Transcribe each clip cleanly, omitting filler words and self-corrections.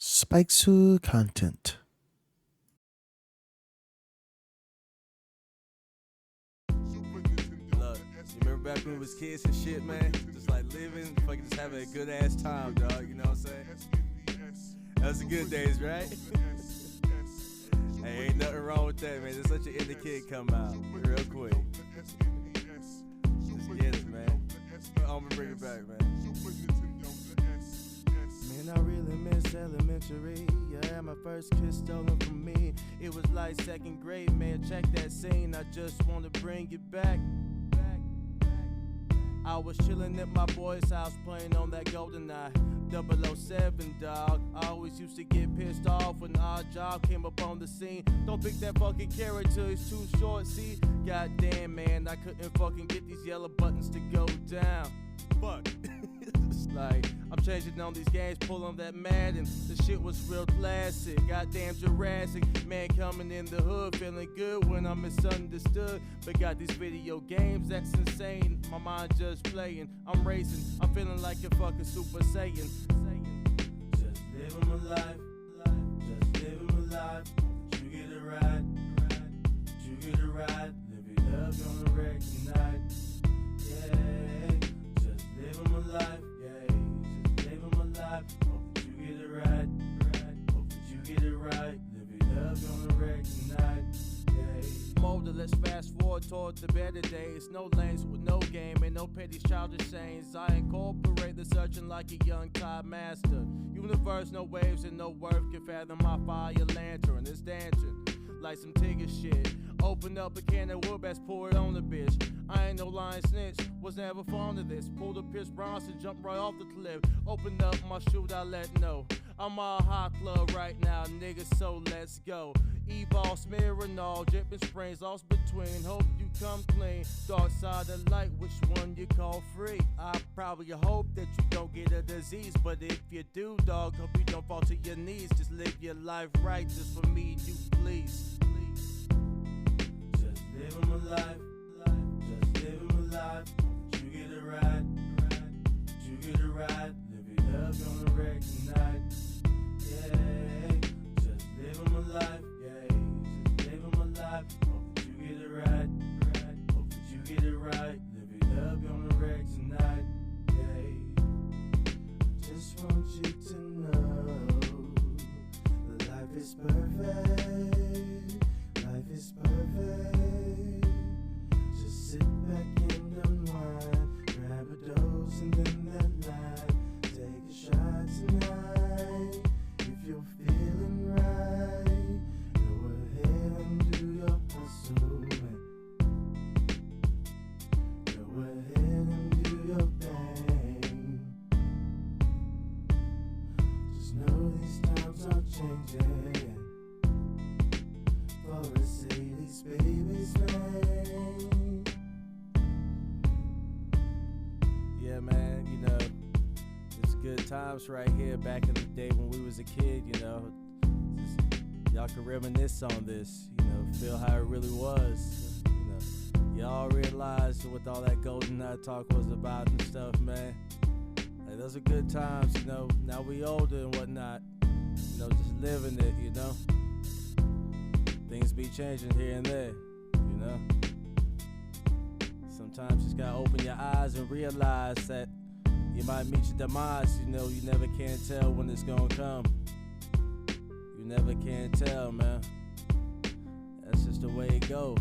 Spikes content. Look, you remember back when we was kids and shit, man? Just like living, fucking just having a good ass time, dog. You know what I'm saying? That's the good days, right? Hey, ain't nothing wrong with that, man. Just let your inner kid come out real quick. Just get it, man. I'm gonna bring it back, man. Man, I really miss elementary. Yeah, my first kiss stolen from me. It was like second grade, man. Check that scene. I just wanna bring it back. I was chillin' at my boy's house playing on that GoldenEye 007, dog. I always used to get pissed off when Odd Job came up on the scene. Don't pick that fucking character, it's too short, see? Goddamn, man, I couldn't fucking get these yellow buttons to go down. Fuck. It's like, I'm changing on these games, pull on that Madden. The shit was real classic, goddamn Jurassic. Man coming in the hood, feeling good when I'm misunderstood. But got these video games, that's insane. My mind just playing, I'm racing. I'm feeling like a fucking Super Saiyan. Just living my life, just living my life. You get it right, you get it right. Live it up on the wreck tonight. Yeah, just living my life. Hope that you get it right, hope that you get it right. Live it up on the wreck tonight, yeah. Molder, let's fast forward toward the better days. No lanes with no game and no petty childish sayings. I incorporate the searching like a young Tide master. Universe, no waves and no worth can fathom my fire lantern. It's dancing like some Tigger shit. Open up a can of wood, best pour it on the bitch. I ain't no lying snitch, was never fond of this. Pulled a Pierce Bronson, jumped right off the cliff. Opened up my shoot, I let know. I'm all hot club right now, niggas, so let's go. Evil smearing all, dripping springs, lost between. Hope you come clean. Dark side of light, which one you call free? I probably hope that you don't get a disease, but if you do, dog, hope you don't fall to your knees. Just live your life right, just for me and you, please. Just living my life, just living my life. You get it right, you get it right. Live it up on the wreck tonight. Yeah, just living my life. Yeah, just living my life. Hope that you get it right, hope that you get it right. Live it up on the wreck tonight. Yeah, just want you to know that life is perfect. Life is perfect. Just sit back and unwind. Grab a dose and then that line. Take a shot tonight. If you're feeling right, go ahead and do your hustle. Go ahead and do your thing. Just know these times are changing. For a Sadie's baby's name. Yeah, man, you know, it's good times right here back in the day when we was a kid, you know. Just, y'all can reminisce on this, you know, feel how it really was. You know, y'all realized what all that GoldenEye talk was about and stuff, man. Like, those are good times, you know. Now we older and whatnot, you know, just living it, you know. Things be changing here and there, you know. Sometimes you just gotta open your eyes and realize that you might meet your demise. You know, you never can tell when it's gonna come. You never can tell, man. That's just the way it go.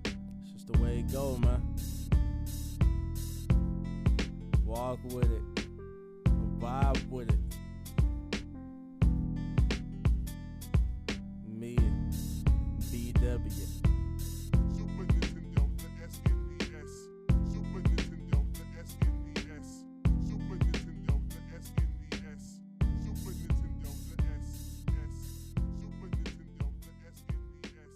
It's just the way it go, man. Walk with it, vibe with it. Me and BW. Super Nintendo, the SNES. Super Nintendo, the SNES. Super Nintendo, the SNES. Super Nintendo, the SNES. Super Nintendo, the SNES.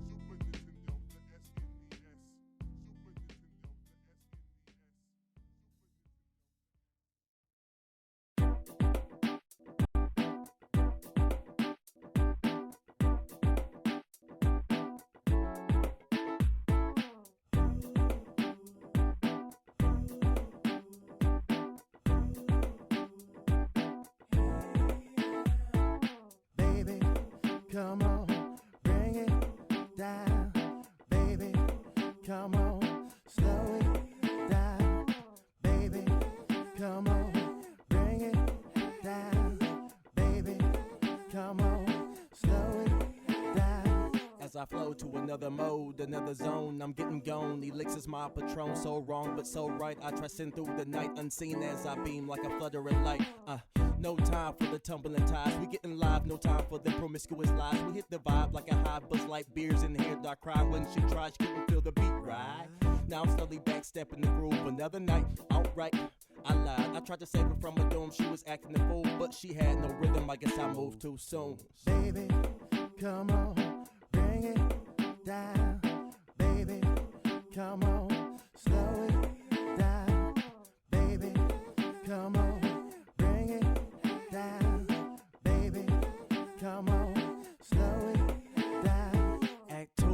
Super Nintendo, the SNES. come on, bring it down, baby, come on, slow it down, baby, come on, bring it down, baby, come on, slow it down. As I flow to another mode, another zone, I'm getting gone. Elixir's my patron, so wrong but so right. I trusting through the night, unseen as I beam like a fluttering light. No time for the tumbling tides. We getting live, no time for the promiscuous lies. We hit the vibe like a high buzz light, beers in the hair. I cry when she tries, she couldn't feel the beat right. Now I'm slowly backstepping the groove. Another night, outright, I lied. I tried to save her from a doom. She was acting a fool, but she had no rhythm. I guess I moved too soon. Baby, come on, bring it down. Baby, come on, slow it down. Baby, come on. Come on, slow it down. Act 2,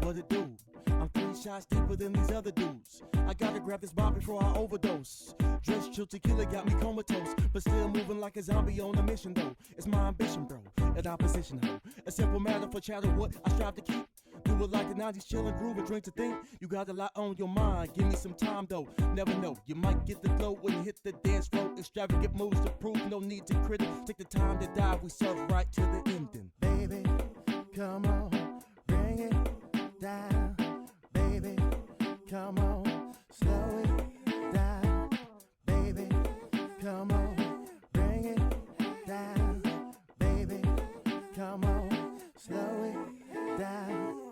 what it do? I'm 3 shots deeper than these other dudes. I gotta grab this bar before I overdose. Dress chill tequila got me comatose, but still moving like a zombie on a mission though. It's my ambition, bro, an opposition hoe. A simple matter for chatter, what I strive to keep. Do it like the 90s, chillin', groove, and drink to think. You got a lot on your mind, give me some time though. Never know, you might get the flow when you hit the dance floor. Extravagant moves to prove, no need to critic. Take the time to dive, we serve right to the ending. Baby, come on, bring it down. Baby, come on, slow it down. Baby, come on, bring it down. Baby, come on, slow it down.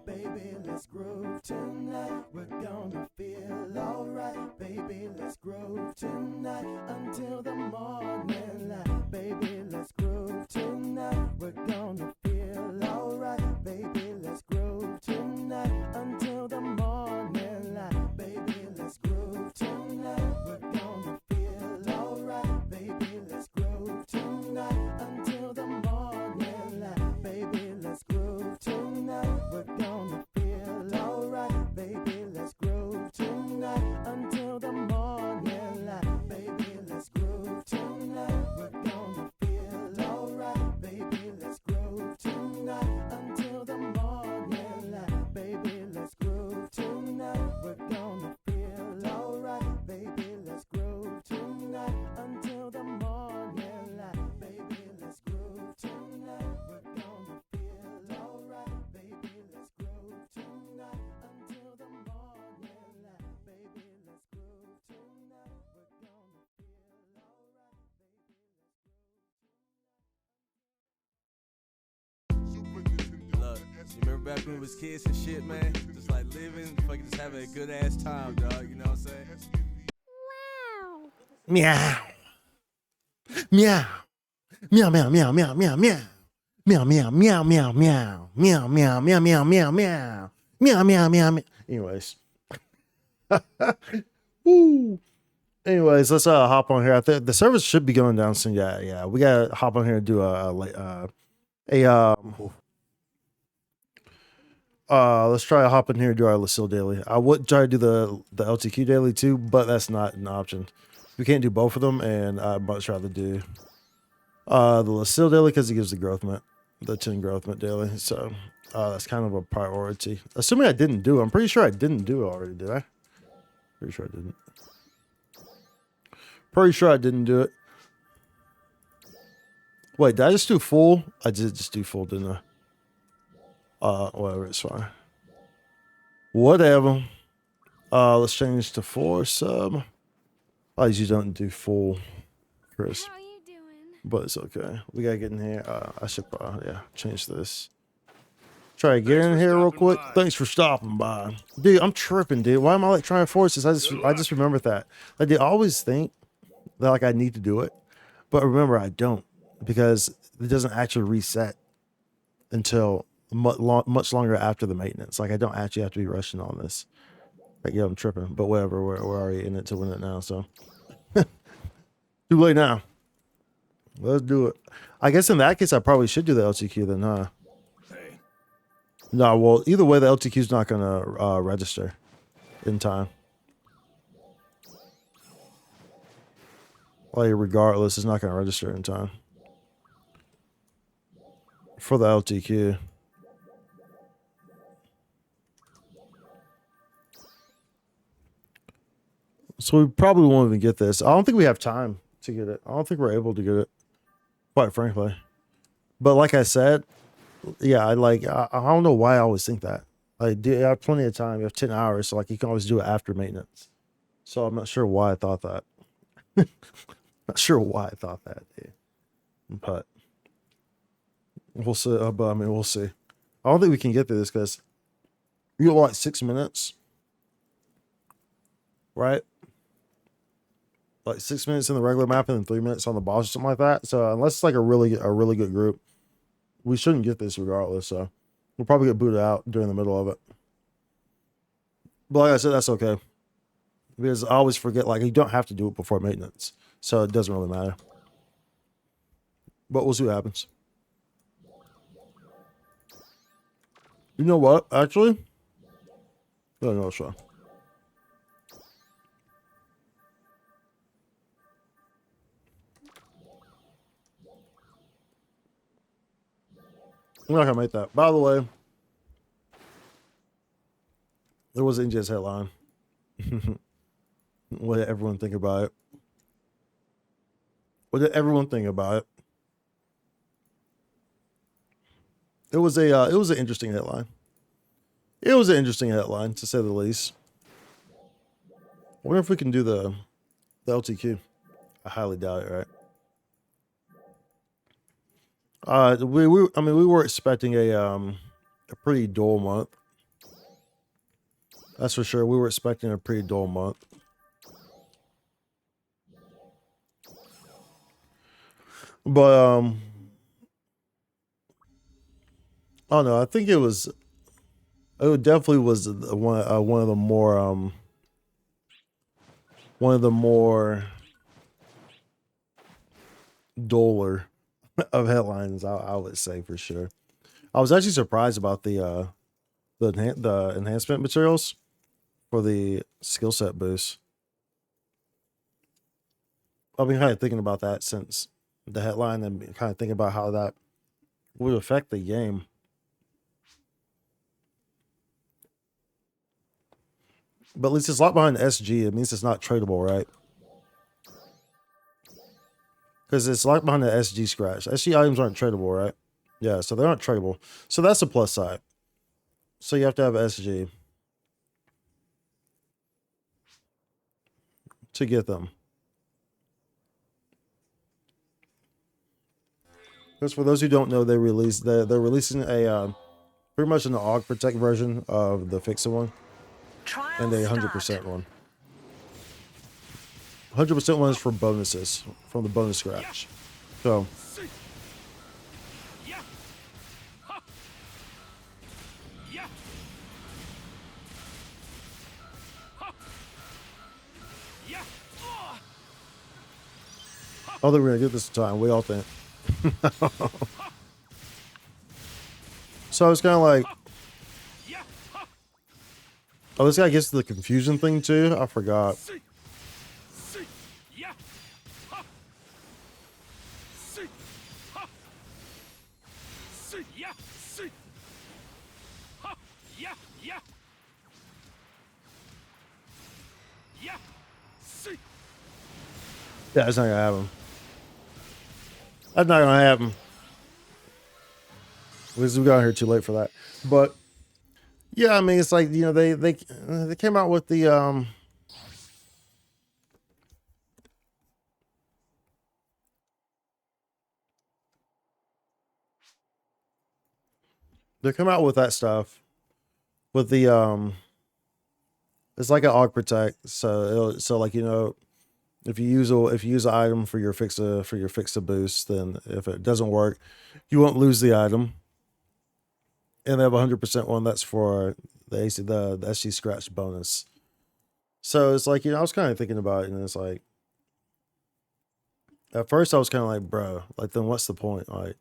Baby, let's groove tonight. We're gonna feel alright. Baby, let's groove tonight until the morning light. Baby, let's groove tonight. We're gonna feel alright. Baby, let's groove tonight until the morning light. Baby, let's groove tonight. We're gonna feel alright. Baby, let's groove tonight until the morning light. Baby, let's groove tonight. We're gonna feel alright. Baby, let's groove tonight until the morning light. Baby, let's groove tonight. We're gonna feel alright. Baby, let's groove tonight until the morning light. Baby, let's groove tonight. We're gonna feel alright. Baby, let's groove tonight until the morning light. Baby, let's groove tonight. We're gonna feel alright. Baby, let's groove tonight until the morning light. Baby, let's groove tonight. We're gonna feel alright. Look, you remember back when we was kids and shit, man? Just like living, fucking just having a good ass time, dog. You know what I'm saying? Meow. Meow. Meow, meow, meow, meow, meow, meow. Meow, meow, meow, meow, meow. Meow, meow, meow, meow, meow, meow. Meow, meow, meow, meow. Anyways. Woo. Anyways, let's hop on here. I think the service should be going down soon. Yeah. We gotta hop on here and do let's try to hop in here and do our Lucille daily. I would try to do the LTQ daily too, but that's not an option. We can't do both of them, and I'd much rather do the Lucille daily because it gives the growth mint, the 10 growth mint daily. So that's kind of a priority. Assuming I didn't do it. I'm pretty sure I didn't do it already, did I? Pretty sure I didn't. Pretty sure I didn't do it. Wait, did I just do full? I did just do full, didn't I? Whatever, it's fine. Whatever. Let's change to 4 sub. I usually don't do full, Chris. How are you doing? But it's okay. We gotta get in here. I should probably, change this. Try to get in here real quick. Thanks for stopping by. Dude, I'm tripping, dude. Why am I like trying to force this? I just remembered that. Like, I always think that like I need to do it. But remember, I don't. Because it doesn't actually reset until much longer after the maintenance. Like, I don't actually have to be rushing on this. Like, yeah, I'm tripping. But whatever, we're already in it to win it now, so. Too late now. Let's do it. I guess in that case, I probably should do the LTQ then, huh? No, well, either way, the LTQ is not going to register in time. Like, regardless, it's not going to register in time. for the LTQ. So we probably won't even get this. I don't think we have time to get it. I don't think we're able to get it, quite frankly. But like I said, yeah, I don't know why I always think that. Like, you have plenty of time. You have 10 hours, so like you can always do it after maintenance. So I'm not sure why I thought that. Not sure why I thought that, dude. But we'll see. But I mean, we'll see. I don't think we can get through this because you got like 6 minutes, right? Like 6 minutes in the regular map and then 3 minutes on the boss or something like that. So unless it's like a really good group, we shouldn't get this regardless. So we'll probably get booted out during the middle of it. But like I said, that's okay. Because I always forget, like, you don't have to do it before maintenance. So it doesn't really matter. But we'll see what happens. You know what, actually? No, no, sure. I'm not gonna make that. By the way, there was an NGS headline. What did everyone think about it? What did everyone think about it? It was an interesting headline. It was an interesting headline, to say the least. I wonder if we can do the LTQ. I highly doubt it, right? We were expecting a pretty dull month. That's for sure. We were expecting a pretty dull month. But I don't know. I think it definitely was one of the more duller of headlines. I would say for sure. I was actually surprised about the enhancement materials for the skill set boost. I've been kind of thinking about that since the headline and kind of thinking about how that would affect the game. But at least it's locked behind SG. It means it's not tradable, right? Because it's locked behind the SG scratch. SG items aren't tradable, right? Yeah, so they aren't tradable. So that's a plus side. So you have to have SG to get them. Because for those who don't know, they're releasing a pretty much an AUG Protect version of the Fix-It one. And a 100% one. 100% one is for bonuses from the bonus scratch. So I don't think we're gonna get this time. We all think. So I was kind of like, oh, this guy gets to the confusion thing too? I forgot. Yeah, it's not gonna happen. That's not gonna happen. Because we got here too late for that. But yeah, I mean, it's like, you know, they came out with the they come out with that stuff with the it's like an AUG Protect. So like, you know, if you use an item for your fix a boost, then if it doesn't work, you won't lose the item. And they have 100% one that's for the SG scratch bonus. So it's like, you know, I was kind of thinking about it, and it's like, at first I was kind of like, bro, like, then what's the point? Like,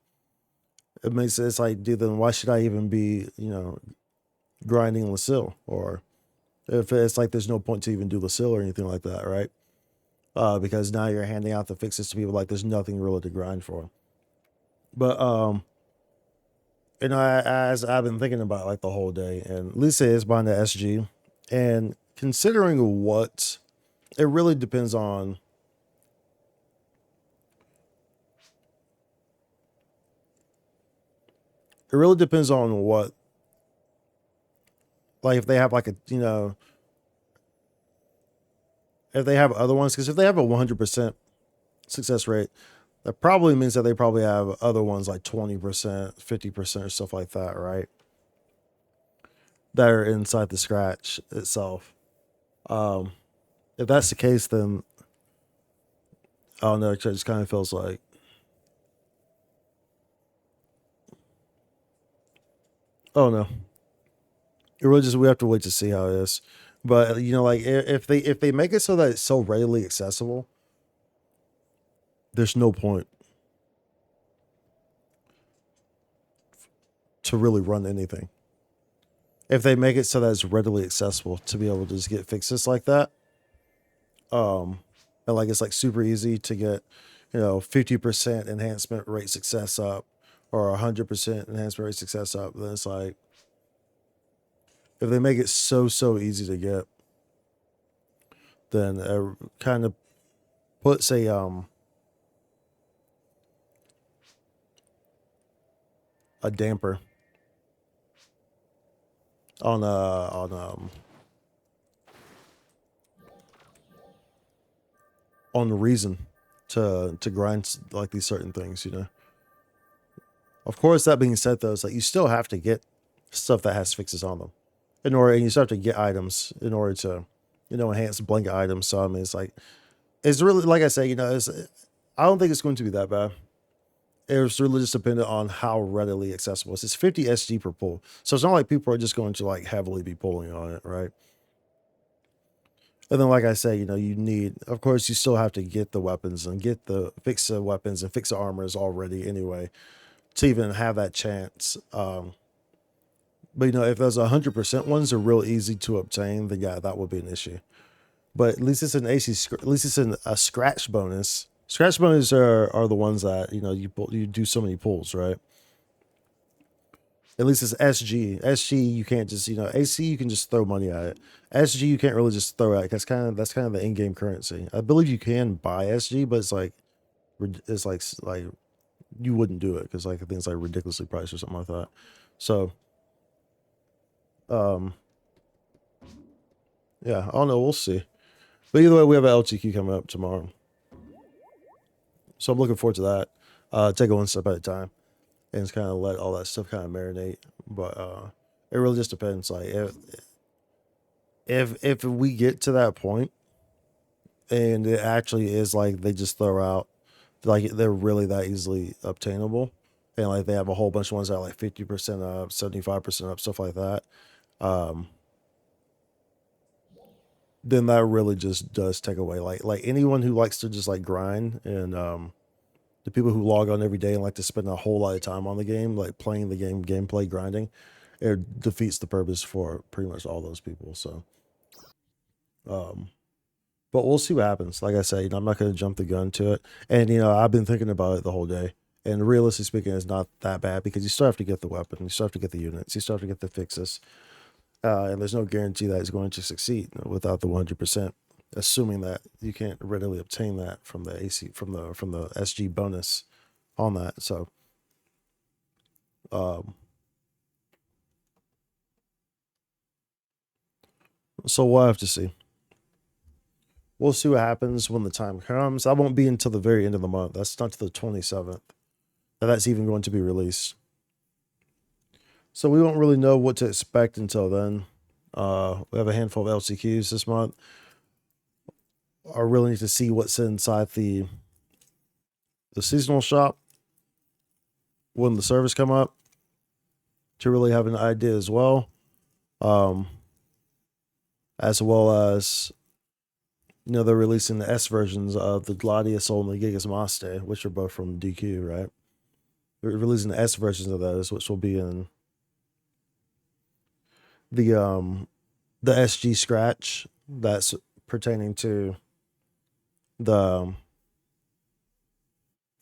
it's like, dude, then why should I even be, you know, grinding Lucille? Or if it's like, there's no point to even do Lucille or anything like that, right? Because now you're handing out the fixes to people like there's nothing really to grind for. But You know, as I've been thinking about it, like the whole day, and Lisa is buying the SG, and considering what it really depends on. It really depends on what, like, if they have like a, you know, if they have other ones, because if they have a 100% success rate, that probably means that they probably have other ones like 20%, 50% or stuff like that, right? That are inside the scratch itself. If that's the case, then I don't know. It just kind of feels like, oh no, it really just we have to wait to see how it is. But you know, like if they make it so that it's so readily accessible, there's no point to really run anything. If they make it so that it's readily accessible to be able to just get fixes like that, and like it's like super easy to get, you know, 50% enhancement rate success up or 100% enhancement rate success up, then it's like if they make it so easy to get, then it kind of puts a damper on the reason to grind like these certain things, you know. Of course, that being said, though, it's like you still have to get stuff that has fixes on them in order, and you still have to get items in order to, you know, enhance blanket items. So I mean, it's like it's really like I say, you know, I don't think it's going to be that bad. It's really just dependent on how readily accessible it is. It's 50 SG per pull, so it's not like people are just going to like heavily be pulling on it, right? And then, like I say, you know, you need, of course, you still have to get the weapons and get the fix the weapons and fix the armors already anyway to even have that chance. But you know, if those 100% ones are real easy to obtain, then yeah, that would be an issue. But at least it's an at least it's a scratch bonus. Scratch bonus are the ones that, you know, you do so many pulls, right? At least it's SG. SG you can't just, you know, AC you can just throw money at it. SG you can't really just throw at it. That's kind of the in-game currency. I believe you can buy SG, but it's like you wouldn't do it because like I think it's like ridiculously priced or something like that. So um yeah, I don't know, we'll see. But either way, we have an LTQ coming up tomorrow. So I'm looking forward to that. Take it one step at a time and just kind of let all that stuff kind of marinate. But it really just depends. Like if we get to that point and it actually is like they just throw out like they're really that easily obtainable and like they have a whole bunch of ones that are like 50% up, 75% up, stuff like that. Um then that really just does take away like anyone who likes to just like grind and the people who log on every day and like to spend a whole lot of time on the game, like playing the game, gameplay, grinding, it defeats the purpose for pretty much all those people. So, but we'll see what happens. Like I say, you know, I'm not going to jump the gun to it. And, you know, I've been thinking about it the whole day. And realistically speaking, it's not that bad because you still have to get the weapon, you still have to get the units, you still have to get the fixes. And there's no guarantee that it's going to succeed without the 100%, assuming that you can't readily obtain that from the AC, from the SG bonus on that. So, um, so we'll have to see. We'll see what happens when the time comes. I won't be until the very end of the month. That's not to the 27th. That's even going to be released. So we won't really know what to expect until then. We have a handful of LCQs this month. I really need to see what's inside the seasonal shop when the servers come up to really have an idea as well. As well as, you know, they're releasing the S versions of the Gladius Soul and the Gigas Maste, which are both from DQ, right? They're releasing the S versions of those, which will be in the SG scratch that's pertaining to the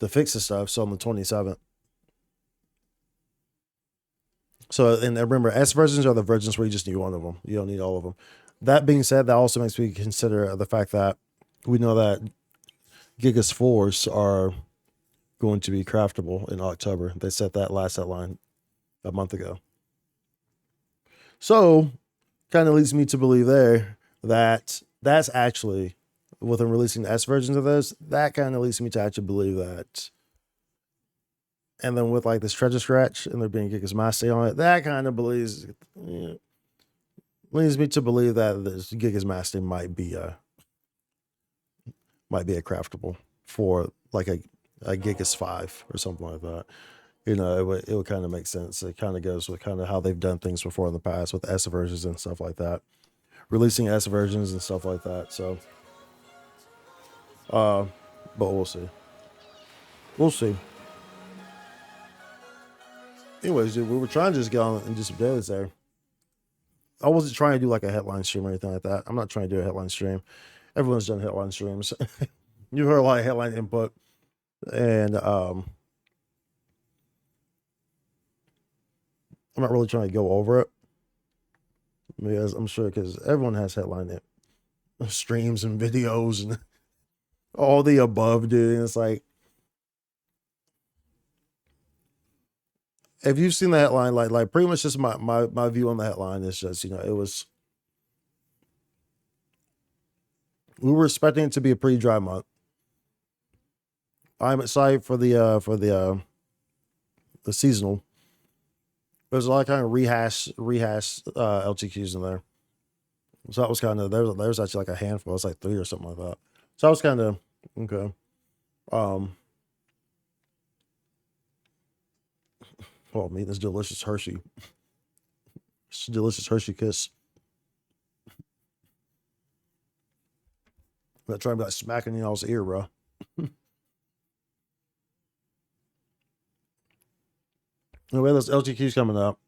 the fixes stuff. So on the 27th. So, and remember, S versions are the versions where you just need one of them. You don't need all of them. That being said, that also makes me consider the fact that we know that Gigas 4s are going to be craftable in October. They set that last deadline a month ago. So, kind of leads me to believe there that that's actually, with them releasing the S versions of those, that kind of leads me to actually believe that. And then with like this treasure scratch and there being Gigas Master on it, that kind of leads me to believe that this Gigas Master might be a craftable for like a Gigas 5 or something like that. You know, it would kind of make sense. It kind of goes with kind of how they've done things before in the past with S versions and stuff like that, releasing S versions and stuff like that. So, but we'll see. We'll see. Anyways, dude, we were trying to just get on and do some dailies there. I wasn't trying to do like a headline stream or anything like that. I'm not trying to do a headline stream. Everyone's done headline streams. You heard a lot of headline input, and I'm not really trying to go over it because I'm sure because everyone has headline streams and videos and all the above, dude. And it's like, if you've seen the headline, like pretty much just my view on the headline is just, you know, we were expecting it to be a pretty dry month. I'm excited for the seasonal. There's a lot of kind of rehash LTQs in there. So that was kind of, there was actually like a handful. It's like 3 or something like that. So I was kind of, okay. Oh, I'm eating this delicious Hershey. It's a delicious Hershey Kiss. I'm not trying about smacking y'all's ear, bro. Anyway, those LTQs coming up.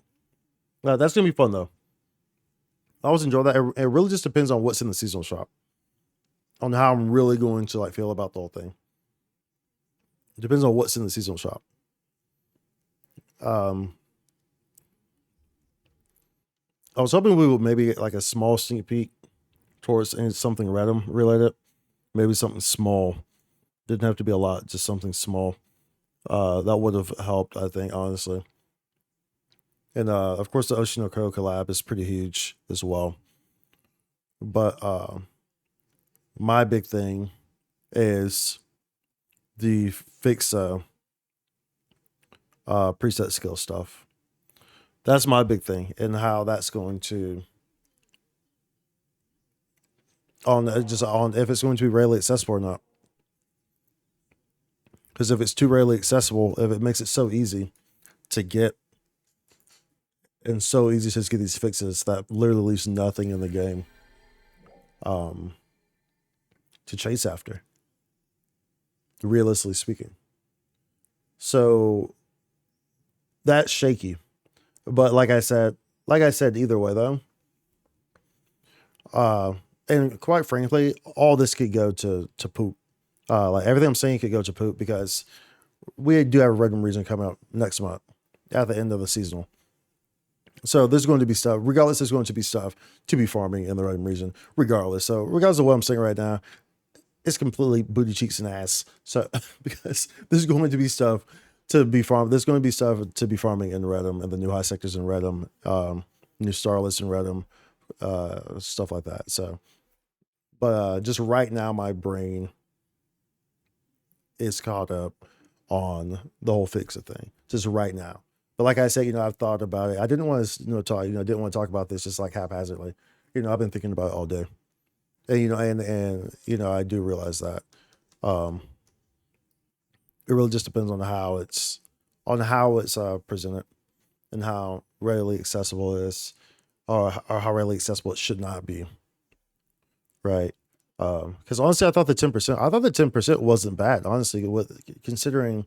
That's gonna be fun though. I always enjoy that. It really just depends on what's in the seasonal shop, on how I'm really going to like feel about the whole thing. It depends on what's in the seasonal shop. I was hoping we would maybe get like a small sneak peek towards something random related, maybe something small. Didn't have to be a lot, just something small. That would have helped, I think, honestly. And of course, the Oshinoko collab is pretty huge as well. But my big thing is the fix preset skill stuff. That's my big thing, and how that's going to on if it's going to be rarely accessible or not. Because if it's too rarely accessible, if it makes it so easy to get and so easy to just get these fixes that literally leaves nothing in the game to chase after, realistically speaking. So that's shaky. But like I said, either way though, and quite frankly, all this could go to poop. Like everything I'm saying could go to poop because we do have a random reason coming up next month at the end of the seasonal. So there's going to be stuff, regardless, there's going to be stuff to be farming in the random region, regardless. So regardless of what I'm saying right now, it's completely booty cheeks and ass. So because there's going to be stuff to be farmed, there's going to be stuff to be farming in Redum and the new high sectors in Redum, new starlets in Redum, stuff like that. So, but just right now, my brain is caught up on the whole fix-it thing, just right now. But like I said, you know, I've thought about it. I didn't want to, didn't want to talk about this just like haphazardly. You know, I've been thinking about it all day, and I do realize that it really just depends on how it's presented and how readily accessible it is, or how readily accessible it should not be. Right. Because honestly, I thought the 10% wasn't bad. Honestly, considering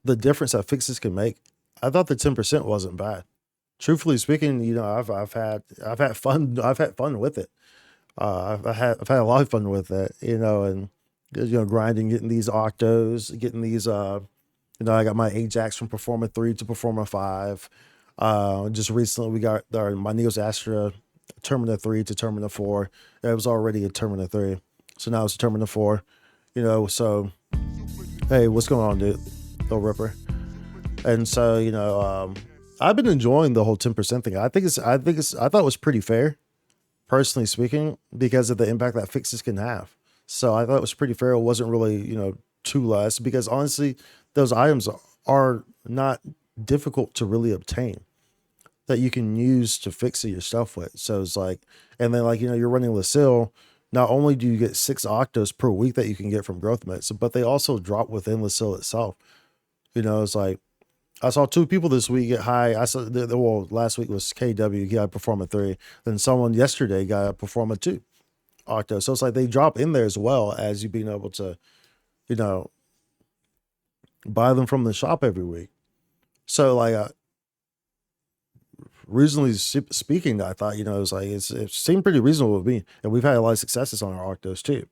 the difference that fixes can make, I thought the 10% wasn't bad. Truthfully speaking, you know, I've had fun with it. I've had a lot of fun with it, you know, and grinding, getting these octos, getting these You know, I got my Ajax from Performer 3 to Performer 5. Just recently we got my Neos Astra Terminator 3 to Terminator 4. It was already a Terminator 3. So now it's a Terminator 4. You know, so hey, what's going on, dude? Little Ripper. And so, you know, I've been enjoying the whole 10% thing. I thought it was pretty fair, personally speaking, because of the impact that fixes can have. So I thought it was pretty fair. It wasn't really, you know, too less, because honestly, those items are not difficult to really obtain that you can use to fix your stuff with. So it's like, and then like, you know, you're running Lucille. Not only do you get 6 octos per week that you can get from growth meds, but they also drop within Lucille itself. You know, it's like, I saw 2 people this week get high. I saw, well, last week was KW, he got a Performer 3. Then someone yesterday got a Performer 2 octo. So it's like they drop in there as well as you being able to, you know, buy them from the shop every week. So like, reasonably speaking, I thought, you know, it was like, it seemed pretty reasonable to me. And we've had a lot of successes on our octos too.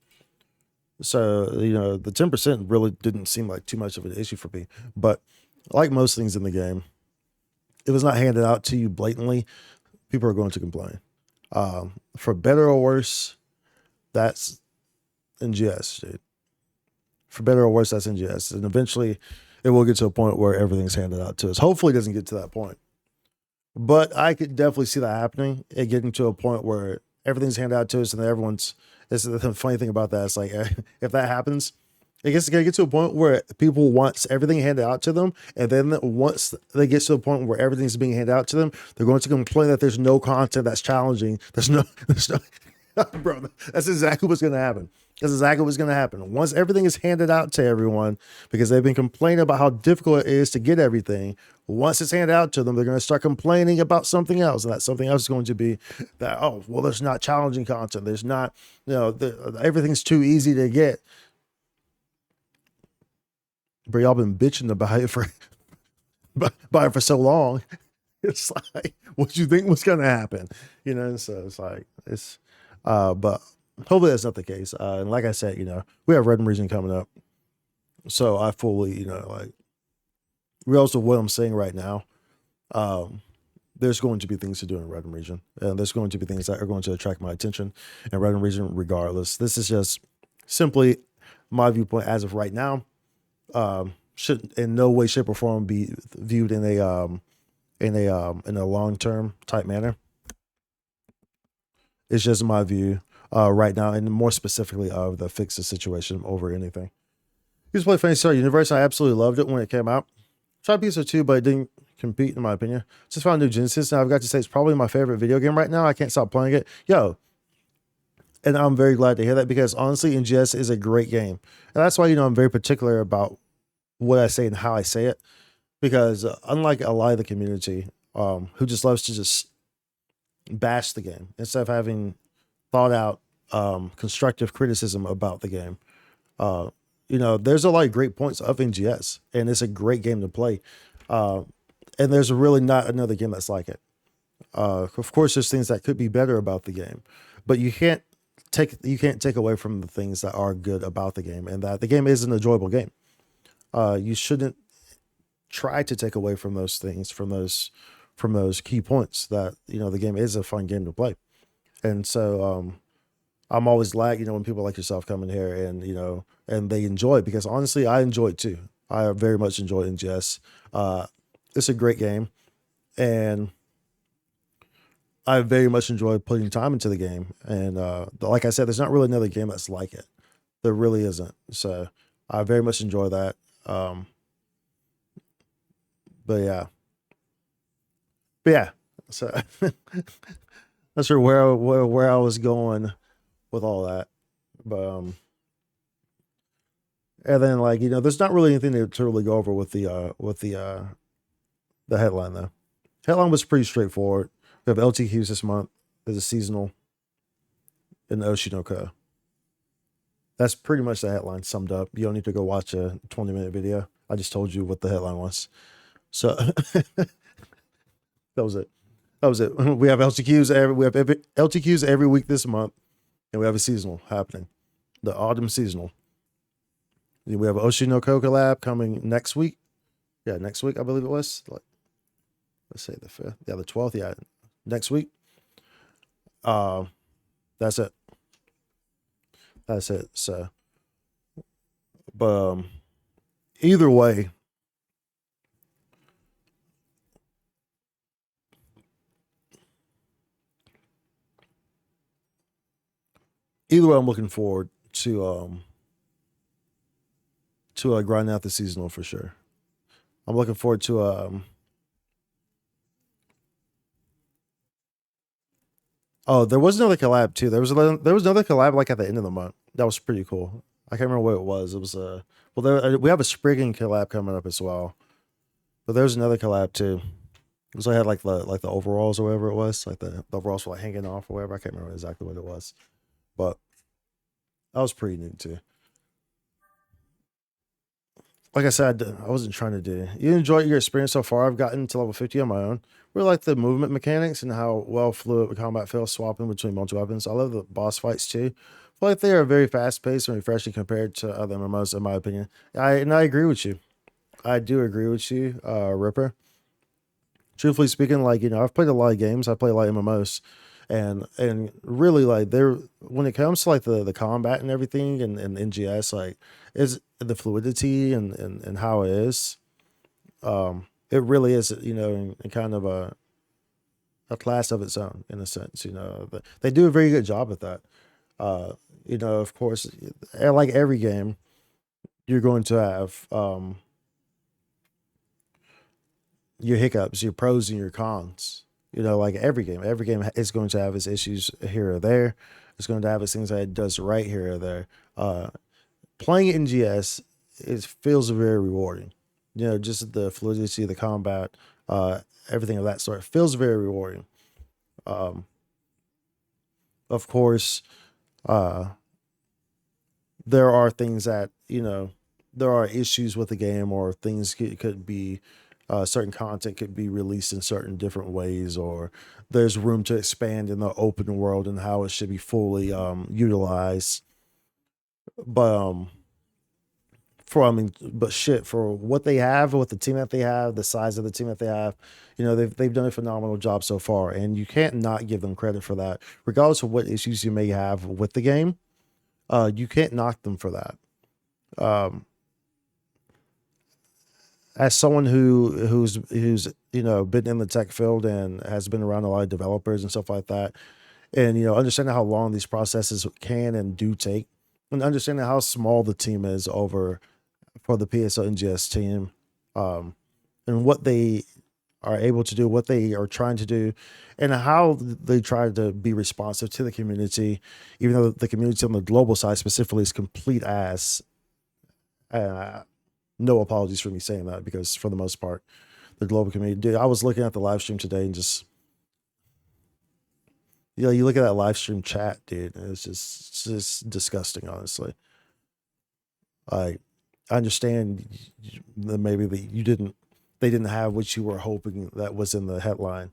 So, you know, the 10% really didn't seem like too much of an issue for me. But like most things in the game, if it's not handed out to you blatantly, people are going to complain. For better or worse, that's NGS, dude. For better or worse, that's NGS. And eventually it will get to a point where everything's handed out to us. Hopefully it doesn't get to that point. But I could definitely see that happening and getting to a point where everything's handed out to us and everyone's, this is the funny thing about that. It's like, if that happens, I guess it's going to get to a point where people want everything handed out to them. And then once they get to a point where everything's being handed out to them, they're going to complain that there's no content that's challenging. There's no, bro, that's exactly what's going to happen. That's exactly what's going to happen. Once everything is handed out to everyone, because they've been complaining about how difficult it is to get everything, once it's handed out to them, they're going to start complaining about something else. And that something else is going to be that, oh, well, there's not challenging content. There's not, you know, everything's too easy to get. But y'all been bitching about it for so long. It's like, what you think was going to happen? You know, so it's like, but hopefully that's not the case. And like I said, you know, we have Red Region coming up. So I fully, you know, like, regardless of what I'm saying right now, there's going to be things to do in Red Region. And there's going to be things that are going to attract my attention in Red Region regardless. This is just simply my viewpoint as of right now. Should in no way, shape, or form be viewed in a long-term type manner. It's just my view right now, and more specifically of the fixes situation over anything. Used to play Fantasy Star Universe. I absolutely loved it when it came out. Tried PSO2, but it didn't compete in my opinion. Just found New Genesis, and I've got to say it's probably my favorite video game right now. I can't stop playing it. Yo. And I'm very glad to hear that, because honestly, NGS is a great game. And that's why, you know, I'm very particular about what I say and how I say it, because unlike a lot of the community who just loves to just bash the game instead of having thought out constructive criticism about the game, you know, there's a lot of great points of NGS, and it's a great game to play. And there's really not another game that's like it. Of course, there's things that could be better about the game, but you can't take away from the things that are good about the game, and that the game is an enjoyable game. You shouldn't try to take away from those things, from those key points that, you know, the game is a fun game to play. And so I'm always glad, you know, when people like yourself come in here and, you know, and they enjoy it, because honestly, I enjoy it too. I very much enjoy NGS. It's a great game, and I very much enjoy putting time into the game. And like I said, there's not really another game that's like it. There really isn't. So I very much enjoy that. But yeah, so not sure where I was going with all that, but and then, like, you know, there's not really anything to really go over with the headline though. Headline was pretty straightforward. We have LTQs this month. There's a seasonal in Oshinoko. That's pretty much the headline summed up. You don't need to go watch a 20-minute video. I just told you what the headline was. So that was it. We have LTQs every week this month, and we have a seasonal happening, the autumn seasonal. We have Oshinoko collab coming next week, Yeah, next week I believe it was. Like, let's say the 5th. Yeah, the 12th. Yeah, next week. Uh, that's it. That's it. So, but either way, I'm looking forward to grinding out the seasonal for sure. I'm looking forward to oh, there was another collab too. There was another collab like at the end of the month. That was pretty cool. I can't remember what it was. It was well, we have a Sprigging collab coming up as well. But there's another collab too. So I had like the overalls or whatever it was, like the overalls were like hanging off or whatever. I can't remember exactly what it was, but that was pretty neat too. Like I said, I wasn't trying to do. You enjoy your experience so far. I've gotten to level 50 on my own. Really like the movement mechanics and how well fluid the combat feels swapping between multi weapons. I love the boss fights too. I feel like they are very fast paced and refreshing compared to other MMOs, in my opinion. I agree with you. I do agree with you, Ripper. Truthfully speaking, like, I've played a lot of games. I play a lot of MMOs, and really, like, they're when it comes to like the combat and everything and NGS, like, is the fluidity and how it is. It really is, in kind of a class of its own in a sense. They do a very good job at that. Of course, like every game, you're going to have your hiccups, your pros and your cons. Like every game is going to have its issues here or there. It's going to have its things that it does right here or there. Playing NGS, it feels very rewarding. Just the fluidity, the combat, everything of that sort. It feels very rewarding. Of course, uh, there are things that there are issues with the game, or things could be certain content could be released in certain different ways, or there's room to expand in the open world and how it should be fully utilized. But but shit, for what they have, with the team that they have, the size of the team that they have, they've done a phenomenal job so far, and you can't not give them credit for that, regardless of what issues you may have with the game. You can't knock them for that. Um, as someone who's been in the tech field and has been around a lot of developers and stuff like that, and understanding how long these processes can and do take, and understanding how small the team is over for the PSO NGS team, and what they are able to do, what they are trying to do, and how they try to be responsive to the community, even though the community on the global side specifically is complete ass. No apologies for me saying that, because for the most part, the global community, dude, I was looking at the live stream today and just, you look at that live stream chat, dude, and it's just disgusting, honestly. I understand that maybe they didn't have what you were hoping that was in the headline.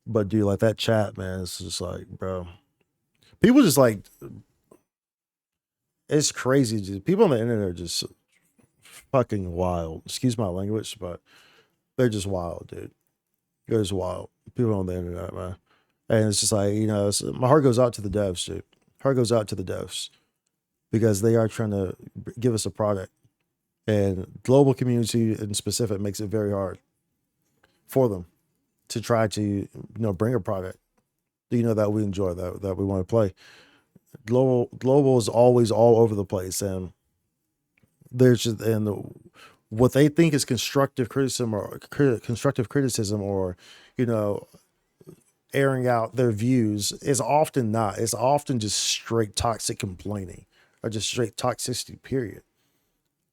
But dude, like that chat, man, it's just like, bro, people just like, it's crazy. Dude. People on the internet are just fucking wild. Excuse my language, but they're just wild, dude. They're just wild. People on the internet, man. And it's just like, my heart goes out to the devs, dude. Heart goes out to the devs, because they are trying to give us a product, and global community in specific makes it very hard for them to try to bring a product that we enjoy, that we want to play. Global is always all over the place, and there's just, what they think is constructive criticism or airing out their views is often not. It's often just straight toxic complaining, or just straight toxicity, period.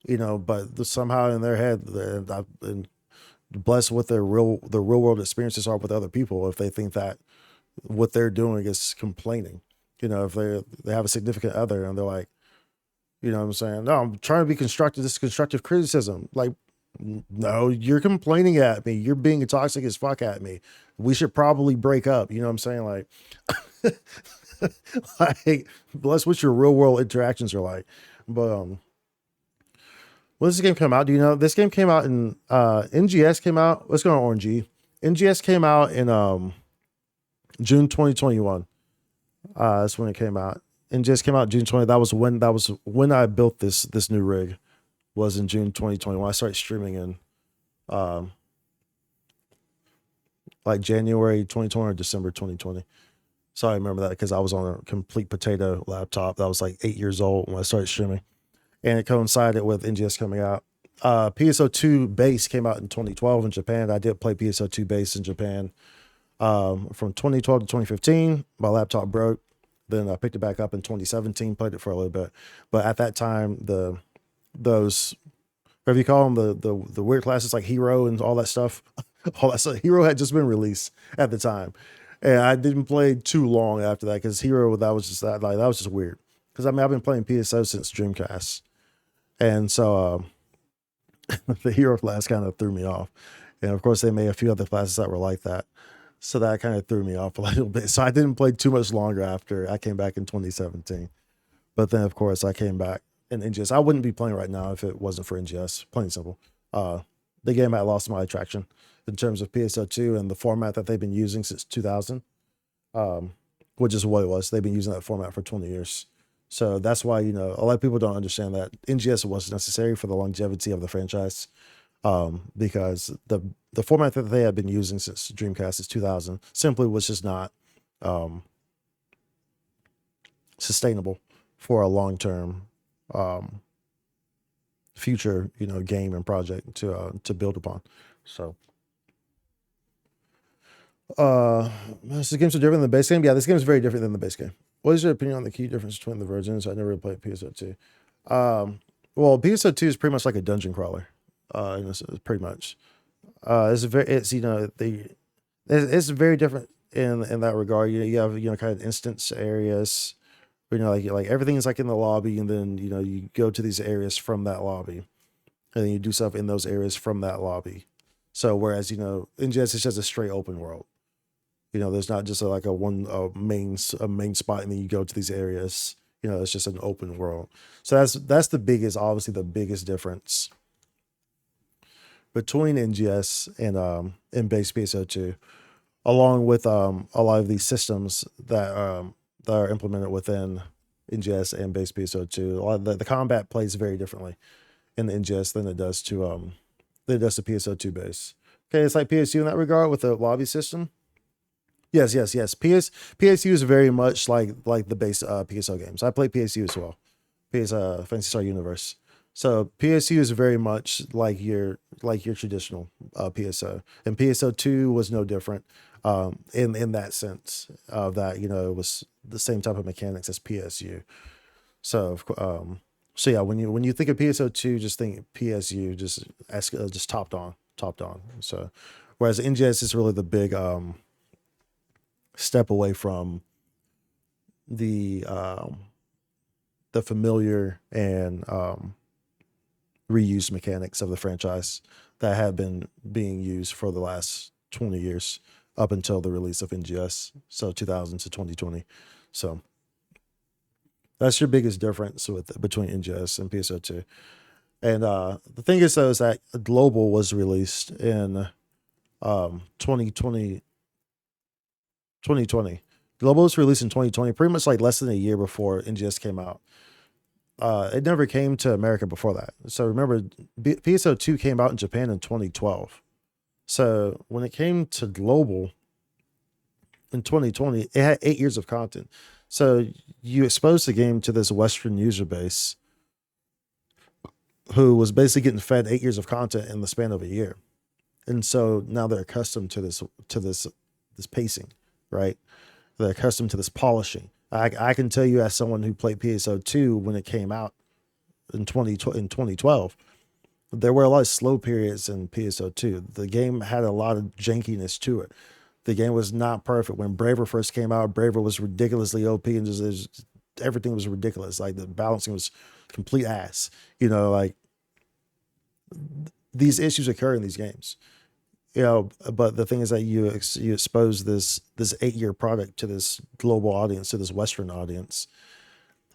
But somehow in their head, I've been blessed with their real world experiences are with other people. If they think that what they're doing is complaining, if they have a significant other and they're like, what I'm saying? No, I'm trying to be constructive. This is constructive criticism. Like, no, you're complaining at me. You're being toxic as fuck at me. We should probably break up. You know what I'm saying? Like, like, bless what your real world interactions are like. But When does this game come out? Do you know? This game came out in NGS came out. Let's go on RNG. NGS came out in June 2021. That's when it came out. NGS came out June 20. That was when I built this new rig. Was in June 2021. I started streaming in like January 2020 or December 2020. So I remember that because I was on a complete potato laptop that was like 8 years old when I started streaming. And it coincided with NGS coming out. PSO2 base came out in 2012 in Japan. I did play PSO2 base in Japan from 2012 to 2015. My laptop broke. Then I picked it back up in 2017, played it for a little bit. But at that time, those, whatever you call them, the weird classes like Hero and all that stuff, Hero had just been released at the time. And I didn't play too long after that because Hero, that was just weird. Because I mean, I've been playing PSO since Dreamcast. And so the hero class kind of threw me off. And of course, they made a few other classes that were like that. So that kind of threw me off a little bit. So I didn't play too much longer after I came back in 2017. But then, of course, I came back in NGS. I wouldn't be playing right now if it wasn't for NGS. Plain and simple. The game had lost my attraction in terms of PSO2 and the format that they've been using since 2000, which is what it was. They've been using that format for 20 years. So that's why, you know, a lot of people don't understand that NGS was necessary for the longevity of the franchise, because the format that they had been using since Dreamcast is 2000 simply was just not sustainable for a long-term future, you know, game and project to build upon. So this game's so different than the base game. Yeah, this game is very different than the base game. What is your opinion on the key difference between the versions? I never played PSO2. Well, PSO2 is pretty much like a dungeon crawler. Pretty much. It's very different in that regard. You have, you know, kind of instance areas, you know, like everything is like in the lobby, and then, you know, you go to these areas from that lobby, and then you do stuff in those areas from that lobby. So whereas, you know, NGS is just a straight open world. You know, there's not just a main spot, and then you go to these areas. You know, it's just an open world. So that's obviously the biggest difference between NGS and base PSO2, along with a lot of these systems that are implemented within NGS and base PSO2. A lot of the combat plays very differently in the NGS than it does to the PSO2 base. Okay, it's like PSU in that regard with the lobby system. Yes. PSU is very much like the base PSO games. I play PSU as well. Fantasy Star Universe. So PSU is very much like your traditional PSO, and PSO2 was no different in that sense of that, you know, it was the same type of mechanics as PSU. So yeah, when you think of PSO2, just think PSU, just topped on. So whereas NGS is really the big step away from the familiar and reused mechanics of the franchise that have been being used for the last 20 years up until the release of NGS, so 2000 to 2020. So that's your biggest difference between NGS and PSO2. And the thing is, though, is that Global was released in 2020. Global was released in 2020, pretty much like less than a year before NGS came out. It never came to America before that. So remember, PSO2 came out in Japan in 2012. So when it came to Global in 2020, it had 8 years of content. So you exposed the game to this Western user base who was basically getting fed 8 years of content in the span of a year. And so now they're accustomed to this pacing, right? They're accustomed to this polishing. I can tell you, as someone who played PSO2 when it came out in 2012, there were a lot of slow periods in PSO2. The game had a lot of jankiness to it. The game was not perfect. When Braver first came out, Braver was ridiculously OP, and just everything was ridiculous. Like the balancing was complete ass. You know, like these issues occur in these games. You know, but the thing is that you expose this 8-year product to this global audience, to this Western audience,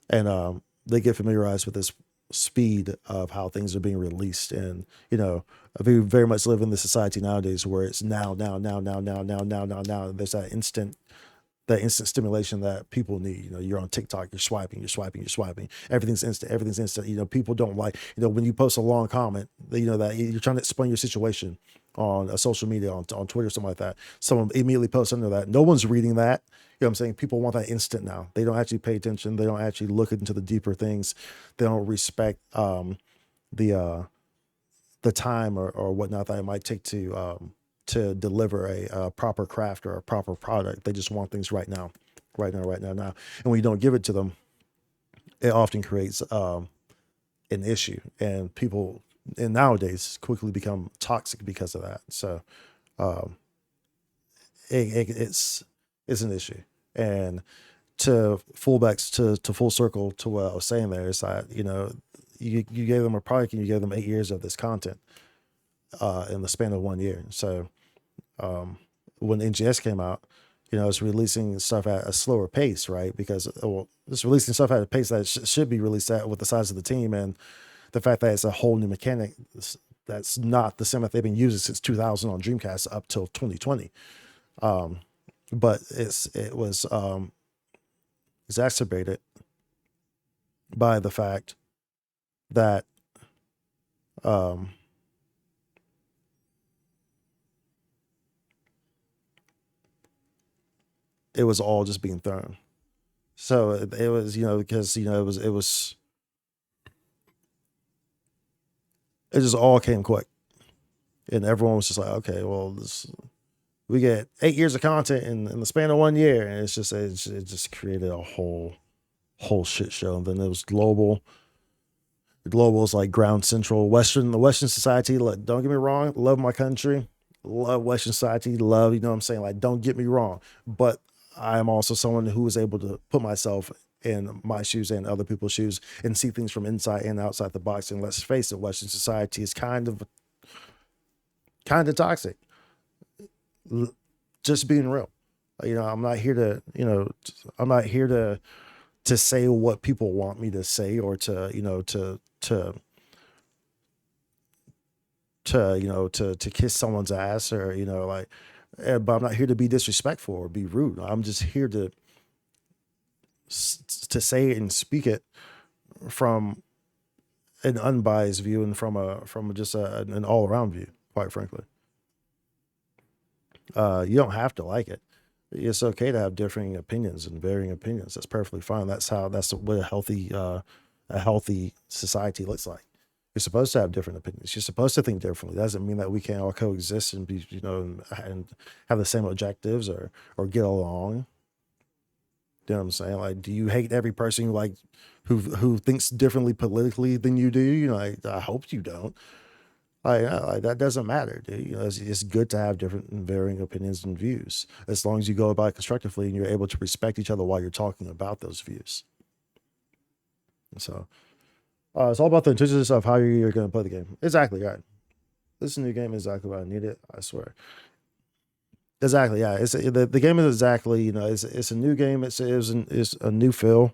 and they get familiarized with this speed of how things are being released. And, you know, we very much live in the society nowadays where it's now. There's that instant stimulation that people need. You know, you're on TikTok, you're swiping. Everything's instant. You know, people don't like, you know, when you post a long comment, you know, that you're trying to explain your situation on a social media, on Twitter, something like that. Someone immediately posts under that. No one's reading that. You know what I'm saying? People want that instant now. They don't actually pay attention. They don't actually look into the deeper things. They don't respect the time or whatnot that it might take to deliver a proper craft or a proper product. They just want things right now. And when you don't give it to them, it often creates an issue, and people and nowadays quickly become toxic because of that. So it's an issue. And to fullbacks to full circle to what I was saying there is that, you know, you gave them a product and you gave them 8 years of this content in the span of 1 year. So when NGS came out, you know, it's releasing stuff at a slower pace, right? Because, well, it's releasing stuff at a pace that should be released at with the size of the team, and the fact that it's a whole new mechanic that's not the same that they've been using since 2000 on Dreamcast up till 2020. But it was exacerbated by the fact that it was all just being thrown. So it was, you know, because, you know, it just all came quick, and everyone was just like, okay, well, we get 8 years of content in the span of 1 year, and it just created a whole shit show. And then it was global. Global is like ground central. The Western society, like, don't get me wrong, love my country, love Western society, love, you know what I'm saying? Like, don't get me wrong. But I'm also someone who was able to put myself in my shoes and other people's shoes and see things from inside and outside the box. And let's face it, Western society is kind of toxic. Just being real. You know, I'm not here to say what people want me to say, or to, you know, to kiss someone's ass, or, you know, like, but I'm not here to be disrespectful or be rude. I'm just here to say it and speak it from an unbiased view and from just an all around view, quite frankly. You don't have to like it. It's okay to have differing opinions and varying opinions. That's perfectly fine. That's what a healthy society looks like. You're supposed to have different opinions. You're supposed to think differently. That doesn't mean that we can't all coexist and be, you know, and have the same objectives or get along. You know what I'm saying? Like, do you hate every person who thinks differently politically than you do? You know, I hope you don't. Like that doesn't matter, dude. You know, it's good to have different and varying opinions and views, as long as you go about it constructively and you're able to respect each other while you're talking about those views. So it's all about the intentions of how you're going to play the game. Exactly, right. This new game is exactly what I needed, I swear. Exactly, yeah. The game is exactly, you know, it's a new game. It's a new feel.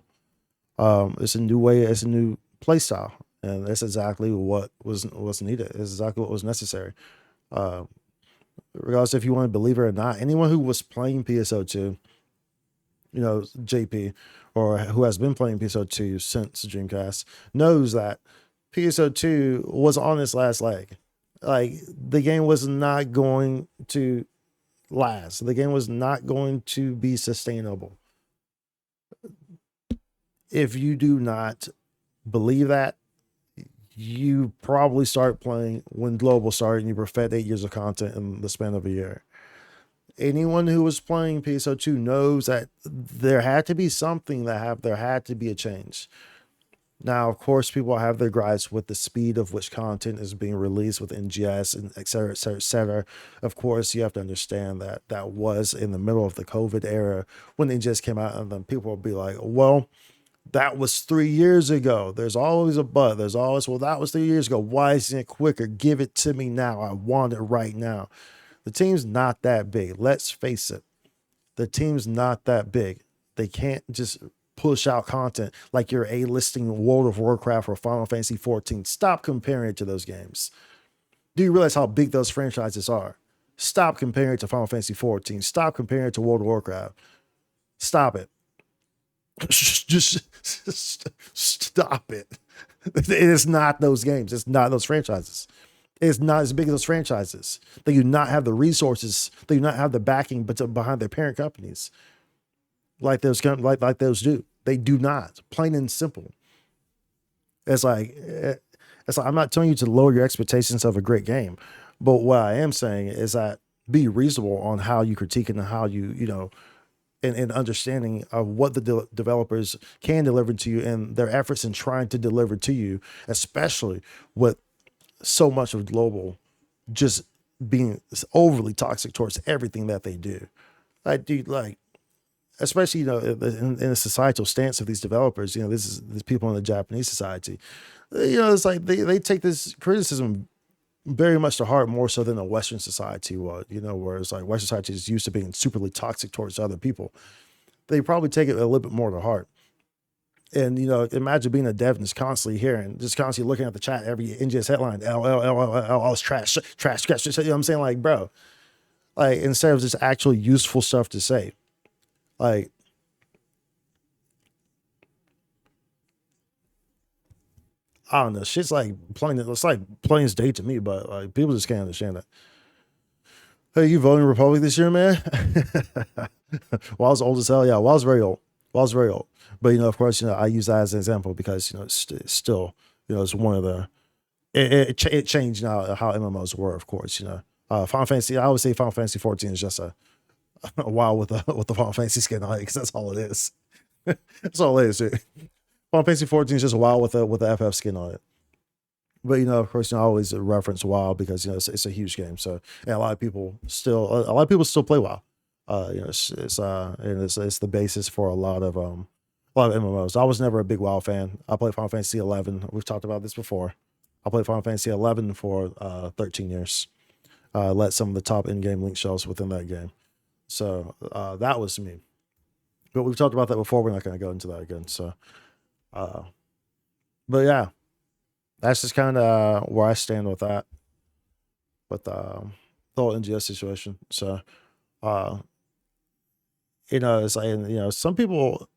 It's a new way. It's a new play style, and that's exactly what was needed. It's exactly what was necessary. Regardless if you want to believe it or not, anyone who was playing PSO2, you know, JP, or who has been playing PSO2 since Dreamcast, knows that PSO2 was on its last leg. Like, the game was not going to last. The game was not going to be sustainable. If you do not believe that, you probably start playing when Global started and you perfect 8 years of content in the span of a year. Anyone who was playing PSO2 knows that there had to be something there had to be a change. Now, of course, people have their gripes with the speed of which content is being released with NGS and et cetera, et cetera, et cetera. Of course, you have to understand that was in the middle of the COVID era when NGS came out, and then people will be like, well, that was 3 years ago. There's always a but. There's always, well, that was 3 years ago. Why isn't it quicker? Give it to me now. I want it right now. The team's not that big. Let's face it. The team's not that big. They can't just push out content like you're A-listing World of Warcraft or Final Fantasy 14. Stop comparing it to those games. Do you realize how big those franchises are? Stop comparing it to Final Fantasy 14. Stop comparing it to World of Warcraft. Stop it. Just stop it. It is not those games. It's not those franchises. It's not as big as those franchises. They do not have the resources. They do not have the backing behind their parent companies like those do. They do not. Plain and simple. It's like I'm not telling you to lower your expectations of a great game, but what I am saying is that be reasonable on how you critique it and how you and understanding of what the developers can deliver to you and their efforts in trying to deliver to you, especially with so much of global just being overly toxic towards everything that they do. Like, dude, like, especially, in the societal stance of these developers, this is these people in the Japanese society, it's like they take this criticism very much to heart, more so than a Western society would, where it's like Western society is used to being superly toxic towards other people. They probably take it a little bit more to heart. And, imagine being a dev and just constantly hearing, just constantly looking at the chat, every NGS headline, all it's trash. You know what I'm saying? Like, bro, like, instead of just actually useful stuff to say, like, I don't know. Shit's like plain. It's like plain as day to me, but like people just can't understand that. Hey, you voting Republic this year, man? Well, I was old as hell. Yeah, well, I was very old. But of course, I use that as an example because it's still, it's one of the. It changed now how MMOs were. Of course, Final Fantasy. I would say Final Fantasy 14 is just a WoW with the Final Fantasy skin on it because that's all it is. That's all it is, dude. Final Fantasy 14 is just WoW with the FF skin on it. But of course, I always reference WoW because it's a huge game. So, and a lot of people still play WoW. It's the basis for a lot of MMOs. I was never a big WoW fan. I played Final Fantasy 11. We've talked about this before. I played Final Fantasy 11 for 13 years. Led some of the top in-game link shells within that game. So that was me. But we've talked about that before. We're not going to go into that again. So. But yeah, that's just kind of where I stand with that, with the whole NGS situation. So, it's like, some people,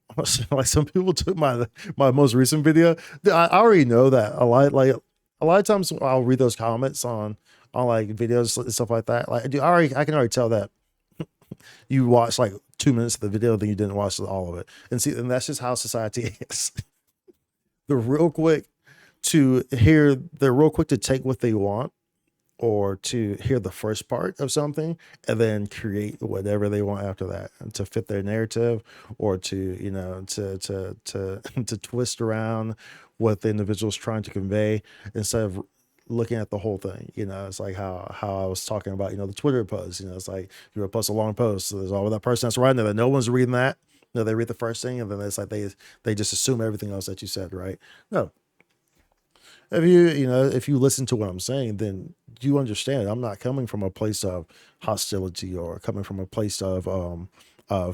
like some people took my most recent video. I already know that a lot of times I'll read those comments on like videos and stuff like that. Like, dude, I can already tell that you watched like 2 minutes of the video, then you didn't watch all of it. And that's just how society is. They're real quick to take what they want or to hear the first part of something and then create whatever they want after that and to fit their narrative or to, to twist around what the individual's trying to convey instead of looking at the whole thing. It's like how I was talking about, the Twitter post, it's like you post a long post. So there's always that person that's writing there that no one's reading that. No, they read the first thing and then it's like they just assume everything else that you said, right? No. If you listen to what I'm saying, then you understand I'm not coming from a place of hostility or coming from a place of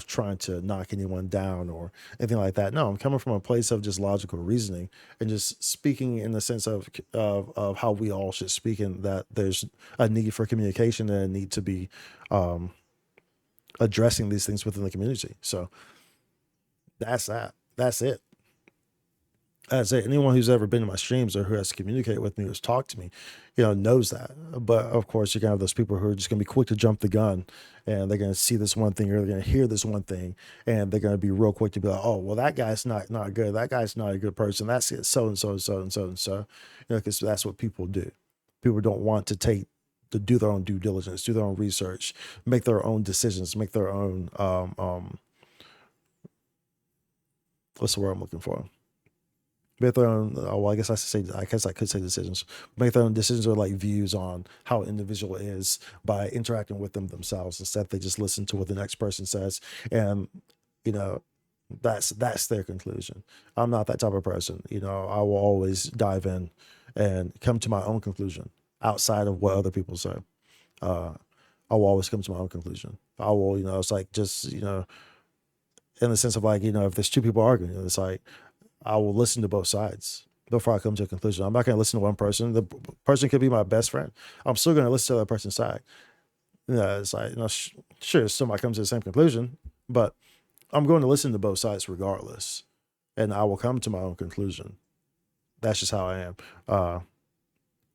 trying to knock anyone down or anything like that. No, I'm coming from a place of just logical reasoning and just speaking in the sense of how we all should speak, and that there's a need for communication and a need to be addressing these things within the community. So that's that. That's it. That's it. Anyone who's ever been to my streams or who has communicated with me, who's talked to me, knows that. But of course, you're gonna have those people who are just gonna be quick to jump the gun, and they're gonna see this one thing or they're gonna hear this one thing, and they're gonna be real quick to be like, "Oh, well, that guy's not good. That guy's not a good person. That's it. So and so and so and so and so." Because that's what people do. People don't want to do their own due diligence, do their own research, make their own decisions, make their own what's the word I'm looking for? Make their own. Well, I guess I could say decisions. Make their own decisions or like views on how an individual is by interacting with them themselves. Instead, they just listen to what the next person says, and that's their conclusion. I'm not that type of person. I will always dive in and come to my own conclusion outside of what other people say. I will always come to my own conclusion. I will, it's like just in the sense of like, if there's two people arguing, it's like I will listen to both sides before I come to a conclusion. I'm not going to listen to one person. The person could be my best friend. I'm still going to listen to the other person's side. It's like, sure, somebody comes to the same conclusion, but I'm going to listen to both sides regardless, and I will come to my own conclusion. That's just how I am.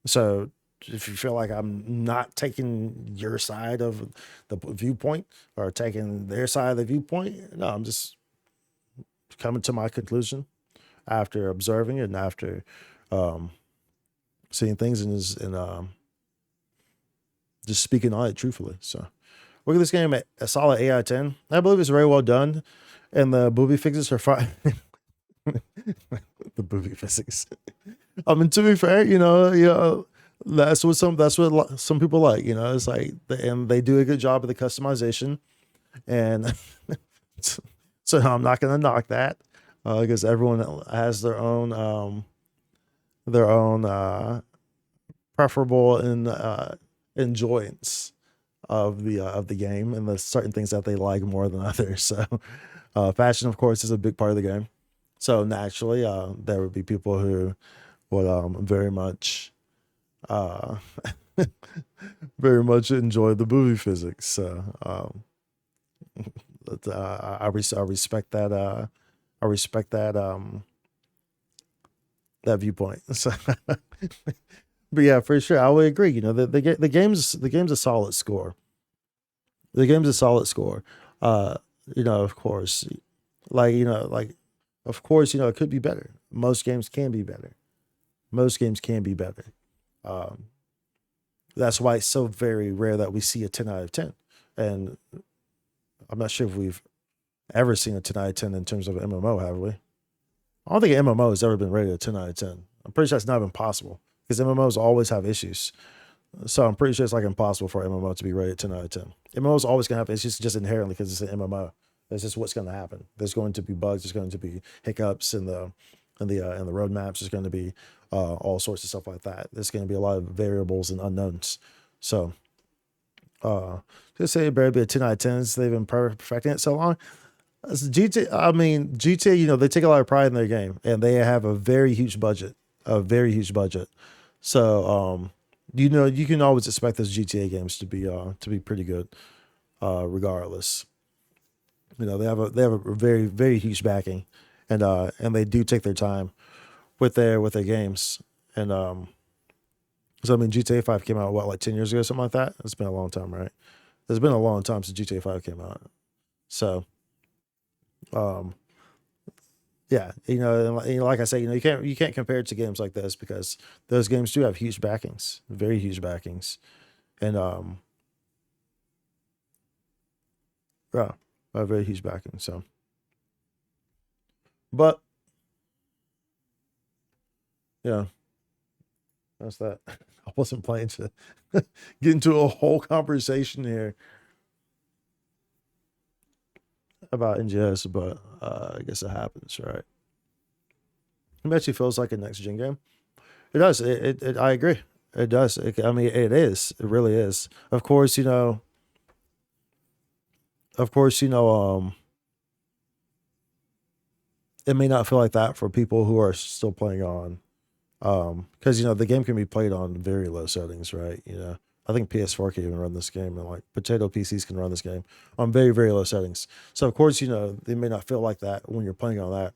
So if you feel like I'm not taking your side of the viewpoint or taking their side of the viewpoint, no, I'm just coming to my conclusion after observing it and after seeing things and just speaking on it truthfully. So look at this game at a solid 8 out of 10. I believe it's very well done, and the booby fixes are fine. The booby physics. I mean, to be fair, that's what some people like. It's like, and they do a good job of the customization, and so I'm not going to knock that because everyone has their own preferable and enjoyance of the game and the certain things that they like more than others. So fashion, of course, is a big part of the game. So naturally, there would be people who would very much very much enjoy the movie physics. So I respect that. I respect that that viewpoint. So, but yeah, for sure, I would agree. The game's a solid score. The game's a solid score. Of course, of course, it could be better. Most games can be better. Most games can be better. That's why it's so very rare that we see a 10 out of 10. And I'm not sure if we've ever seen a 10 out of 10 in terms of an MMO, have we? I don't think an MMO has ever been rated a 10 out of 10. I'm pretty sure that's not been possible because MMOs always have issues. So I'm pretty sure it's like impossible for an MMO to be rated 10 out of 10. MMOs always going to have issues just inherently because it's an MMO. That's just what's going to happen. There's going to be bugs. There's going to be hiccups in the roadmaps. There's going to be all sorts of stuff like that. There's going to be a lot of variables and unknowns. So just say it better be a 10 out of 10. They've been perfecting it so long. GTA, they take a lot of pride in their game, and they have a very huge budget. So you can always expect those GTA games to be pretty good, regardless. They have a very, very huge backing, and they do take their time with their games. And so GTA 5 came out like 10 years ago, something like that. It's been a long time, right? It's been a long time since GTA 5 came out. So yeah, and like I say, you can't compare it to games like this because those games do have huge backings, very huge backings, and yeah, a very huge backing. So, but yeah, that's that. I wasn't planning to get into a whole conversation here about NGS, but I guess it happens, right? It actually feels like a next gen game. It does. I agree. It does. It is. It really is. Of course, it may not feel like that for people who are still playing on, because the game can be played on very low settings, right? I think PS4 can even run this game, and like potato PCs can run this game on very, very low settings. So of course, they may not feel like that when you're playing on that,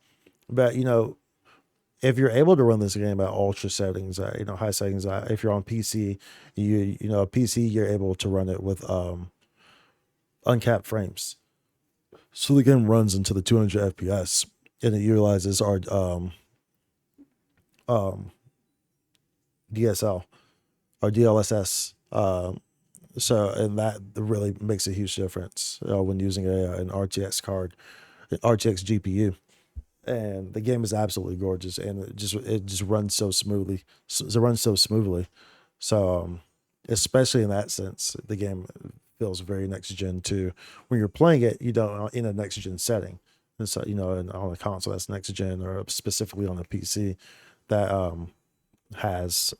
but if you're able to run this game at ultra settings, high settings, if you're on PC, PC, you're able to run it with uncapped frames. So the game runs into the 200 FPS, and it utilizes our DSL or DLSS. And that really makes a huge difference when using an RTX card, an RTX GPU. And the game is absolutely gorgeous, and it just runs so smoothly. It runs so smoothly. So especially in that sense, the game feels very next gen too. When you're playing it, in a next gen setting. And so on a console that's next gen, or specifically on a PC that has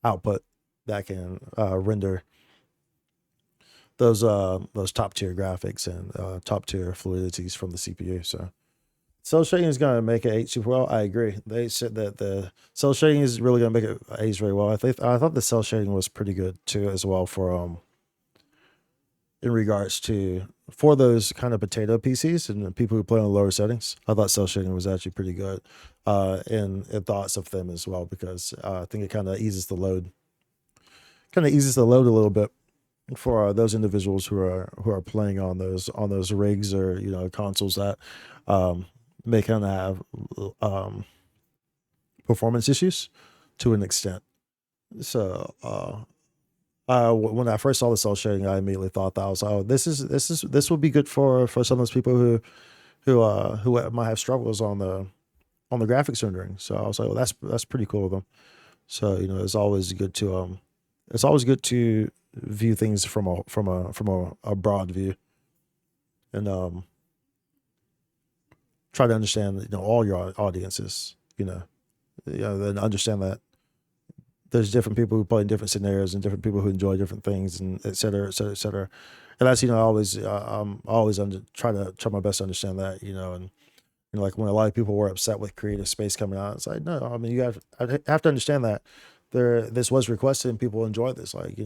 output that can render those top tier graphics and top tier fluidities from the CPU. So cell shading is going to make it age super well. I agree. They said that the cell shading is really going to make it age very well. I thought the cell shading was pretty good too as well for in regards to for those kind of potato PCs and people who play on lower settings. I thought cell shading was actually pretty good in thoughts of them as well, because I think it kind of eases the load a little bit for those individuals who are playing on those rigs or consoles that may kind of have performance issues to an extent. So when I first saw the cell shading, I immediately thought that I was, oh, this will be good for some of those people who might have struggles on the graphics rendering. So I was like, well, that's pretty cool of them. So it's always good to view things from a broad view, and try to understand all your audiences, and understand that there's different people who play in different scenarios and different people who enjoy different things, and et cetera, et cetera, et cetera. And that's I'm always try my best to understand that, and like when a lot of people were upset with Creative Space coming out, it's like, no, I mean, I have to understand that this was requested and people enjoyed this. Like,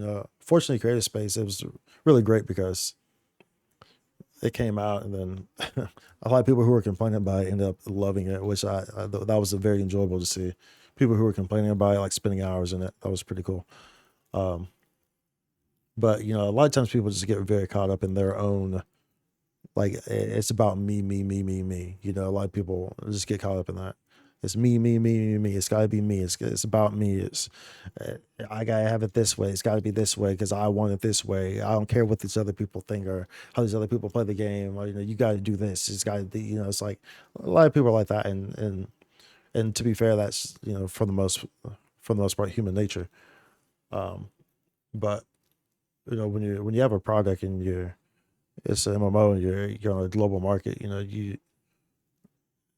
fortunately, Creative Space, it was really great because it came out, and then a lot of people who were complaining about it ended up loving it, which that was very enjoyable to see. People who were complaining about it, like spending hours in it, that was pretty cool. But a lot of times people just get very caught up in their own, like, it's about me. A lot of people just get caught up in that. It's me. It's got to be me. It's about me. It's I gotta have it this way. It's got to be this way because I want it this way. I don't care what these other people think or how these other people play the game. Or, you got to do this. It's got to be. It's like a lot of people are like that, and to be fair, that's for the most part human nature. But when you have a product and it's an MMO and you're on a global market,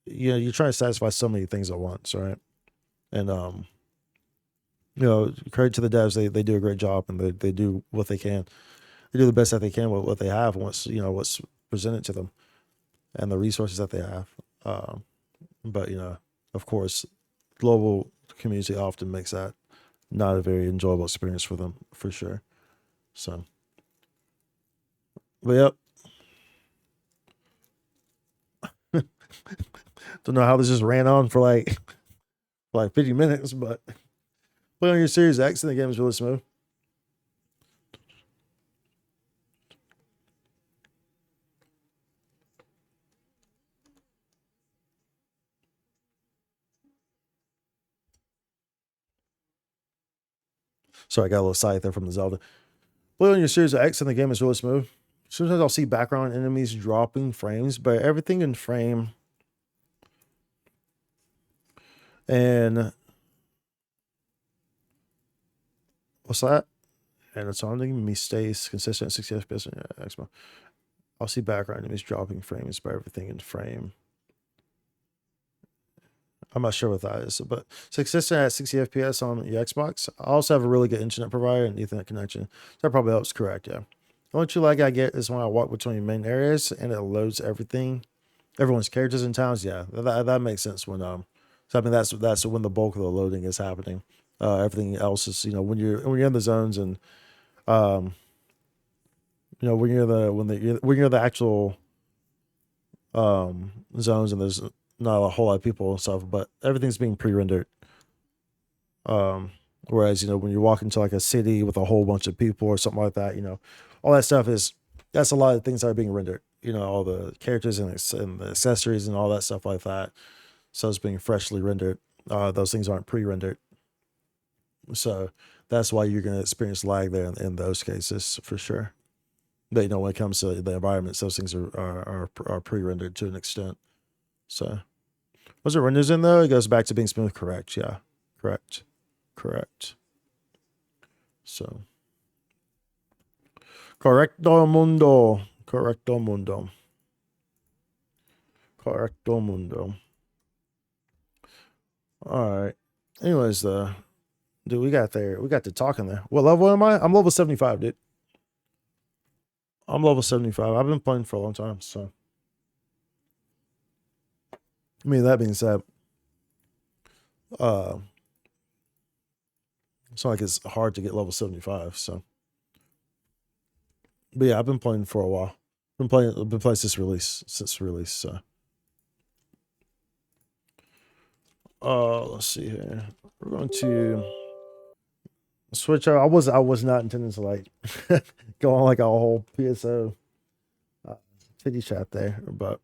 you're trying to satisfy so many things at once, right? And credit to the devs, they do a great job, and they do what they can. They do the best that they can with what they have, what's presented to them, and the resources that they have. But of course, global community often makes that not a very enjoyable experience for them, for sure. So, but yep. Don't know how this just ran on for like 50 minutes, but playing on your Series X and the game is really smooth. Sorry, I got a little side there from the Zelda. Playing on your Series X and the game is really smooth. Sometimes I'll see background enemies dropping frames, but everything in frame. And what's that? And it's on me stays consistent at 60 FPS in Xbox. I'll see background enemies dropping frames, but everything in frame. I'm not sure what that is, but it's consistent at 60 FPS on your Xbox. I also have a really good internet provider and Ethernet connection. That probably helps, correct, yeah. The only true lag I get is when I walk between main areas and it loads everyone's characters and towns. Yeah, that makes sense when so I mean that's when the bulk of the loading is happening. Everything else is when you're in the zones and when you're the actual zones and there's not a whole lot of people and stuff, but everything's being pre-rendered. Whereas when you walk into like a city with a whole bunch of people or something like that, all that stuff that's a lot of things that are being rendered. All the characters and the accessories and all that stuff like that. So it's being freshly rendered. Those things aren't pre-rendered. So that's why you're going to experience lag there in those cases for sure. But when it comes to the environments, those things are pre-rendered to an extent. So was it renders in though? It goes back to being smooth. Correct. Yeah. Correct. So correcto mundo. All right. Anyways, dude, we got to talking there. What level am I? I'm level 75, dude. I'm level 75. I've been playing for a long time, so. I mean, that being said, uh, it's not like it's hard to get level 75, so. But yeah, I've been playing for a while. I've been playing since release, so. Let's see here. We're going to switch out. I was not intending to like go on like a whole PSO 50 chat there, but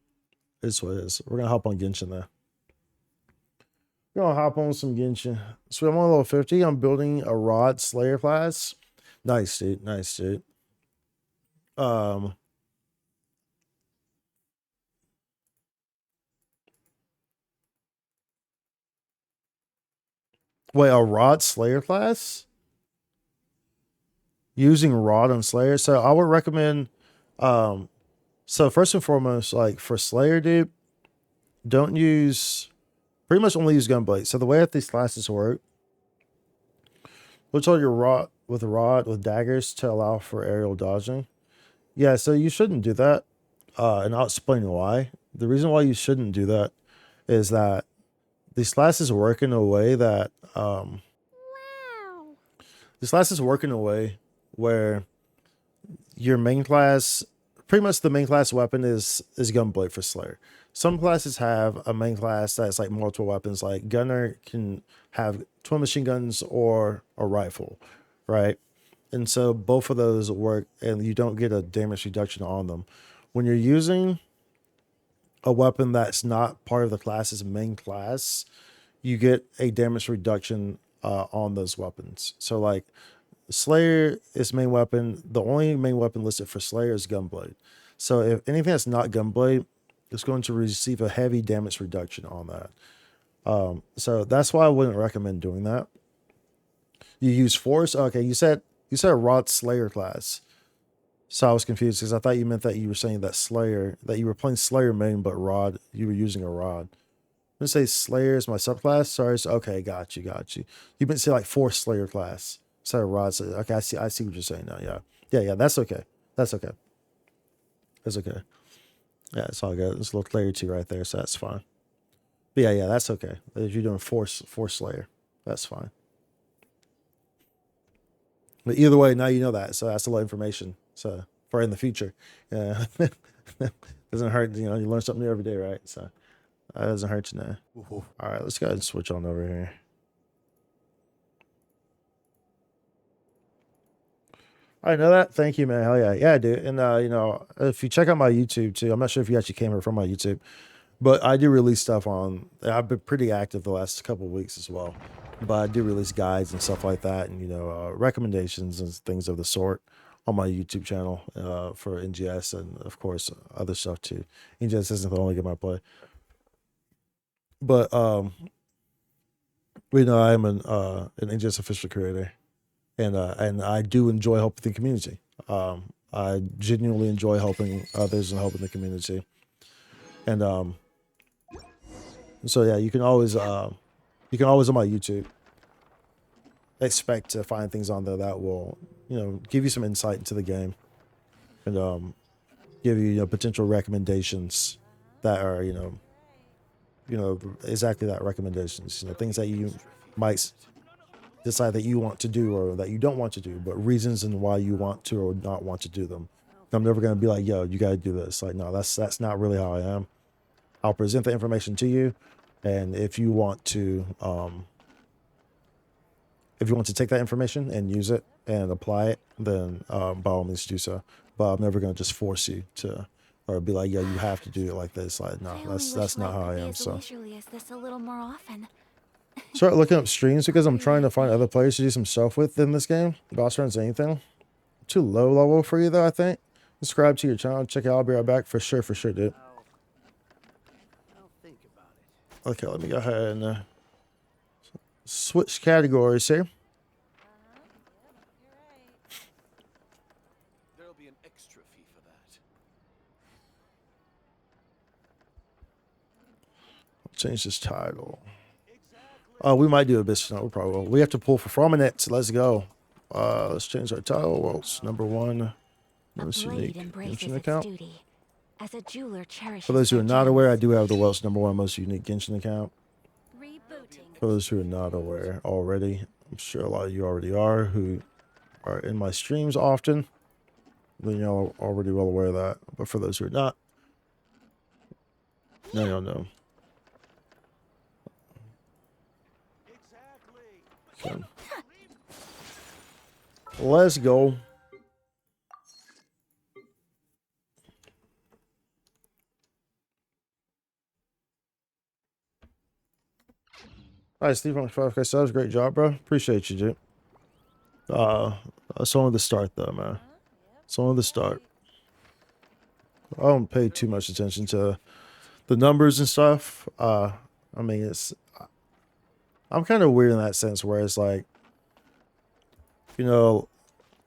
it's what it is. We're gonna hop on Genshin there. We're gonna hop on some Genshin. So I'm on level 50. I'm building a Rod Slayer class. Nice, dude. Nice, dude. Wait, a Rod Slayer class? Using Rod on Slayer. So I would recommend so first and foremost, like for Slayer, dude, don't use pretty much only use Gunblade. So the way that these classes work, which all your rod with daggers to allow for aerial dodging. Yeah, so you shouldn't do that. And I'll explain why. The reason why you shouldn't do that is that these classes work in a way that these classes work in a way where your main class, pretty much the main class weapon is Gunblade for Slayer. Some classes have a main class that's like multiple weapons, like Gunner can have twin machine guns or a rifle, right? And so both of those work and you don't get a damage reduction on them. When you're using a weapon that's not part of the class's main class, you get a damage reduction on those weapons. So like Slayer is main weapon. The only main weapon listed for Slayer is Gunblade. So if anything that's not Gunblade, it's going to receive a heavy damage reduction on that. So that's why I wouldn't recommend doing that. You use Force. Okay, you said a Rod Slayer class. So I was confused because I thought you meant that you were saying that Slayer, that you were playing Slayer main, but Rod, you were using a Rod. I'm gonna say Slayer is my subclass. Sorry. Okay, got you. You meant to say like Force Slayer class. So Rod. So, okay, I see what you're saying now. Yeah. That's okay. That's okay. Yeah, it's all good. There's a little clarity right there, so that's fine. But yeah, that's okay. If you're doing Force Slayer, that's fine. But either way, now you know that, so that's a lot of information. So for in the future, yeah, doesn't hurt. You learn something new every day, right? So that doesn't hurt you now. All right, let's go ahead and switch on over here. I know that. Thank you, man. Hell yeah, yeah, dude. And if you check out my YouTube too, I'm not sure if you actually came here from my YouTube, but I do release stuff on. I've been pretty active the last couple of weeks as well, but I do release guides and stuff like that, and recommendations and things of the sort on my YouTube channel for NGS and of course other stuff too. NGS isn't the only game I play, but I'm an NGS official creator. And I do enjoy helping the community. I genuinely enjoy helping others and helping the community. And so yeah, you can always on my YouTube expect to find things on there that will give you some insight into the game and give you potential recommendations that are exactly that, recommendations, things that you might decide that you want to do or that you don't want to do, but reasons and why you want to or not want to do them. I'm never going to be like, yo, you got to do this. Like, no, that's not really how I am. I'll present the information to you, and if you want to take that information and use it and apply it, then by all means do so. But I'm never going to just force you to, or be like, yo, you have to do it like this. Like, no, that's not how I am. So a little more often. start looking up streams because I'm trying to find other players to do some stuff with in this game. Boss runs anything. Too low level for you though, I think. Subscribe to your channel. Check it out. I'll be right back for sure, dude. Okay, let me go ahead and switch categories here. There'll be an extra fee for that. I'll change this title. We might do a business. No, we probably will. We have to pull for Frominets. Let's go. Let's change our title. World's number one. A Most blade unique embraces Genshin its account. duty. As a jeweler cherishes For those who their are not aware, I gems. do have the world's #1 most unique Genshin account. Rebooting. For those who are not aware already, I'm sure a lot of you already are, who are in my streams often. Then y'all are already well aware of that. But for those who are not, now y'all know. So, let's go. All right, Steve on 5K subs. Great job, bro. Appreciate you, dude. It's only the start, though, man. It's only the start. I don't pay too much attention to the numbers and stuff. I mean, I'm kind of weird in that sense where it's like, you know,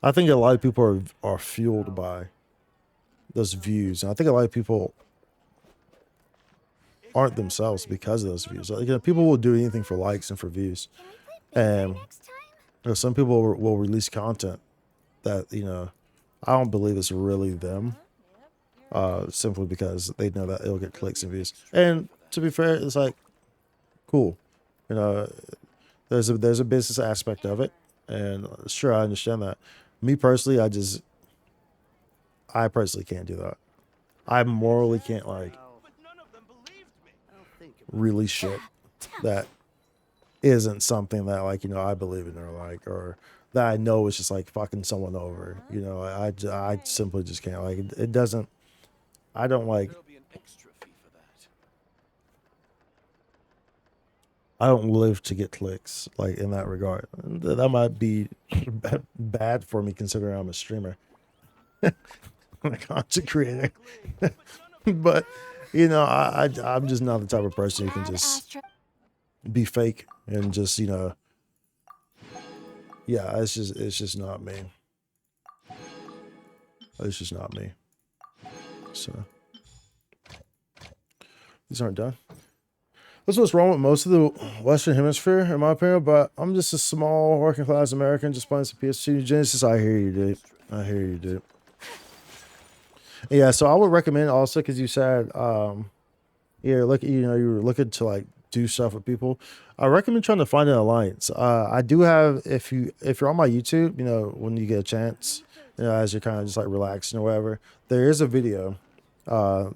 I think a lot of people are fueled by those views. And I think a lot of people aren't themselves because of those views. Like, you know, people will do anything for likes and for views. And you know, some people will release content that, you know, I don't believe it's really them. Simply because they know that it'll get clicks and views. And to be fair, it's like, cool. You know, there's a business aspect of it. And sure, I understand that. Me personally, I personally can't do that. I morally can't like release shit that isn't something that like, you know, I believe in or like, or that I know is just like fucking someone over. You know, I simply just can't like it doesn't. I don't like. I don't live to get clicks like in that regard. That might be bad for me considering I'm a streamer. I'm a content creator. But you know, I'm just not the type of person who can just be fake and just, you know, yeah, it's just not me. It's just not me. So these aren't done. That's what's wrong with most of the Western Hemisphere, in my opinion. But I'm just a small working class American just playing some PS2 Genesis. I hear you, dude. I hear you, dude. Yeah, so I would recommend also because you said, yeah, look, you know, you were looking to like do stuff with people. I recommend trying to find an alliance. I do have if you're on my YouTube, you know, when you get a chance, you know, as you're kind of just like relaxing or whatever, there is a video.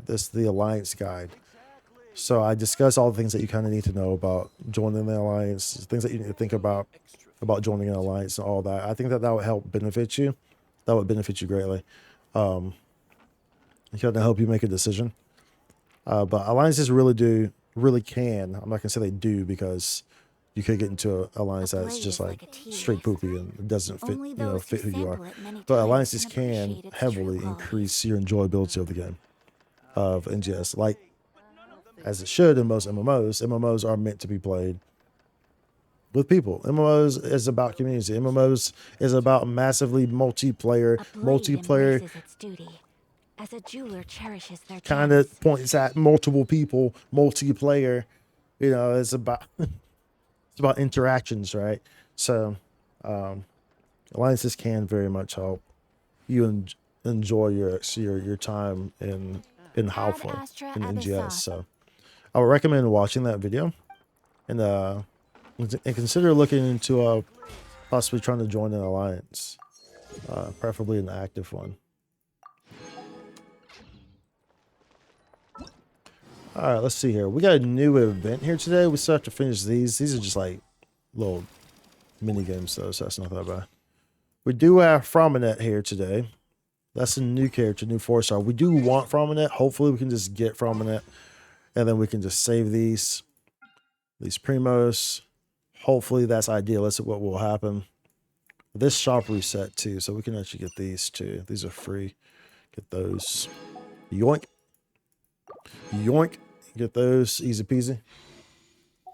This the alliance guide. So I discuss all the things that you kind of need to know about joining the alliance, things that you need to think about joining an alliance and all that. I think that would help benefit you. That would benefit you greatly. It can help you make a decision. But alliances really can. I'm not gonna say they do because you could get into an alliance that's just like straight poopy and it doesn't fit, you know, fit who you are. But alliances can heavily increase your enjoyability of the game of NGS, like as it should in most MMOs. MMOs are meant to be played with people. MMOs is about community. MMOs is about massively multiplayer. Multiplayer as a jeweler cherishes their kind of points at multiple people. Multiplayer, you know, it's about it's about interactions, right? So alliances can very much help you enjoy your time in Halfway in NGS. So I would recommend watching that video and consider looking into possibly trying to join an alliance, preferably an active one. All right, let's see here. We got a new event here today. We still have to finish these. These are just like little mini games though, so that's not that bad. We do have Frominet here today. That's a new character, new 4-star. We do want Frominet. Hopefully we can just get Frominet and then we can just save these primos. Hopefully that's ideal. That's what will happen. This shop reset too, so we can actually get these too. These are free. Get those. Yoink. Yoink. Get those. Easy peasy.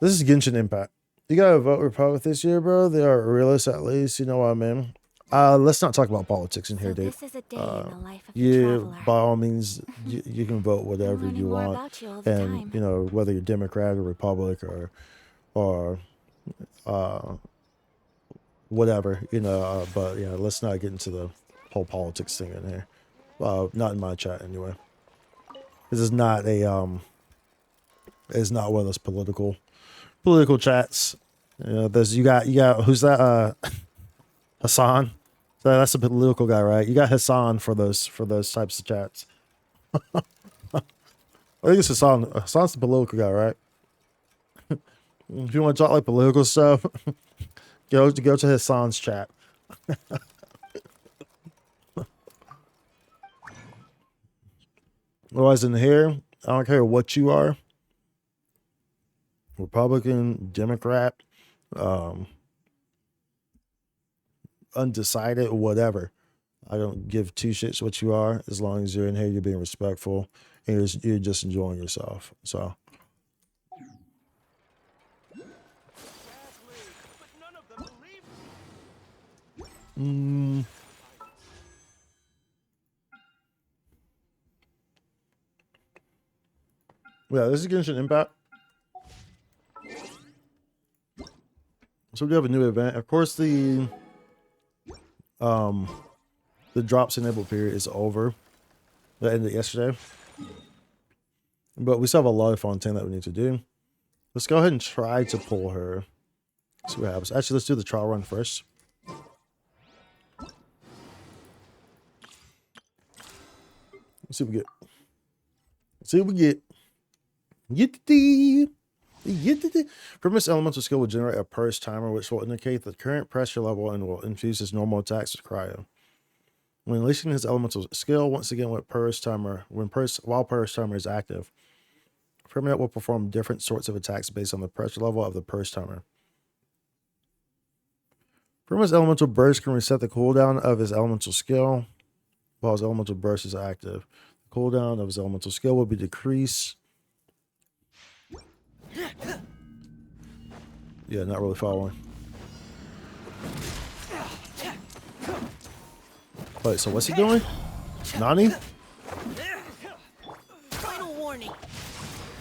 This is Genshin Impact. You gotta vote Republic this year, bro. They are realists at least. You know what I mean? Let's not talk about politics in here, dude. You, by all means, you can vote whatever you want, and you know whether you're Democrat or Republic or whatever, you know. But yeah, let's not get into the whole politics thing in here. Not in my chat anyway. This is not a it's not one of those political chats. You know, there's you got who's that? Hassan. So that's a political guy, right? You got Hassan for those types of chats. I think it's Hassan. Hassan's the political guy, right? If you want to talk like political stuff, go to Hassan's chat. Otherwise, in here, I don't care what you are. Republican, Democrat, undecided, whatever. I don't give two shits what you are. As long as you're in here, you're being respectful and you're just enjoying yourself. So. Yeah, this is Genshin Impact. So we have a new event. Of course, the drops enable period is over. That ended yesterday. But we still have a lot of content that we need to do. Let's go ahead and try to pull her. See what happens. Actually, let's do the trial run first. Let's see what we get. Let's see what we get. Primus elemental skill will generate a purse timer, which will indicate the current pressure level and will infuse his normal attacks with cryo. When unleashing his elemental skill, once again while purse timer is active, Primus will perform different sorts of attacks based on the pressure level of the purse timer. Primus elemental burst can reset the cooldown of his elemental skill while his elemental burst is active. The cooldown of his elemental skill will be decreased. Yeah, not really following. Wait, so what's he doing? Nani? Final warning.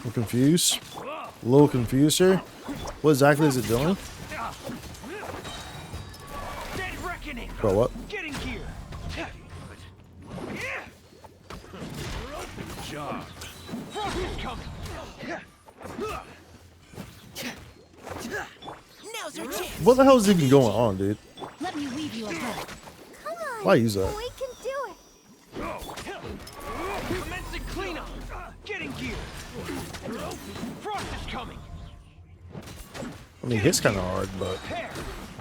I'm confused. A little confused here. What exactly is it doing? Dead reckoning. Bro, what? Getting here. Job. Frost is coming. Now's our chance. What the hell is even going on, dude? Let me weave you a bow. Come on. Why use that? We can do it. Commencing cleanup. Getting gear. Frost is coming. I mean, hits kind of hard, but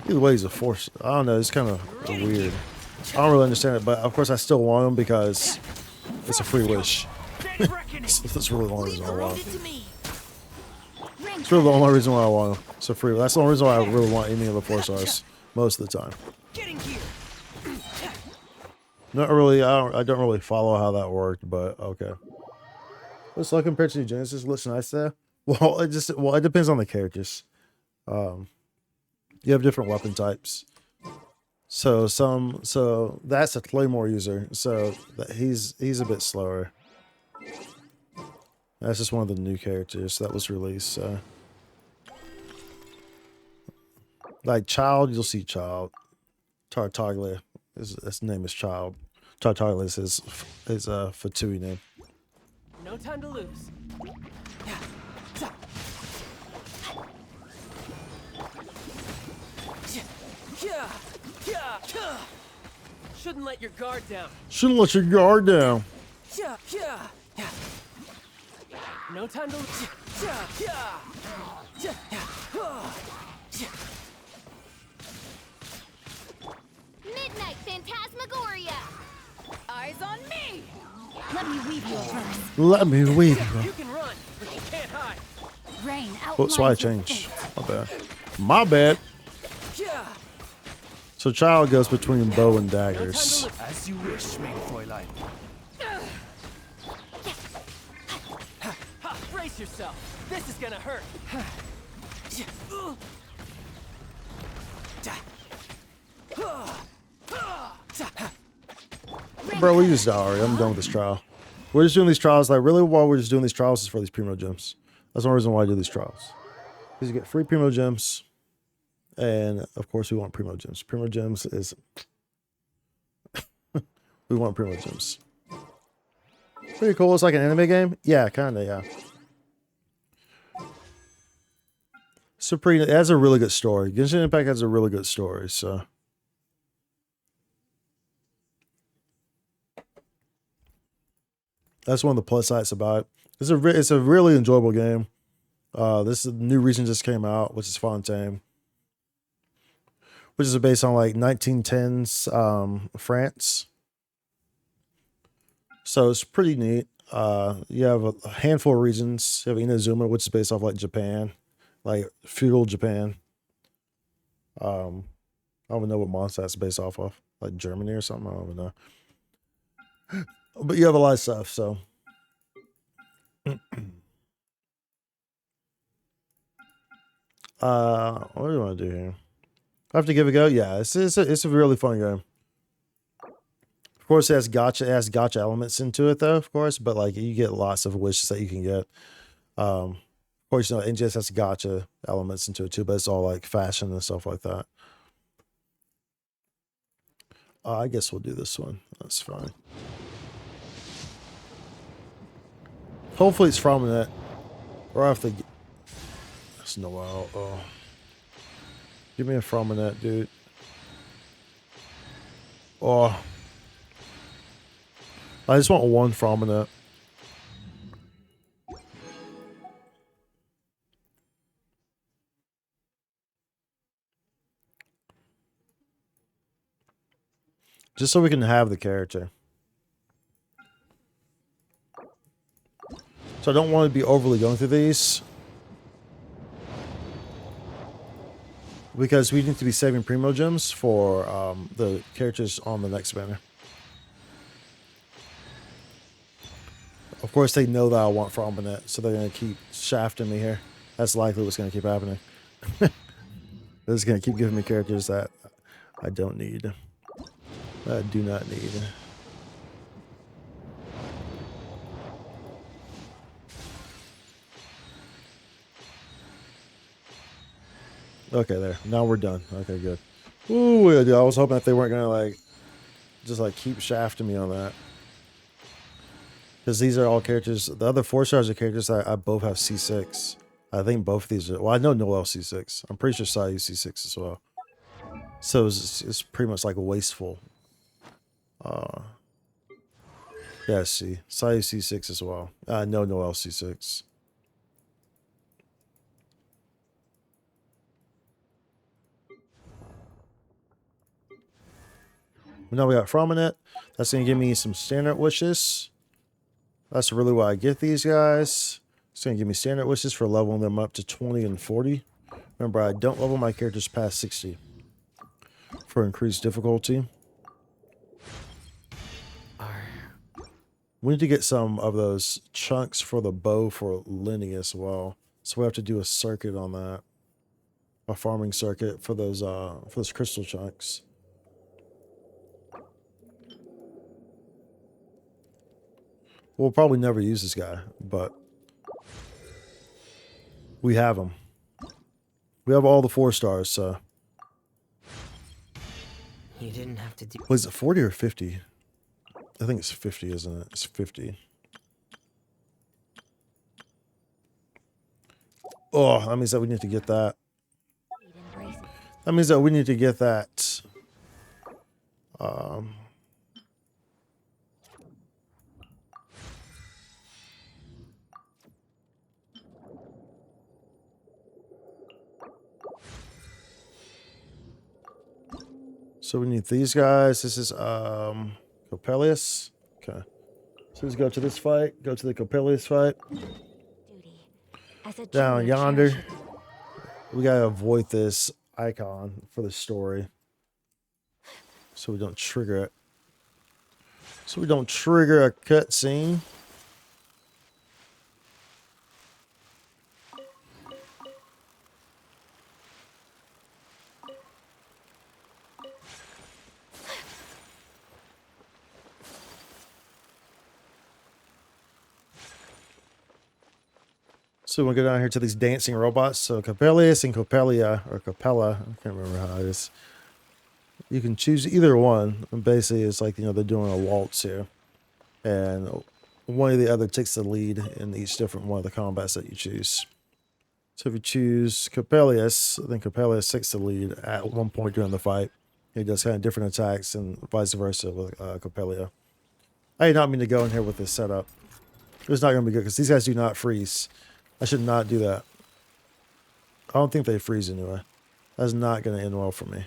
either way, he's a force. I don't know. It's kind of weird. I don't really understand it, but of course, I still want him because it's a free wish. Dead reckoning. That's really the only reason I want him. Leave it to me. It's really the only reason why I want him. It's a free. That's the only reason why I really want any of the 4-stars most of the time. Getting gear. Not really. I don't really follow how that worked, but okay. Let's look compared to Genesis. Looks nice there. Well, it depends on the characters. You have different weapon types. So that's a Claymore user. So he's a bit slower. That's just one of the new characters that was released. So. Like Child, you'll see Child. Tartaglia, his name is Child. Tartaglia is his Fatui name. No time to lose. Shouldn't let your guard down. Shouldn't let your guard down. No time to lose. Midnight Phantasmagoria. Eyes on me. Let me weave you a verse. Let me weave. You can run, but you can't hide. Rain outlines That's why I your changed. fate. My bad. My bad. So Child goes between bow and No time to daggers. lose. As you wish, mein Fräulein. Ha, brace yourself. This is gonna hurt. Bro, we just died already. I'm done with this trial. We're just doing these trials. Like, really, why we're just doing these trials is for these Primo Gems. That's one reason why I do these trials. Because you get free Primo Gems. And, of course, we want Primo Gems. Primo Gems is... we want Primo Gems. Pretty cool. It's like an anime game. Yeah, kind of. Yeah. So pretty. It has a really good story. Genshin Impact has a really good story. So. That's one of the plus sides about it. It's a really enjoyable game. This new region just came out, which is Fontaine, which is based on like 1910s France. So it's pretty neat. You have a handful of regions. You have Inazuma, which is based off like Japan, like feudal Japan. I don't even know what Mondstadt is based off of, like Germany or something. I don't even know. But you have a lot of stuff. So. What do you want to do here? I have to give it a go. Yeah, it's a really fun game. Of course, it has gotcha elements into it though, of course, but like you get lots of wishes that you can get. Of course, you know, NGS has gotcha elements into it too, but it's all like fashion and stuff like that. I guess we'll do this one. That's fine. Hopefully it's from it. Or if they that's no while. Oh. Give me a Frominet, dude. Oh. I just want one Frominet. Just so we can have the character. So I don't want to be overly going through these. Because we need to be saving Primo Gems for the characters on the next banner. Of course, they know that I want Frominet, so they're going to keep shafting me here. That's likely what's going to keep happening. They're just going to keep giving me characters that I don't need. That I do not need. Okay, there. Now we're done. Okay, good. Ooh, I was hoping that they weren't gonna like just like keep shafting me on that. Because these are all characters. The other 4 stars are characters that I both have C6. I think both of these are. Well, I know Noel C6. I'm pretty sure Sayu C6 as well. So it's pretty much like wasteful. Yeah, see. Sayu C6 as well. I know Noel C6. Now we got Frominet. That's going to give me some standard wishes. That's really why I get these guys. It's going to give me standard wishes for leveling them up to 20 and 40. Remember, I don't level my characters past 60 for increased difficulty. We need to get some of those chunks for the bow for Lenny as well. So we have to do a circuit on that. A farming circuit for those crystal chunks. We'll probably never use this guy, but we have him. We have all the 4 stars, so. You didn't have to do. Was it 40 or 50? I think it's 50, isn't it? It's 50. Oh, that means that we need to get that. That means that we need to get that. So we need these guys. This is Coppelius. Okay. So let's go to this fight. Go to the Coppelius fight. Down yonder. We gotta avoid this icon for the story. So we don't trigger it. So we don't trigger a cutscene. So we'll go down here to these dancing robots. So Coppelius and Coppelia, or Coppella, I can't remember how it is. You can choose either one. And basically, it's like, you know, they're doing a waltz here. And one or the other takes the lead in each different one of the combats that you choose. So if you choose Coppelius, then Coppelius takes the lead at one point during the fight. He does kind of different attacks and vice versa with Coppelia. I did not mean to go in here with this setup. It was not going to be good because these guys do not freeze. I should not do that. I don't think they freeze anyway. That's not going to end well for me.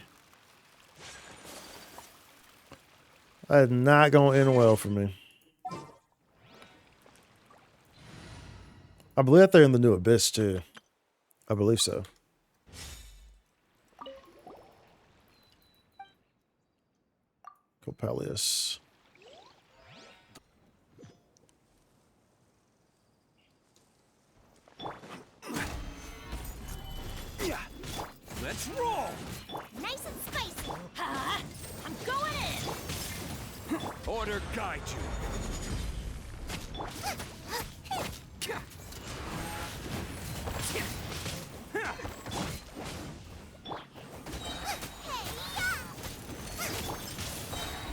That is not going to end well for me. I believe that they're in the new Abyss too. I believe so. Coppelius. Let's roll! Nice and spicy. Huh? I'm going in. Order guide you.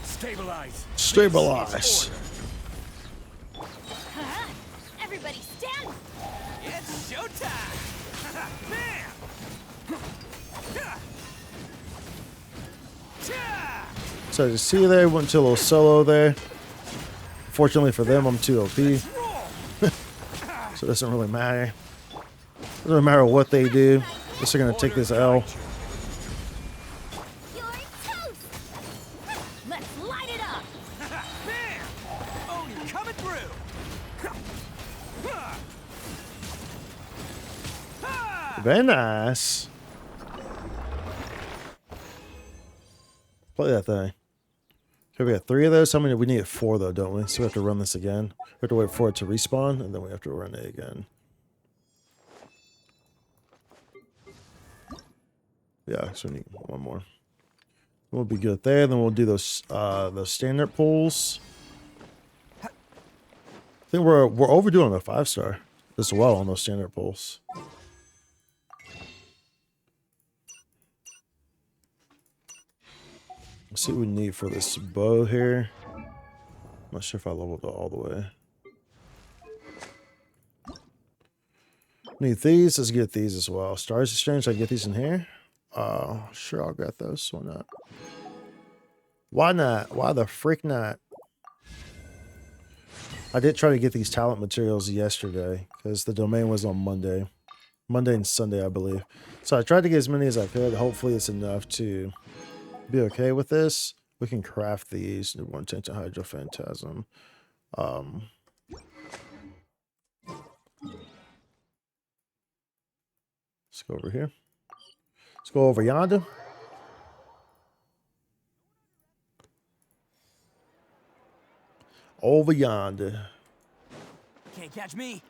Stabilize. Stabilize. Huh? Everybody stand. It's showtime! Bam! So to see there, went to a little solo there. Fortunately for them, I'm too OP. So it doesn't really matter. Doesn't matter what they do. Guess they're gonna take this L. You're toast. Let's light it up. Bam! Oh, you're coming through! Very nice. Play that thing. Okay, we got 3 of those. How many? We need 4 though, don't we? So we have to run this again. We have to wait for it to respawn, and then we have to run it again. Yeah, so we need 1 more. We'll be good there. Then we'll do those standard pulls. I think we're overdue on the 5-star as well on those standard pulls. Let's see what we need for this bow here. I'm not sure if I leveled it all the way. Need these. Let's get these as well. Stars Exchange. I get these in here. Sure, I'll get those. Why not? Why not? Why the frick not? I did try to get these talent materials yesterday because the domain was on Monday and Sunday, I believe. So I tried to get as many as I could. Hopefully, it's enough to be okay with this. We can craft these. New one Tainted Hydro Phantasm. Let's go over here. Let's go over yonder. Over yonder. Can't catch me.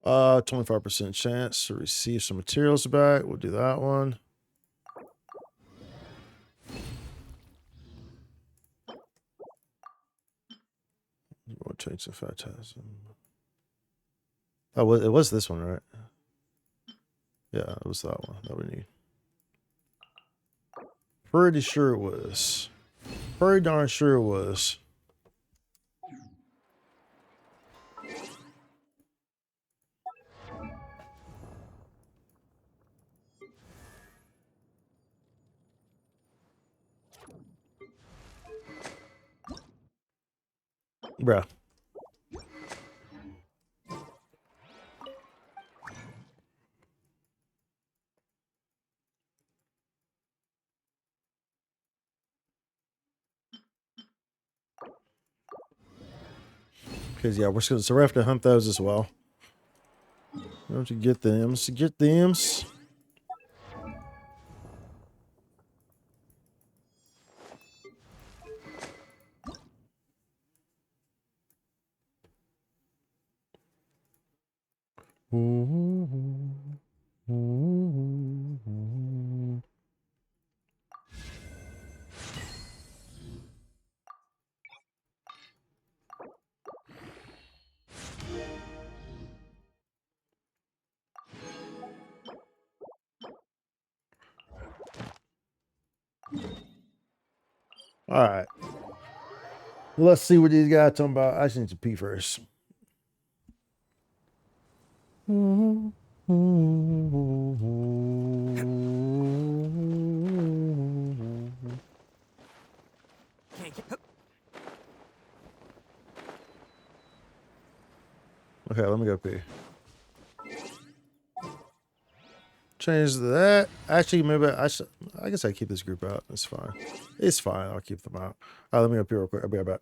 25% chance to receive some materials back. We'll do that one. We'll change the phantasm. Oh, it was this one, right? Yeah, it was that one that we need. Pretty sure it was. Pretty darn sure it was. Bruh. Because yeah, we're gonna so we have to hunt those as well. We have to get them. To get them. All right. Let's see what these guys talking about. I just need to pee first. Okay, let me go pee. Change that. Actually, maybe I should. I guess I keep this group out. It's fine. It's fine. I'll keep them out. All right, let me go pee real quick. I'll be right back.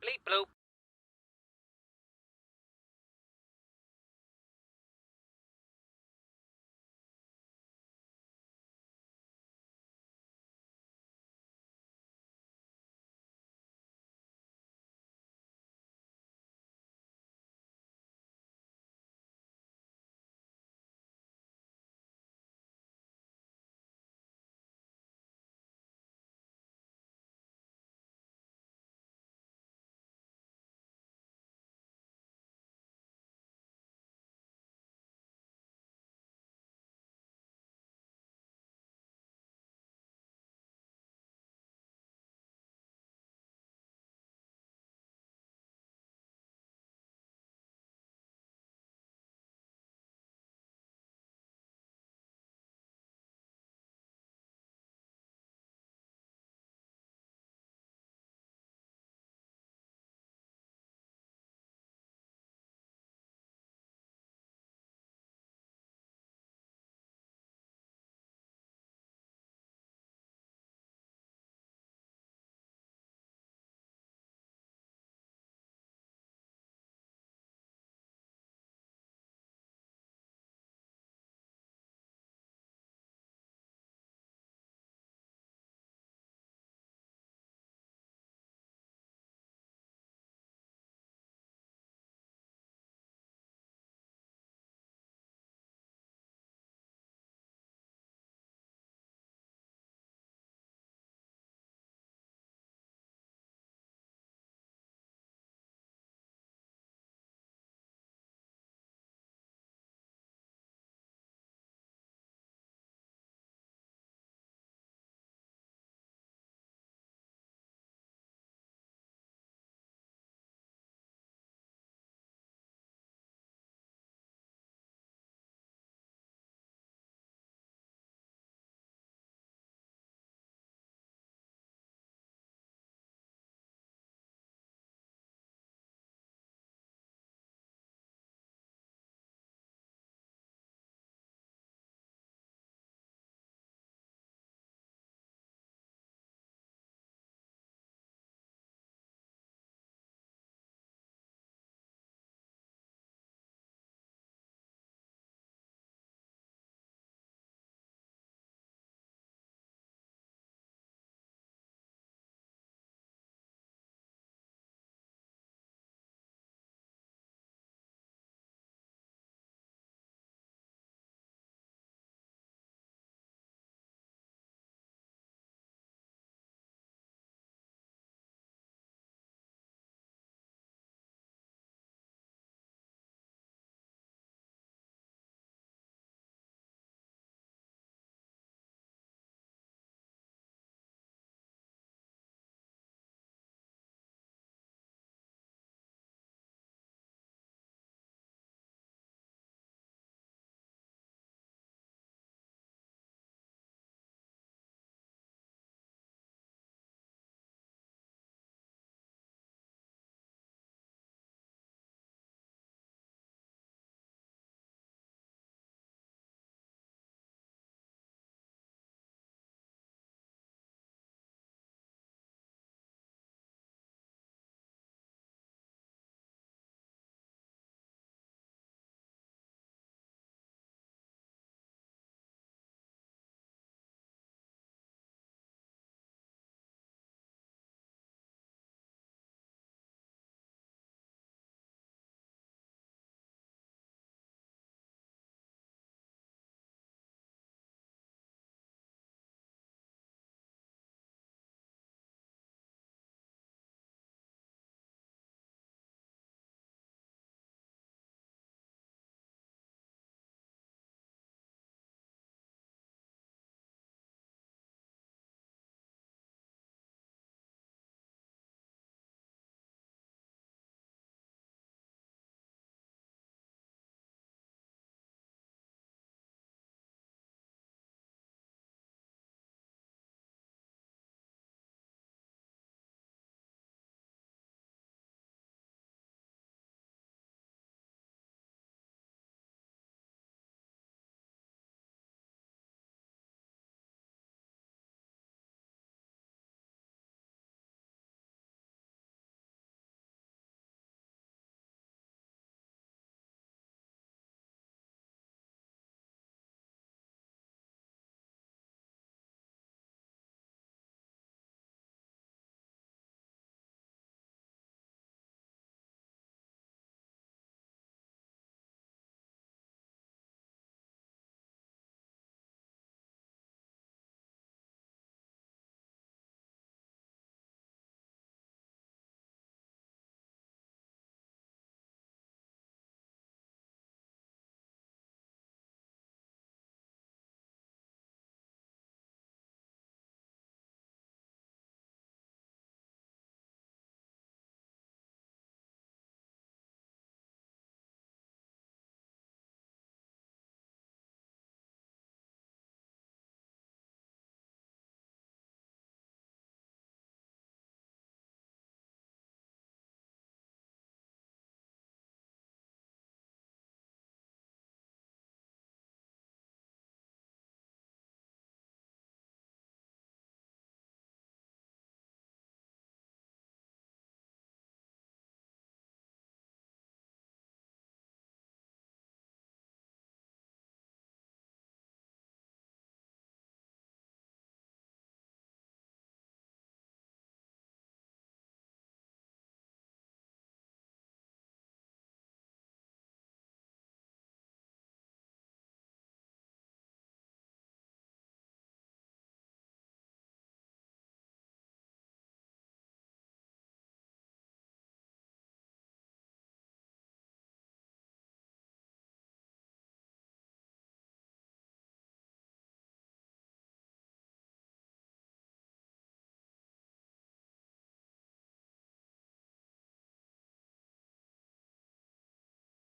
Bleep bloop.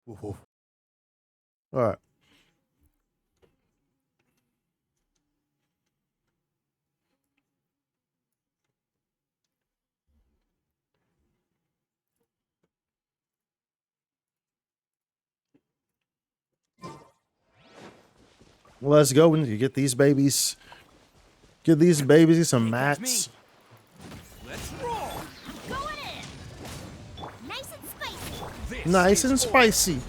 All right. Let's go. We need to get these babies. Give these babies some mats. Let's roll. Going in. Nice and spicy. Nice and spicy.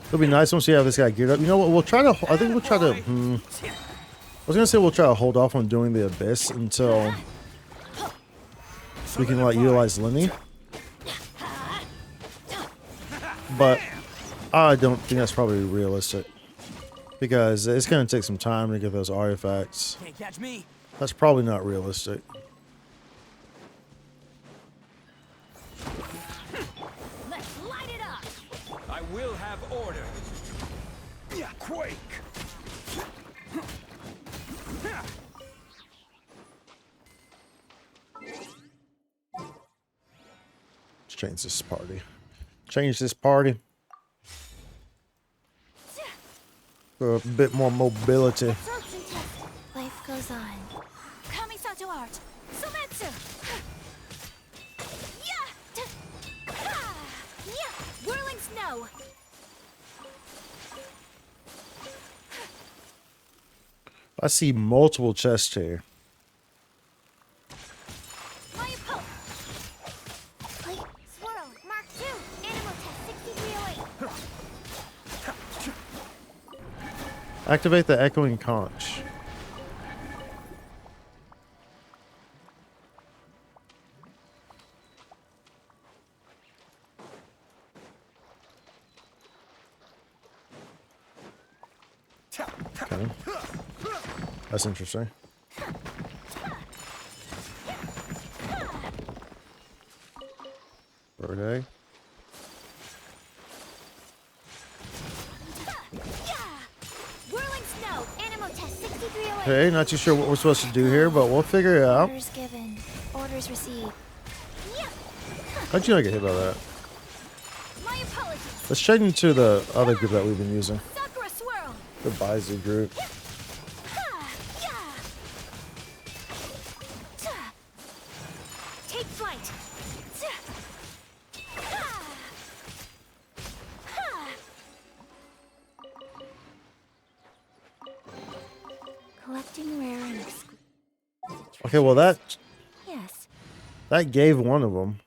It'll be nice once we have this guy geared up. You know what? We'll try to. I think we'll try to. I was gonna say we'll try to hold off on doing the abyss until we can like utilize Lenny. But I don't think that's probably realistic because it's gonna take some time to get those artifacts. Can't catch me. That's probably not realistic. Let's light it up. I will have order. Yeah, quake. Let's change this party. Change this party for a bit more mobility. Absorption test. Life goes on. Kamisato art. Sumetsu. Yeah. Yeah. Whirling snow. I see multiple chests here. Fire pulse. Plate. Swirl. Mark 2. Animal test 6308. Activate the echoing conch. Okay. That's interesting. Bird egg. Yeah. Whirling snow. Animal test 6308. Okay, not too sure what we're supposed to do here, but we'll figure it out. Orders given. Orders received. Yeah. How'd you not get hit by that? My apologies. Let's check into the other group that we've been using. Sakura swirl. The Baizu group. Yeah. Take flight. Collecting rare and exclusive. Okay, well Yes. that gave one of them.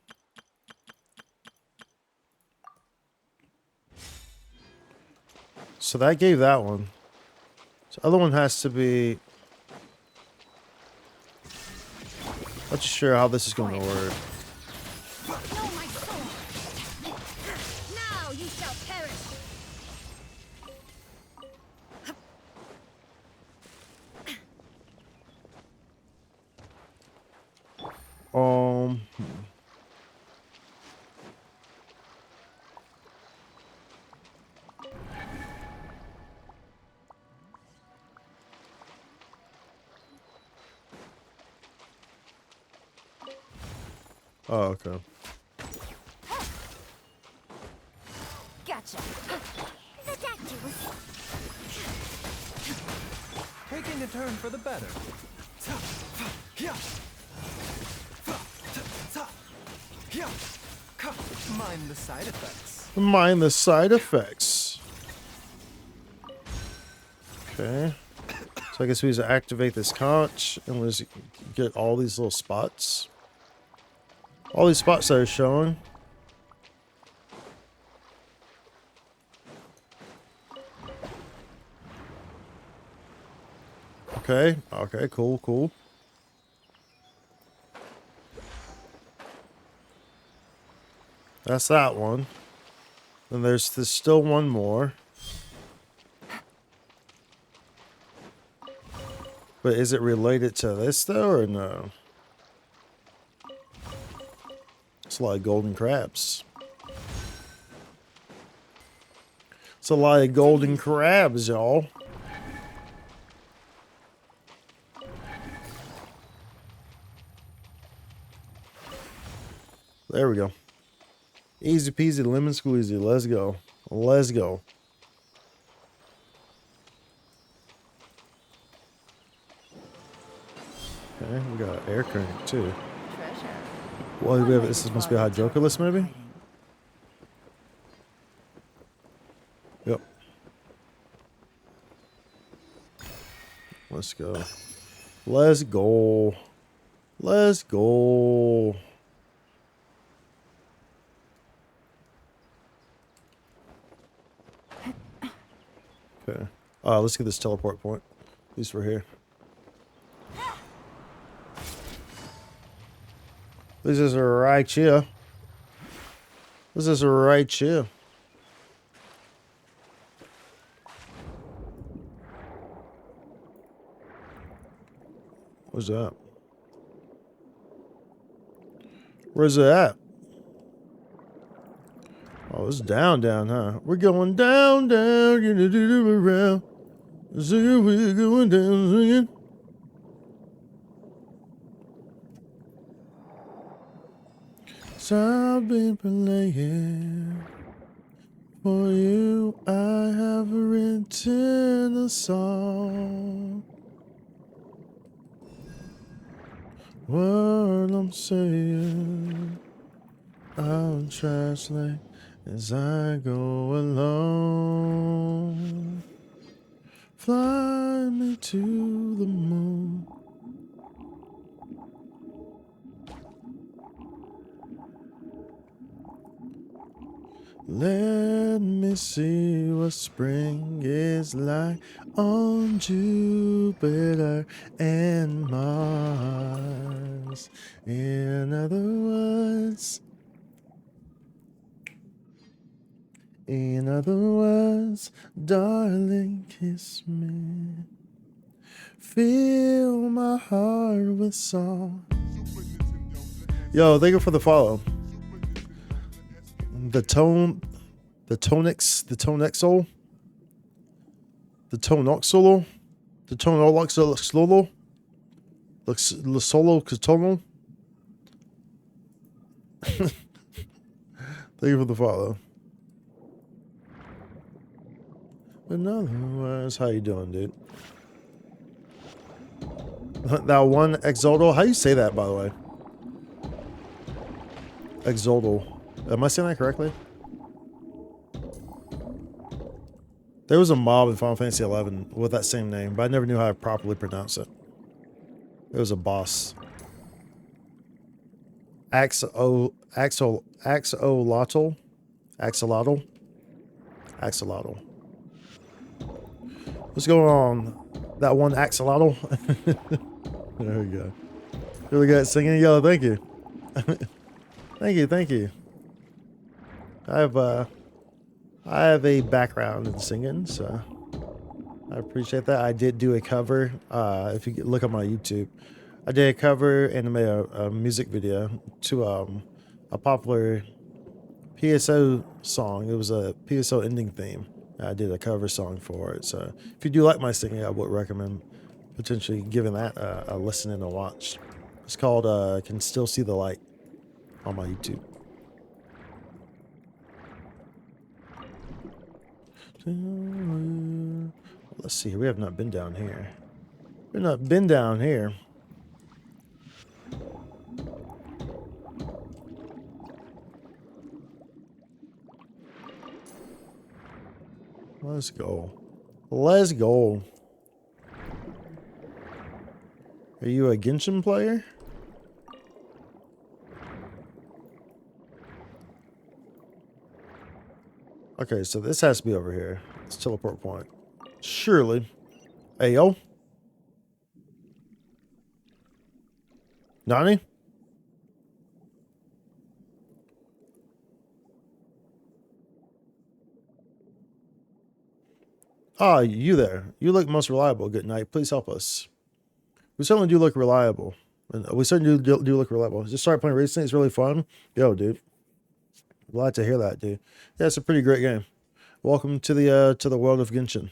So that gave that one. So the other one has to be. Not too sure how this is going to work. Know my soul. Now you shall perish. Um. Oh, okay. Gotcha. Ridiculous. Taking a turn for the better. Mind the side effects. Mind the side effects. Okay. So I guess we just activate this conch and we'll just get all these little spots. All these spots that are showing. Okay. Okay, cool, cool. That's that one. Then there's still one more. But is it related to this though or no? It's a lot of golden crabs. It's a lot of golden crabs, y'all. There we go. Easy peasy, lemon squeezy. Let's go. Let's go. Okay, we got air current too. Treasure. Well, we have, this must be a hydroculus, maybe? Yep. Let's go. Let's go. Let's go. Okay. Let's get this teleport point. At least we're here. This is right here. This is right here. What's that? Where's it at? Oh, it's down, huh? We're going down, gonna do around. So we're going down, swinging. So I've been playing for you. I have written a song. What I'm saying, I'll translate as I go along. Fly me to the moon. Let me see what spring is like on Jupiter and Mars. In other words, darling, kiss me. Fill my heart with song. Yo, thank you for the follow. The Tonexolo, the Lasolo, Catono. Thank you for the follow. In other words, how you doing, dude? That one Exodal. How do you say that, by the way? Exodal. Am I saying that correctly? There was a mob in Final Fantasy XI with that same name, but I never knew how to properly pronounce it. It was a boss. Axolotl. What's going on? That one axolotl? There we go. Really good at singing. Yo, thank you. Thank you. I have a background in singing, so I appreciate that. I did do a cover. If you look on my YouTube, I did a cover and made a music video to a popular PSO song. It was a PSO ending theme. I did a cover song for it. So if you do like my singing, I would recommend potentially giving that a listen and a watch. It's called "Can Still See the Light" on my YouTube. Let's see. We have not been down here. We've not been down here. Let's go. Let's go. Are you a Genshin player? Okay, so this has to be over here. It's teleport point. Surely. Hey, yo. Nani? Ah, you there. You look most reliable. Good night. Please help us. We certainly do look reliable. And we certainly do look reliable. Just started playing recently. It's really fun. Yo, dude. Glad to hear that, dude. Yeah, it's a pretty great game. Welcome to the world of Genshin.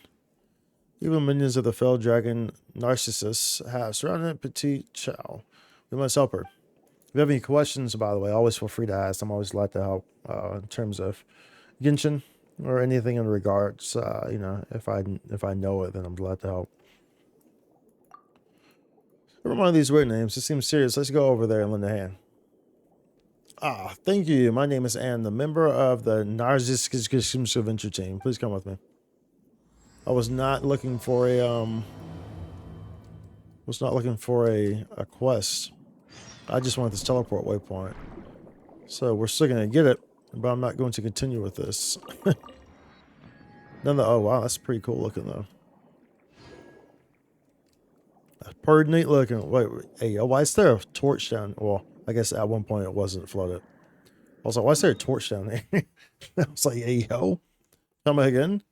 Even minions of the fell dragon Narcissus have surrounded Petite Chow. We must help her. If you have any questions, by the way, always feel free to ask. I'm always glad to help in terms of Genshin or anything in regards. You know, if I know it, then I'm glad to help. Never mind these weird names. This seems serious. Let's go over there and lend a hand. Ah, thank you. My name is Anne, the member of the Narcissus Adventure Team. Please come with me. I was not looking for a a quest. I just wanted this teleport waypoint. So we're still gonna get it, but I'm not going to continue with this. Oh wow, that's pretty cool looking though. That's pretty neat looking. Wait, hey, why is there a torch down? Well, I guess at one point it wasn't flooded. I was like, why is there a torch down there? I was like, hey yo, come back again.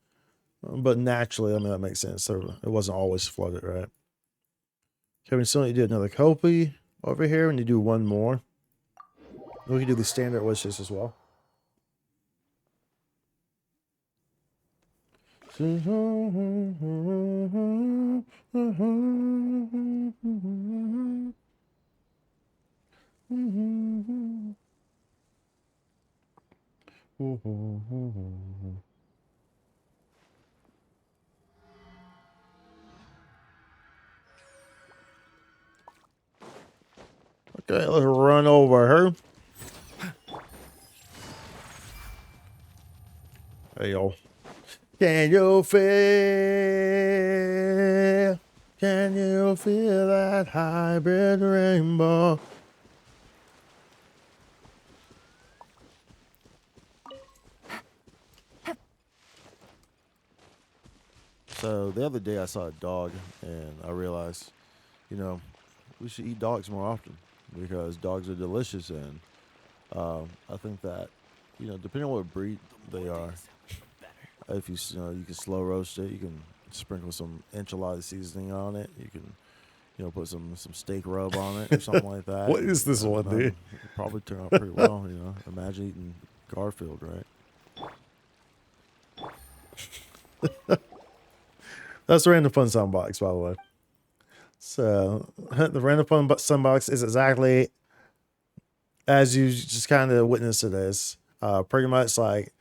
But naturally, I mean that makes sense. So it wasn't always flooded, right? Okay, we still need to do another copy over here. We need to do one more. We can do the standard wishes as well. Okay, let's run over her. Hey, yo. Can you feel? Can you feel that hybrid rainbow? So the other day I saw a dog and I realized, you know, we should eat dogs more often because dogs are delicious, and I think that, you know, depending on what breed they are, if you know, you can slow roast it, you can sprinkle some enchilada seasoning on it, you can, you know, put some steak rub on it or something like that. What is this one, dude? It'll probably turn out pretty well, you know. Imagine eating Garfield, right? That's the Random Fun Soundbox, by the way. So the Random Fun Soundbox is exactly as you just kind of witnessed it as. Pretty much like,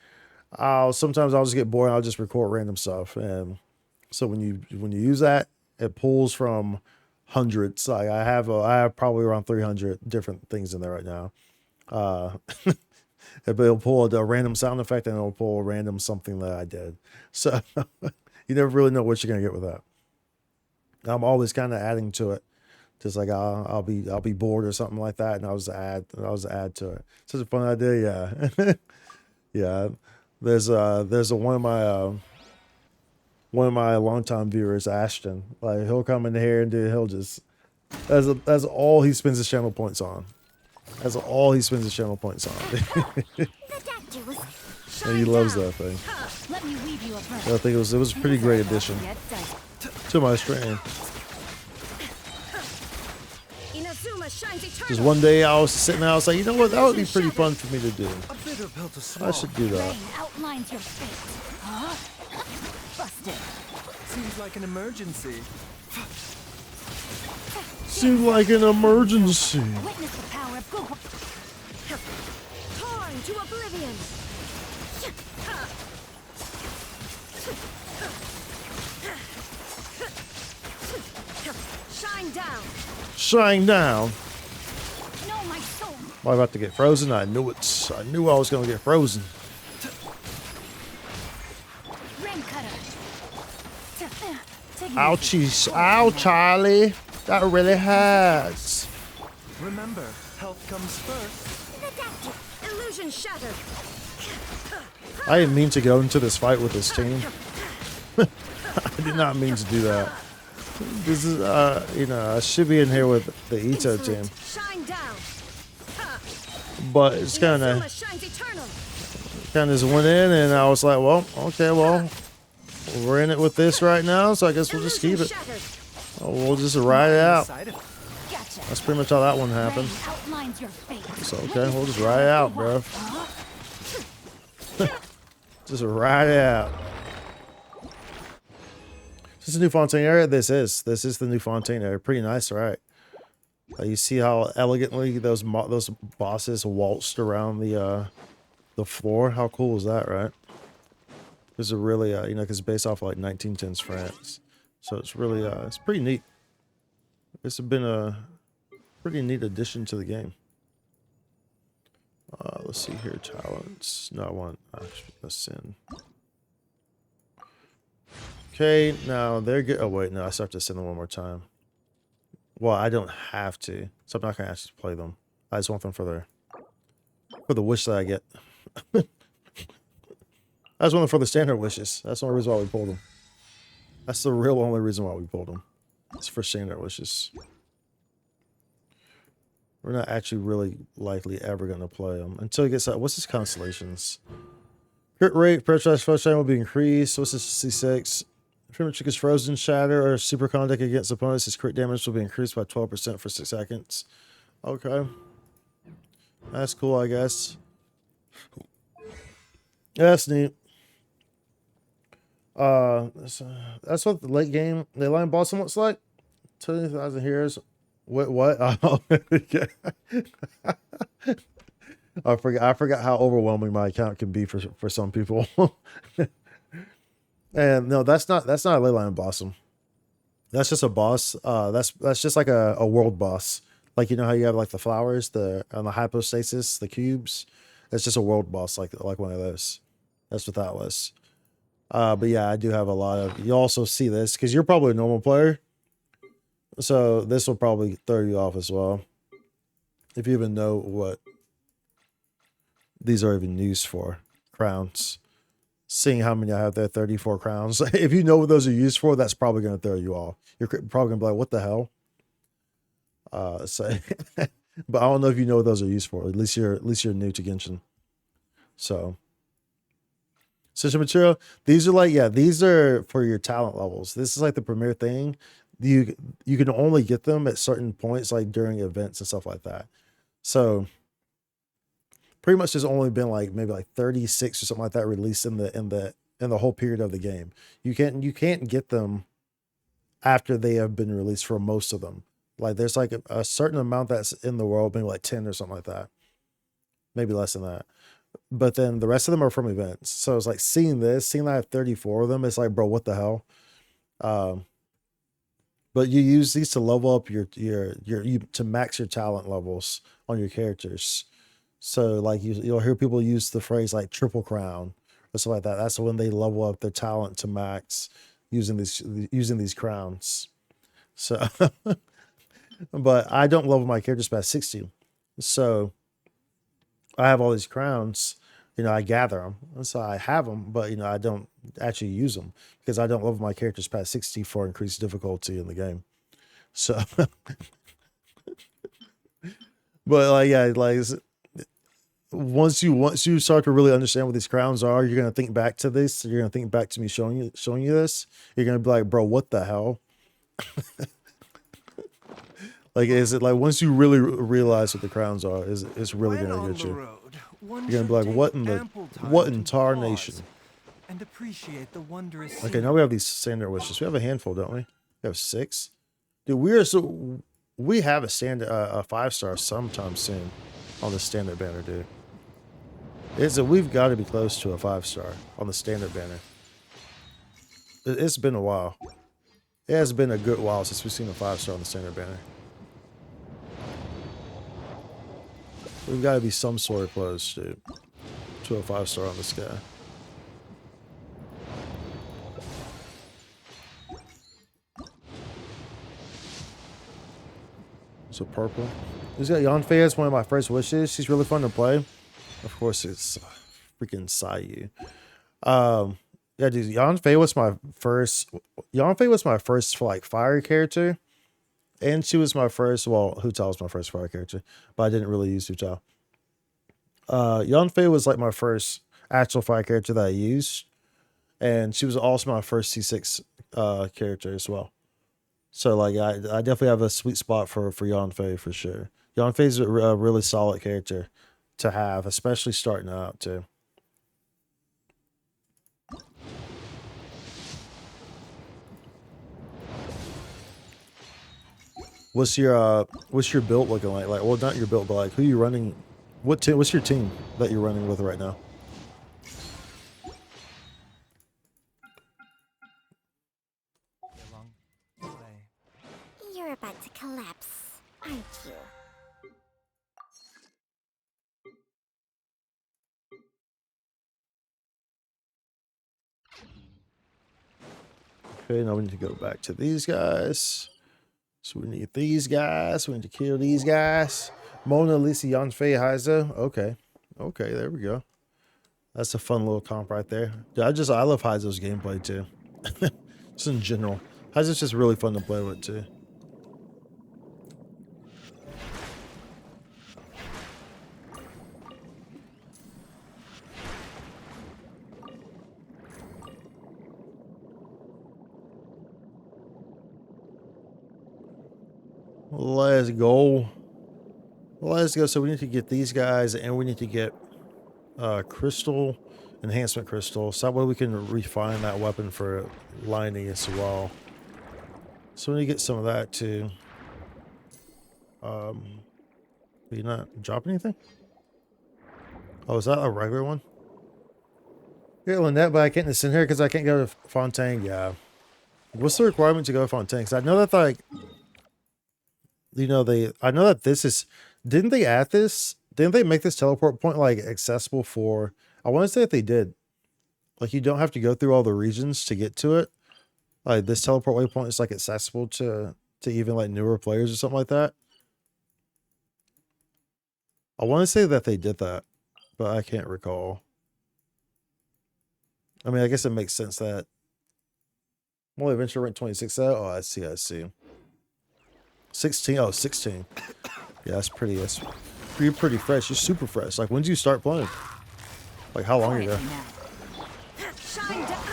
sometimes I'll just get bored and I'll just record random stuff. And so when you use that, it pulls from hundreds. Like I have probably around 300 different things in there right now. But it'll pull a random sound effect and it'll pull a random something that I did. So you never really know what you're gonna get with that. I'm always kind of adding to it, just like I'll be bored or something like that, and I'll just add to it. Such a fun idea, yeah. Yeah, there's one of my longtime viewers, Ashton. Like he'll come in here and he'll just that's all he spends his channel points on. That's all he spends his channel points on. And he loves that thing. I think it was a pretty great addition to my stream. Just one day I was sitting there, I was like, you know what, that would be pretty fun for me to do. I should do that. Seems like an emergency. Seems like an emergency. Witness the power of Google. Torn to oblivion. Shine down. Shine down. No, my soul. Am I about to get frozen? I knew it. I knew I was going to get frozen. Ring cutter. Ouchies. Ow, Charlie. That really hurts. Remember, health comes first. Illusion shattered. I didn't mean to go into this fight with this team. I did not mean to do that. This is, you know, I should be in here with the Ito team. Shine down. But it's kind of just went in, and I was like, well, okay, well, we're in it with this right now, so I guess we'll just keep it. We'll just ride it out. That's pretty much how that one happened. So, okay, we'll just ride it out, bro. Just ride it out. Is this a new Fontaine area? This is the new Fontaine area. Pretty nice, right? You see how elegantly those bosses waltzed around the floor? How cool is that, right? This is really you know, because it's based off of, like 1910s France, so it's really it's pretty neat. This has been a pretty neat addition to the game. Let's see here, talents. No, I want ascend. Okay, now they're good. Oh wait, no, I still have to send them one more time. Well, I don't have to, so I'm not gonna actually play them. I just want them for the wish that I get. I just want them for the standard wishes. That's the only reason why we pulled them. That's the real only reason why we pulled them. It's for standard wishes. We're not actually really likely ever gonna play them until it gets out. What's his constellations? Crit rate, pressurized flush time will be increased. What's this C6? Pretty much because frozen shatter or super contact against opponents, his crit damage will be increased by 12% for 6 seconds. Okay. That's cool, I guess. Yeah, that's neat. That's what the late game late line boss looks like. 20,000 heroes. What? Oh, yeah. I forgot how overwhelming my account can be for some people. And no, that's not a leyline bossum. That's just a boss. That's just like a world boss. Like, you know how you have like the flowers, on the hypostasis, the cubes. It's just a world boss, like one of those. That's what that was. But yeah, I do have a lot of. You also see this because you're probably a normal player, so this will probably throw you off as well, if you even know what these are even used for. Crowns. Seeing how many I have there, 34 crowns. If you know what those are used for, that's probably going to throw you off. You're probably going to be like, what the hell? But I don't know if you know what those are used for. At least you're new to Genshin. So, essential material. These are like, yeah, these are for your talent levels. This is like the premier thing. You can only get them at certain points, like during events and stuff like that. So, pretty much there's only been like maybe like 36 or something like that released in the whole period of the game. You can't get them after they have been released for most of them. Like there's like a certain amount that's in the world, maybe like 10 or something like that. Maybe less than that. But then the rest of them are from events. So it's like seeing that I have 34 of them, it's like, bro, what the hell? But you use these to level up to max your talent levels on your characters. So like you'll hear people use the phrase like triple crown or something like that. That's when they level up their talent to max using these crowns. So, but I don't level my characters past 60. So I have all these crowns, you know, I gather them. And so I have them, but you know, I don't actually use them because I don't level my characters past 60 for increased difficulty in the game. So, but like, yeah, like once you start to really understand what these crowns are, you're gonna think back to this. You're gonna think back to me showing you this. You're gonna be like, bro, what the hell? Like, is it like once you really realize what the crowns are, it's really gonna get you. You're gonna be like, what in tarnation? And appreciate the wondrous. Okay, now we have these standard wishes. We have a handful, don't we? We have 6. Dude, we have a standard a 5-star sometime soon on the standard banner, dude. We've got to be close to a 5-star on the standard banner. It's been a while. It has been a good while since we've seen a 5-star on the standard banner. We've got to be some sort of close, dude, to a 5-star on this guy. So purple. He's got Yanfei as one of my first wishes. She's really fun to play. Of course, it's freaking Sayu. Yeah, dude, Yanfei was my first like fire character. And she was my first, well, Hu Tao was my first fire character, but I didn't really use Hu Tao. Yanfei was like my first actual fire character that I used. And she was also my first C6 character as well. So like I definitely have a sweet spot for Yanfei for sure. Yanfei's a really solid character to have, especially starting out too. What's your build looking like? Like, well, not your build, but like, who you running? What's your team that you're running with right now? Along the way. You're about to collapse, aren't you? Okay, now we need to go back to these guys. So we need these guys. We need to kill these guys. Mona Lisa Yanfei Heizo. Okay. Okay, there we go. That's a fun little comp right there. Dude, I love Heizo's gameplay too. Just in general. Heizo's just really fun to play with too. Let's go. Let's go. So we need to get these guys, and we need to get crystal, enhancement crystal. So that way we can refine that weapon for lining as well. So we need to get some of that too. Did you not drop anything? Oh, is that a regular one? Yeah, Lynette, but I can't send here because I can't go to Fontaine. Yeah. What's the requirement to go to Fontaine? Because I know that, like, you know, I know that this is, didn't they add this? Didn't they make this teleport point, like, accessible for, I want to say that they did. Like, you don't have to go through all the regions to get to it. Like, this teleport waypoint is, like, accessible to even, like, newer players or something like that. I want to say that they did that, but I can't recall. I mean, I guess it makes sense that, well, Adventure ranked 26. Oh, I see, I see. 16. Oh, 16. Yeah, that's pretty. You're pretty fresh. You're super fresh. Like, when did you start playing? Like, how long ago? Shine down.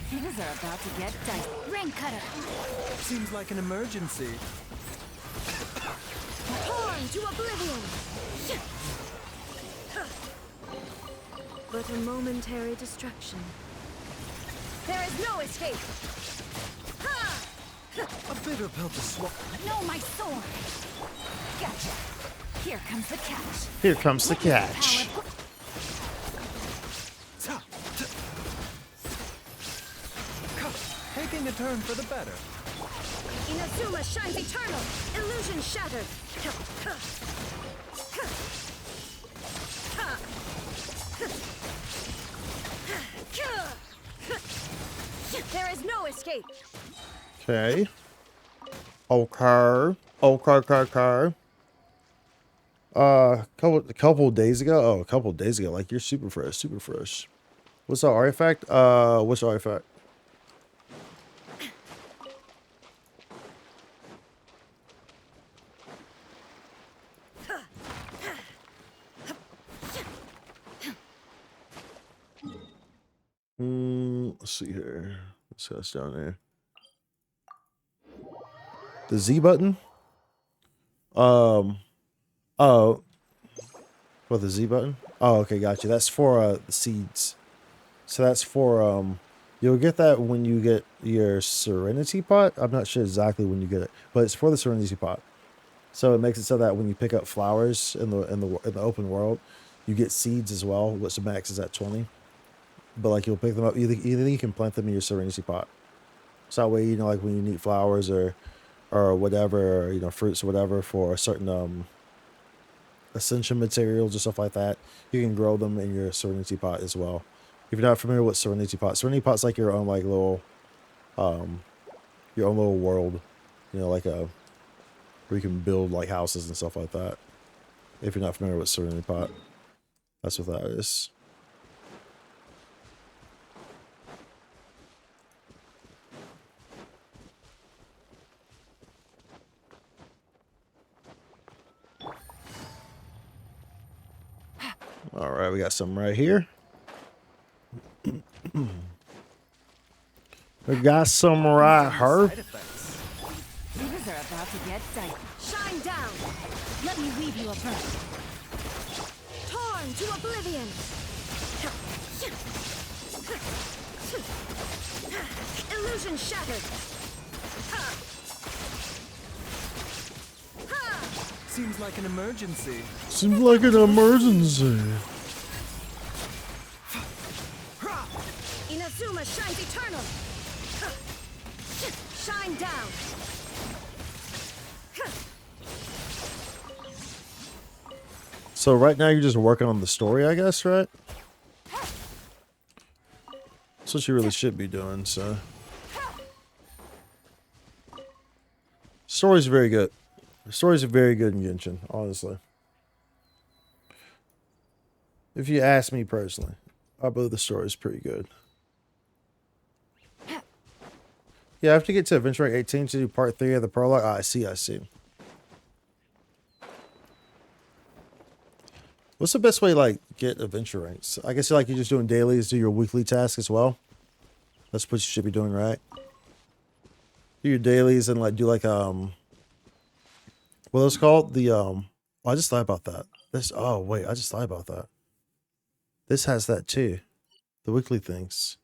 Things are about to get dicey. Ring cutter. Seems like an emergency. Torn to oblivion. But a momentary destruction. There is no escape. A bitter pill to swallow. No, my sword. Gotcha. Here comes the catch. Here comes the catch. Taking a turn for the better. Inazuma shines eternal. Illusion shattered. There is no escape. Okay. Okay. Okay. Couple days ago. Oh, a couple days ago. Like, you're super fresh. Super fresh. What's the artifact? What's the artifact? Let's see here. Let's see what's down there. The Z button. Oh, well, the Z button. Oh, okay, gotcha. That's for the seeds. So that's for you'll get that when you get your Serenity pot. I'm not sure exactly when you get it, but it's for the Serenity pot. So it makes it so that when you pick up flowers in the open world, you get seeds as well, which the max is at 20. But like, you'll pick them up, either you can plant them in your Serenity pot. So that way, you know, like when you need flowers or whatever, or, you know, fruits or whatever for a certain ascension materials or stuff like that, you can grow them in your Serenity pot as well. If you're not familiar with Serenity pot's like your own like little world, you know, like where you can build like houses and stuff like that. If you're not familiar with Serenity pot, that's what that is. All right, we got some right here. We got some right here. Things are about to get dicey. Shine down. Let me weave you a verse. Torn to oblivion. Illusion shattered. Seems like an emergency. Seems like an emergency. Inazuma shines eternal. Shine down. So right now you're just working on the story, I guess, right? That's what you really should be doing, so. Story's very good. The stories are very good in Genshin, honestly. If you ask me personally, I believe the story is pretty good. Yeah, I have to get to Adventure Rank 18 to do part 3 of the prologue. Ah, I see. What's the best way to, like, get adventure ranks? I guess like you're just doing dailies, do your weekly tasks as well. That's what you should be doing, right? Do your dailies and like do like what was it called? The oh, I just thought about that. This oh wait, I just thought about that. This has that too. The weekly things.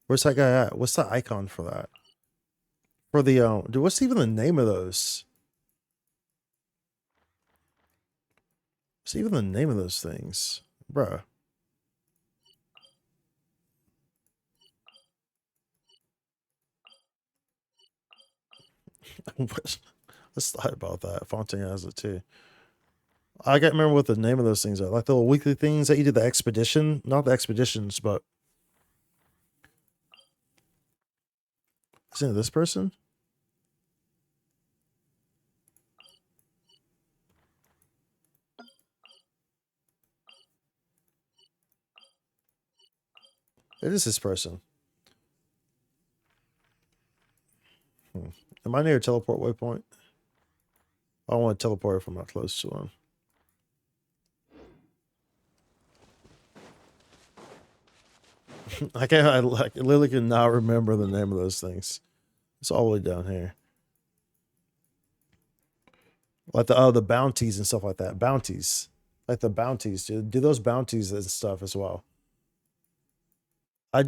Where's that guy at? What's the icon for that? For the dude, what's even the name of those? What's even the name of those things? Bruh. Let's thought about that. Fontaine has it too. I can't remember what the name of those things are. Like the little weekly things that you did the expedition. Not the expeditions, but isn't it this person? It is this person. Am I near a teleport waypoint? I don't want to teleport if I'm not close to him. I literally cannot remember the name of those things. It's all the way down here. Like the bounties and stuff like that. Bounties. Like the bounties, dude. Do those bounties and stuff as well. I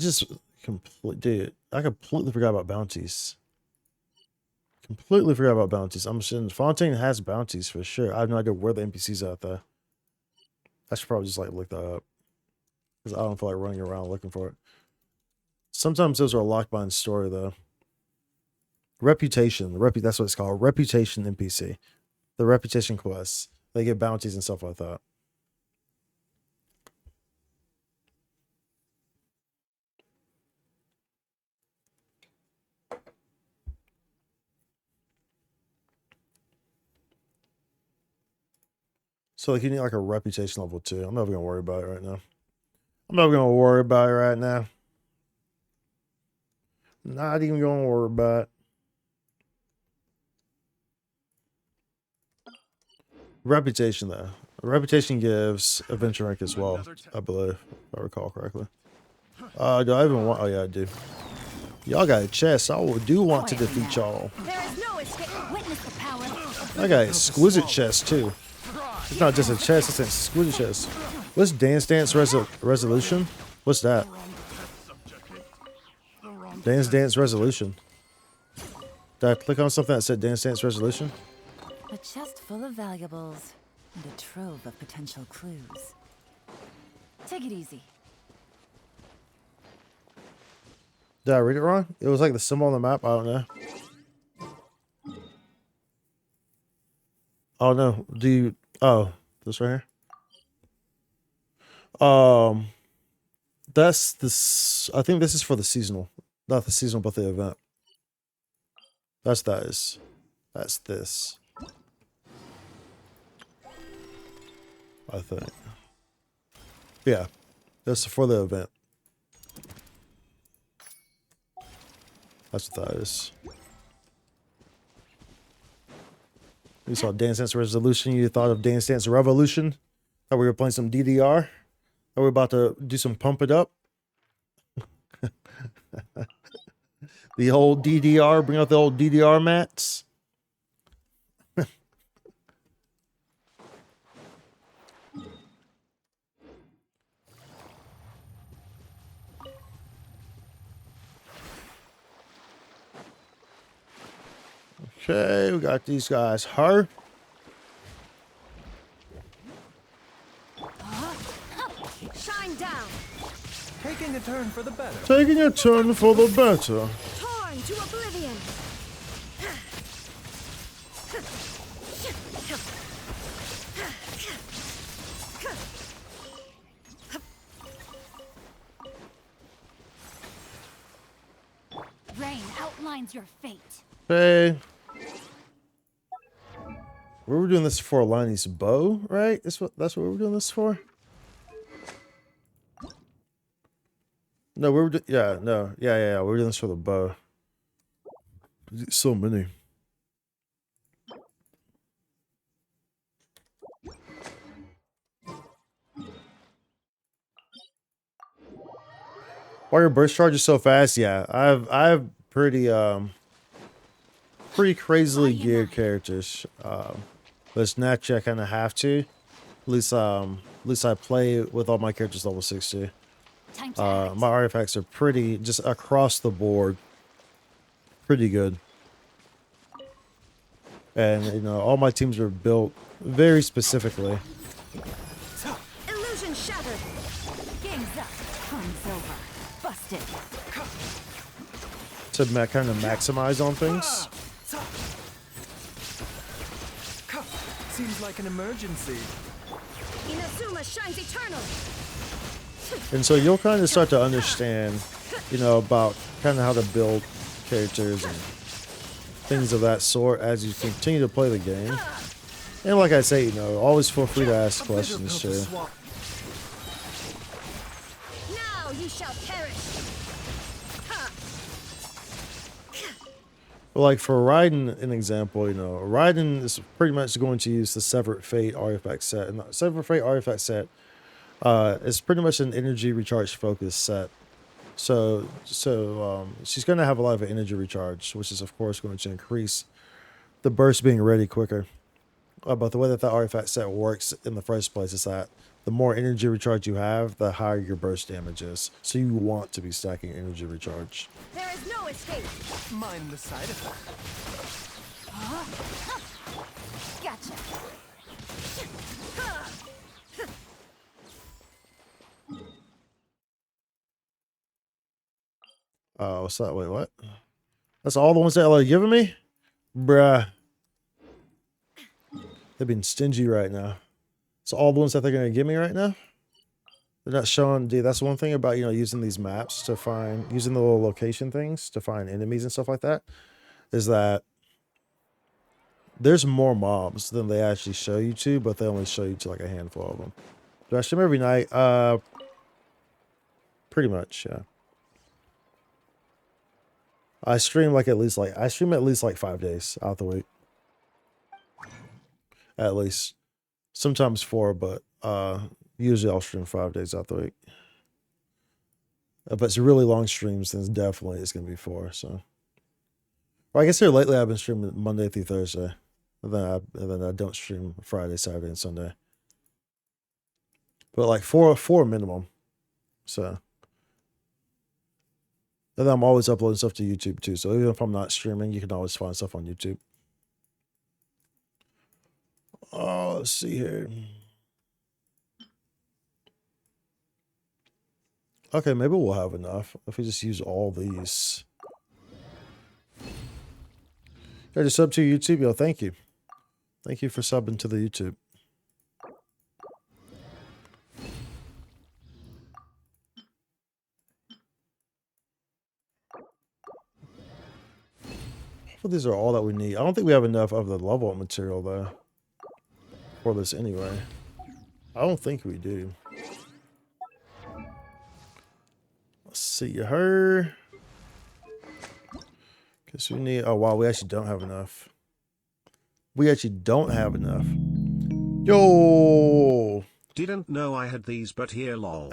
completely forgot about bounties. Completely forgot about bounties. I'm assuming Fontaine has bounties for sure. I have no idea where the NPCs are out there. I should probably just like look that up. Because I don't feel like running around looking for it. Sometimes those are locked behind story though. Reputation. That's what it's called. Reputation NPC. The reputation quests. They get bounties and stuff like that. So like you need like a reputation level 2. I'm not even gonna worry about it right now. Not even gonna worry about it. Reputation though. Reputation gives adventure rank as well, I believe, if I recall correctly. Do I even want? Oh yeah, I do. Y'all got a chest. I do want to defeat y'all. There is no escape. Witness the power. I got an exquisite chest too. It's not just a chest, it's an exquisite chest. What's Dance Resolution? What's that? Dance Resolution. Did I click on something that said Dance Resolution? A chest full of valuables and a trove of potential clues. Take it easy. Did I read it wrong? It was like the symbol on the map. I don't know. Oh no. Oh, this right here? That's this. I think this is for the seasonal. Not the seasonal, but the event. That's this. I think. Yeah. That's for the event. That's what that is. You saw Dance Dance Resolution. You thought of Dance Dance Revolution. Thought we were playing some DDR. Thought we were about to do some Pump It Up. The old DDR. Bring out the old DDR mats. Okay, we got these guys. Her. Shine down. Taking a turn for the better. Taking a turn for the better. Torn to oblivion. Rain outlines your fate. Hey. We were doing this for Alani's bow, right? That's what we're doing this for? No, we were yeah, no. Yeah. We were doing this for the bow. So many. Why your burst charge is so fast? Yeah, I've pretty crazily geared characters. But it's naturally I kind of have to. At least I play with all my characters level 60. Time to act. My artifacts are pretty just across the board, pretty good. And you know, all my teams are built very specifically. Illusion shattered. Game's up. Time's over. Busted. To kind of maximize on things. Seems like an emergency. Inazuma shines eternal. And so you'll kind of start to understand, you know, about kind of how to build characters and things of that sort as you continue to play the game. And like I say, you know, always feel free to ask questions too. Now you shall perish. But like for Raiden, an example, you know, Raiden is pretty much going to use the Severed Fate artifact set. And the Severed Fate artifact set is pretty much an energy recharge focused set. So she's going to have a lot of energy recharge, which is of course going to increase the burst being ready quicker. But the way that the artifact set works in the first place is that the more energy recharge you have, the higher your burst damage is. So you want to be stacking energy recharge. There is no escape. Mind the side effect. Gotcha. What's that? Wait, what? That's all the ones that are giving me? Bruh. They've been stingy right now. It's all the ones that they're going to give me right now? They're not showing, dude, that's one thing about, you know, using these maps to find, using the little location things to find enemies and stuff like that, is that there's more mobs than they actually show you to, but they only show you to like a handful of them. Do I stream every night? Pretty much, yeah. I stream at least 5 days out the week. At least. Sometimes 4, but usually I'll stream 5 days out the week. If it's really long streams, then definitely it's gonna be 4. So, well, I guess here lately I've been streaming Monday through Thursday, and then I don't stream Friday, Saturday, and Sunday. But like four minimum. So, and then I'm always uploading stuff to YouTube too. So even if I'm not streaming, you can always find stuff on YouTube. Oh, let's see here. Okay, maybe we'll have enough if we just use all these. Yeah, just sub to YouTube, yo. Thank you. Thank you for subbing to the YouTube. Well, these are all that we need. I don't think we have enough of the level up material though for this anyway. I don't think we do. Let's see her. Because we need, oh wow, we actually don't have enough. We actually don't have enough. Yo! Didn't know I had these, but here, lol.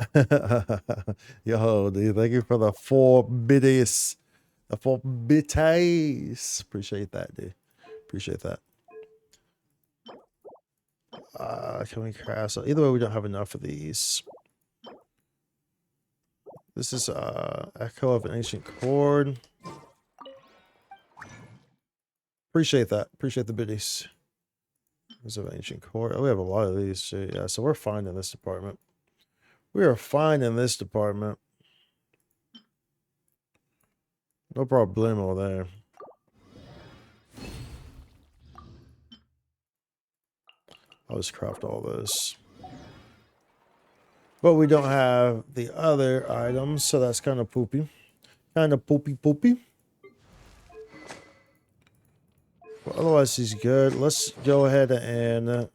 Yo, dude, thank you for the 4 biddies. The 4 bitties. Appreciate that, dude. Appreciate that. Can we craft? So either way, we don't have enough of these. This is Echo of an Ancient Chord. Appreciate that. Appreciate the biddies. There's an Ancient Chord. Oh, we have a lot of these too. Yeah, so we're fine in this department. We are fine in this department. No problemo there. I'll just craft all this. But we don't have the other items, so that's kind of poopy. Kind of poopy. But otherwise, he's good. Let's go ahead and...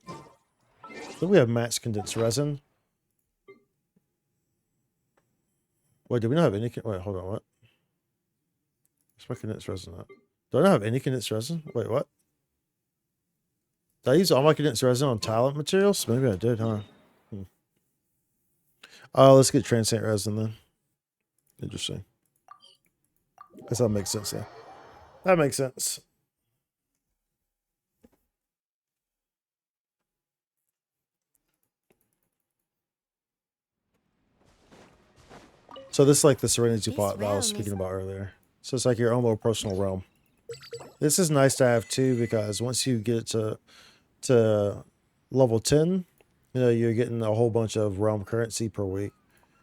do we have max condensed resin? Wait, do we not have any... Wait, hold on, what? Where's my condensed resin at? Do I not have any condensed resin? Wait, what? Did I use all my condensed resin on talent materials? Maybe I did, huh? Oh, let's get transient resin then. Interesting. Guess that makes sense, yeah. That makes sense. So this is like the Serenity Pot that I was speaking about earlier. So it's like your own little personal realm. This is nice to have too, because once you get it to level 10, you know, you're getting a whole bunch of realm currency per week.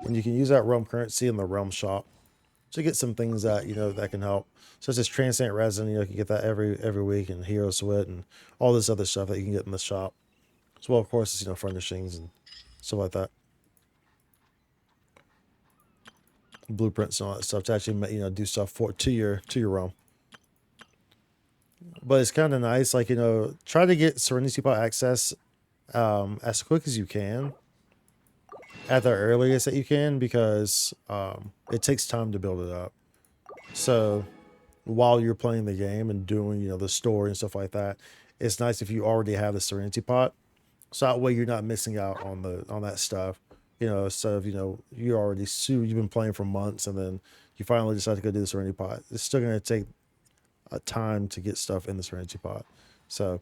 And you can use that realm currency in the realm shop to get some things that, you know, that can help. Such as transient resin, you know, you can get that every week, and hero sweat and all this other stuff that you can get in the shop. As well, of course, as, you know, furnishings and stuff like that. Blueprints and all that stuff to actually, you know, do stuff to your realm. But it's kind of nice, like, you know, try to get Serenity Pot access as quick as you can, at the earliest that you can, because it takes time to build it up. So while you're playing the game and doing, you know, the story and stuff like that, it's nice if you already have the Serenity Pot, so that way you're not missing out on that stuff. You know, instead of, you know, you've been playing for months and then you finally decide to go do the Serenity Pot. It's still going to take a time to get stuff in the Serenity Pot. So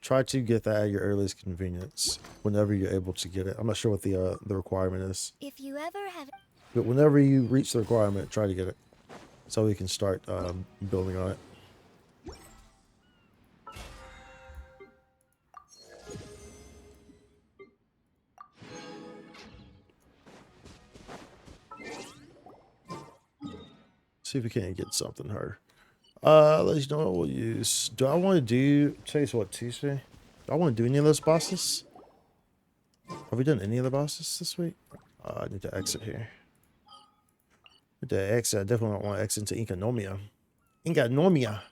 try to get that at your earliest convenience whenever you're able to get it. I'm not sure what the requirement is. If you ever have... But whenever you reach the requirement, try to get it, so we can start building on it. See if we can't get something her. Let you know what we'll use. Do I want to do... Tell you what, Tuesday? Do I want to do any of those bosses? Have we done any of the bosses this week? I need to exit here. I definitely don't want to exit into Inkanomia. Inkanomia.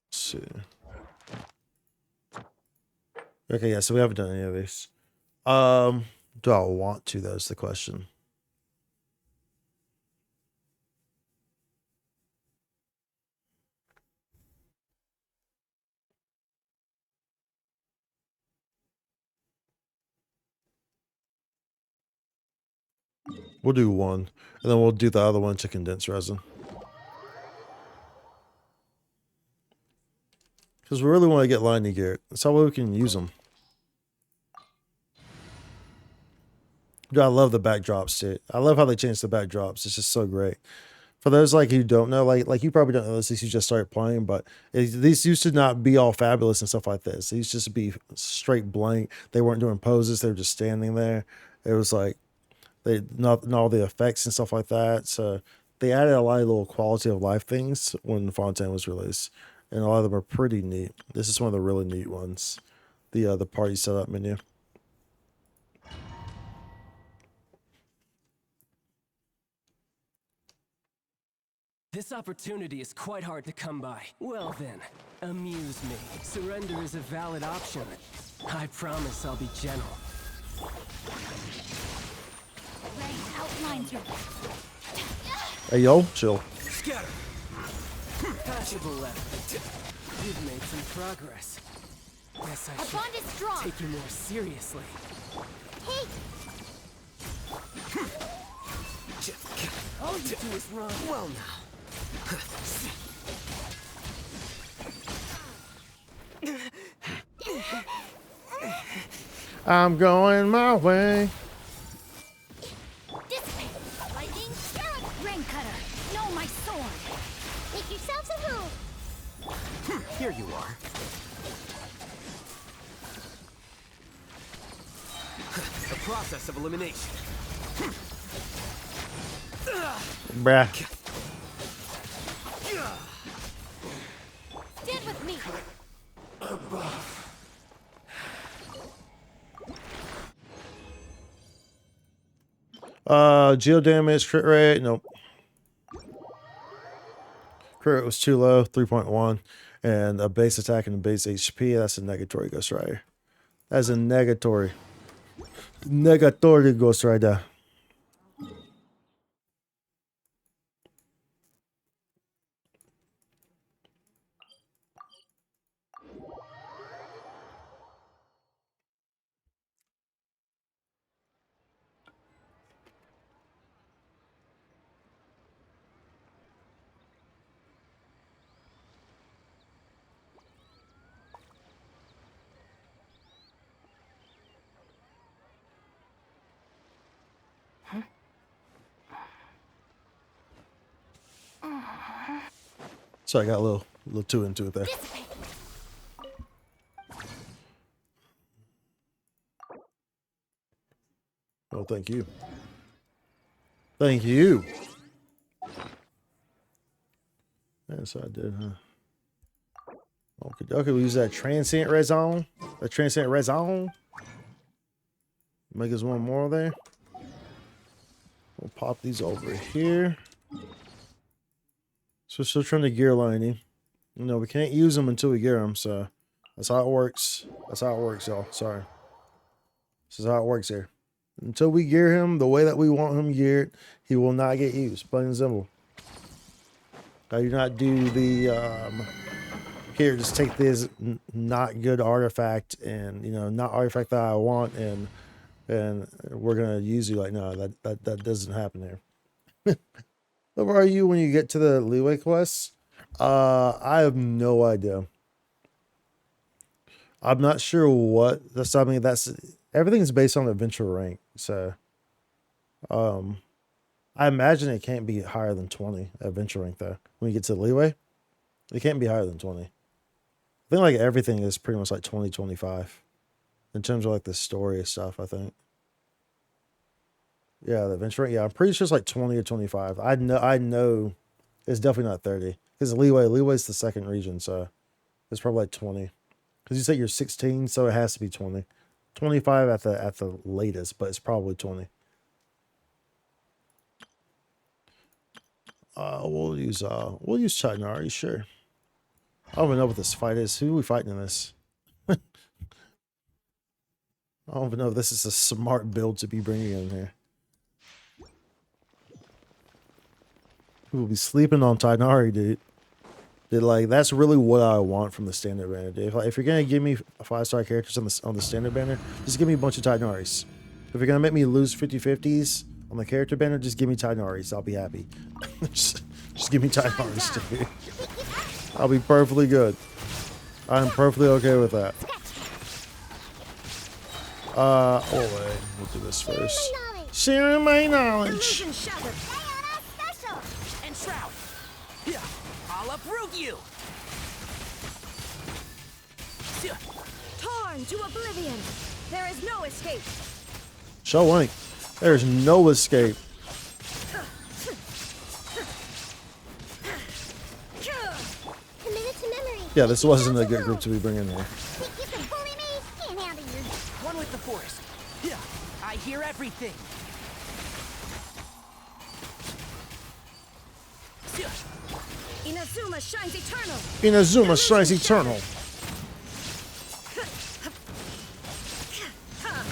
Let's see. Okay, yeah, so we haven't done any of these. Do I want to? That's the question. We'll do one, and then we'll do the other one to condense resin. Because we really want to get lightning gear. That's how we can use them. Dude, I love the backdrops, dude. I love how they changed the backdrops. It's just so great. For those like who don't know, like you probably don't know this, you just started playing, but these used to not be all fabulous and stuff like this. They used to just be straight blank. They weren't doing poses. They were just standing there. It was like not all the effects and stuff like that. So they added a lot of little quality of life things when Fontaine was released, and a lot of them are pretty neat. This is one of the really neat ones. The party setup menu. This opportunity is quite hard to come by. Well then, amuse me. Surrender is a valid option. I promise I'll be gentle. Ray outlines your... Hey, yo, chill. Scatter! Passable left. You've made some progress. Guess I Our should bond is strong. take you more seriously. Hey! All you do is run. Well now, I'm going my way. Dissipate. Lightning, spirit, rain cutter. No, my sword. Make yourselves a room. Here you are. The process of elimination. Bruh. Stand with me. Geo damage, crit rate, nope. Crit rate was too low, 3.1. And a base attack and a base HP, that's a negatory Ghost Rider. That's a negatory. Negatory Ghost Rider. So I got a little too into it there. Oh, thank you. Thank you. Yes, I did, huh? Okay, we use that transient raison. That transient raison. Make us one more there. We'll pop these over here. So we're still trying to gear lining. You know, we can't use them until we gear them, so that's how it works. That's how it works, y'all. Sorry. This is how it works here. Until we gear him the way that we want him geared, he will not get used. Plain and simple. I do not do the here, just take this not good artifact and, you know, not artifact that I want, and we're gonna use you. Like, no, that doesn't happen there. Where are you when you get to the leeway quests? I have no idea. I'm not sure what that's. I mean, that's everything's based on adventure rank. So, I imagine it can't be higher than 20 adventure rank though. When you get to the leeway, it can't be higher than 20. I think like everything is pretty much like 20, 25 in terms of like the story stuff. I think. Yeah, the adventure rank. Yeah, I'm pretty sure it's like 20 or 25. I know, it's definitely not 30 because leeway's the second region, so it's probably like 20. Because you say you're 16, so it has to be 20. 25 at the latest, but it's probably 20. We'll use Chitinari, sure. I don't even know what this fight is. Who are we fighting in this? I don't even know if this is a smart build to be bringing in here. We'll be sleeping on Titanari, dude. Like, that's really what I want from the standard banner, dude. If you're gonna give me 5-star characters on the standard banner, just give me a bunch of Titanaris. If you're gonna make me lose 50/50s on the character banner, just give me Titanaris. I'll be happy. just give me Titanaris, dude. I'll be perfectly good. I'm perfectly okay with that. Oh wait, we'll do this first. Sharing my knowledge. And Shroud. Yeah, I'll uproot you. Torn to oblivion. There is no escape. Show Link. There's no escape. Yeah, this wasn't a good group to be bringing here. One with the forest. Yeah, I hear everything. Inazuma shines eternal. Inazuma shines eternal.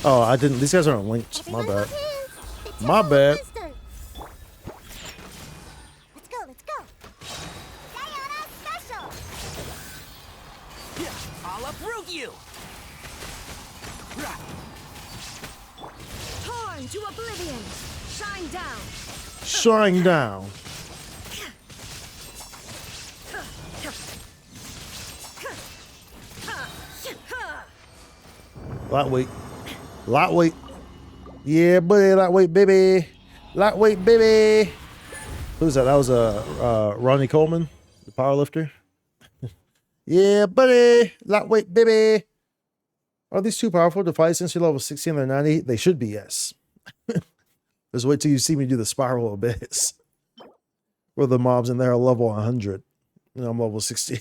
Oh, I didn't. These guys aren't linked. My bad. My bad. Let's go, let's go. Sayonara special. Yeah, I'll uproot you. Torn to oblivion. Shine down. Shine down. Lightweight. Lightweight. Yeah, buddy. Lightweight, baby. Lightweight, baby. Who's that? That was Ronnie Coleman, the powerlifter. Yeah, buddy. Lightweight, baby. Are these too powerful to fight since you're level 16 or 90? They should be, yes. Just wait till you see me do the spiral abyss. Where the mobs in there are level 100. And I'm level 16.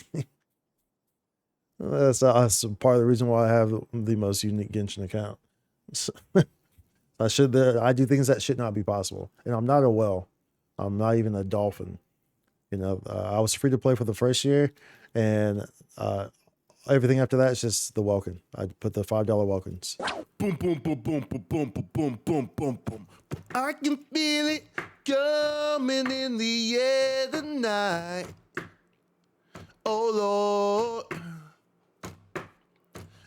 That's part of the reason why I have the most unique Genshin account. So, I do things that should not be possible. And I'm not a whale. I'm not even a dolphin. You know, I was free to play for the first year, and everything after that is just the welcome. I put the $5 welcomes. Boom, boom, boom, boom, boom, boom, boom, boom, boom, boom, boom. I can feel it coming in the air tonight. Oh Lord.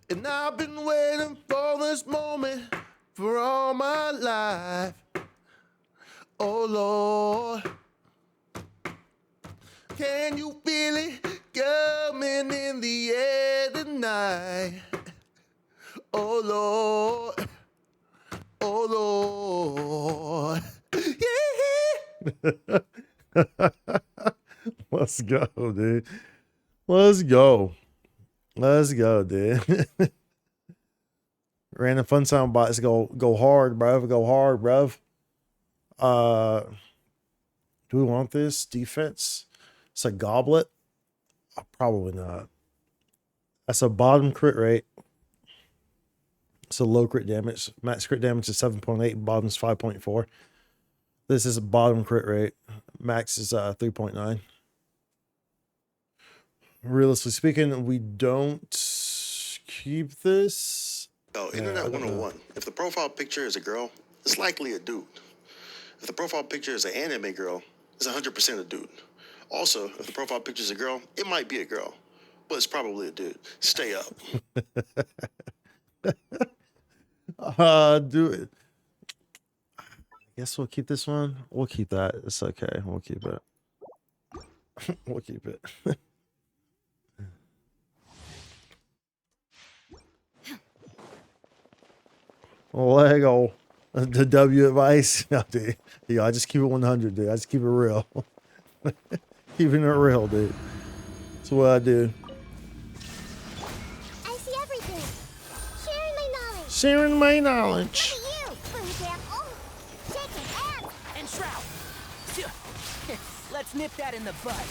And I've been waiting for this moment for all my life. Oh Lord. Can you feel it coming in the air tonight? Oh Lord. Oh Lord. Yeah. Let's go, dude. Let's go. Let's go, dude. Random fun sound bots go hard, bruv. Go hard, bruv. Do we want this defense? It's a goblet. Probably not. That's a bottom crit rate. It's a low crit damage. Max crit damage is 7.8. Bottom's 5.4. This is a bottom crit rate. Max is 3.9. Realistically speaking, we don't keep this. Oh, Internet 101. If the profile picture is a girl, it's likely a dude. If the profile picture is an anime girl, it's 100% a dude. Also, if the profile picture is a girl, it might be a girl, but it's probably a dude. Stay up. Do it. I guess we'll keep this one. We'll keep that. It's okay. We'll keep it. We'll keep it. Lego. The W advice. No, dude. Yeah, I just keep it 100, dude. I just keep it real. Keeping it real, dude. That's what I do. I see everything. Sharing my knowledge. Sharing my knowledge. Look at you, Boom Apple. Shake it out. And Shroud. Let's nip that in the bud.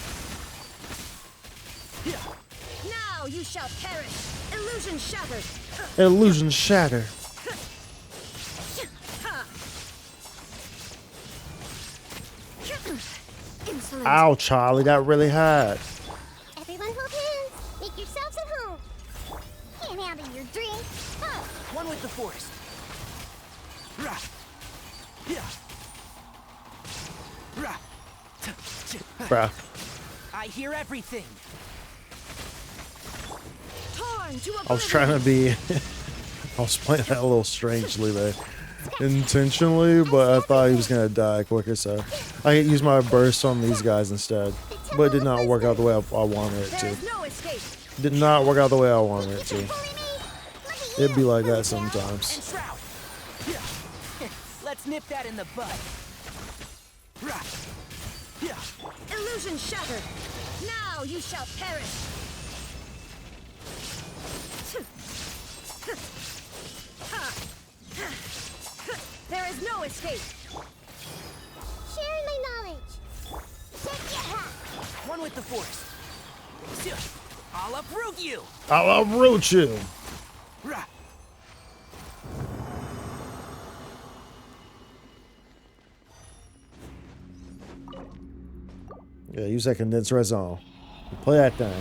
Now you shall perish. Illusion shattered. Illusion shatter. Insolent. Ow, Charlie, that really hurt. Everyone hold hands. Make yourselves at home. Can't handle your drink. Huh. One with the forest. Rah. Yeah. Rah. Bruh. I hear everything. Torn to I was trying to be... I was playing that a little strangely there. Intentionally, but I thought he was going to die quicker, so I used my burst on these guys instead. But it did not work out the way I wanted it to. no escape. Did not work out the way I wanted it to. It'd be like that sometimes. And Shroud. Let's nip that in the bud. Rah. Yeah. Illusion shattered. Now you shall perish. There is no escape. Sharing my knowledge. One with the force. I'll uproot you. I'll uproot you. Rah. Yeah, use that condensed resin. Play that thing.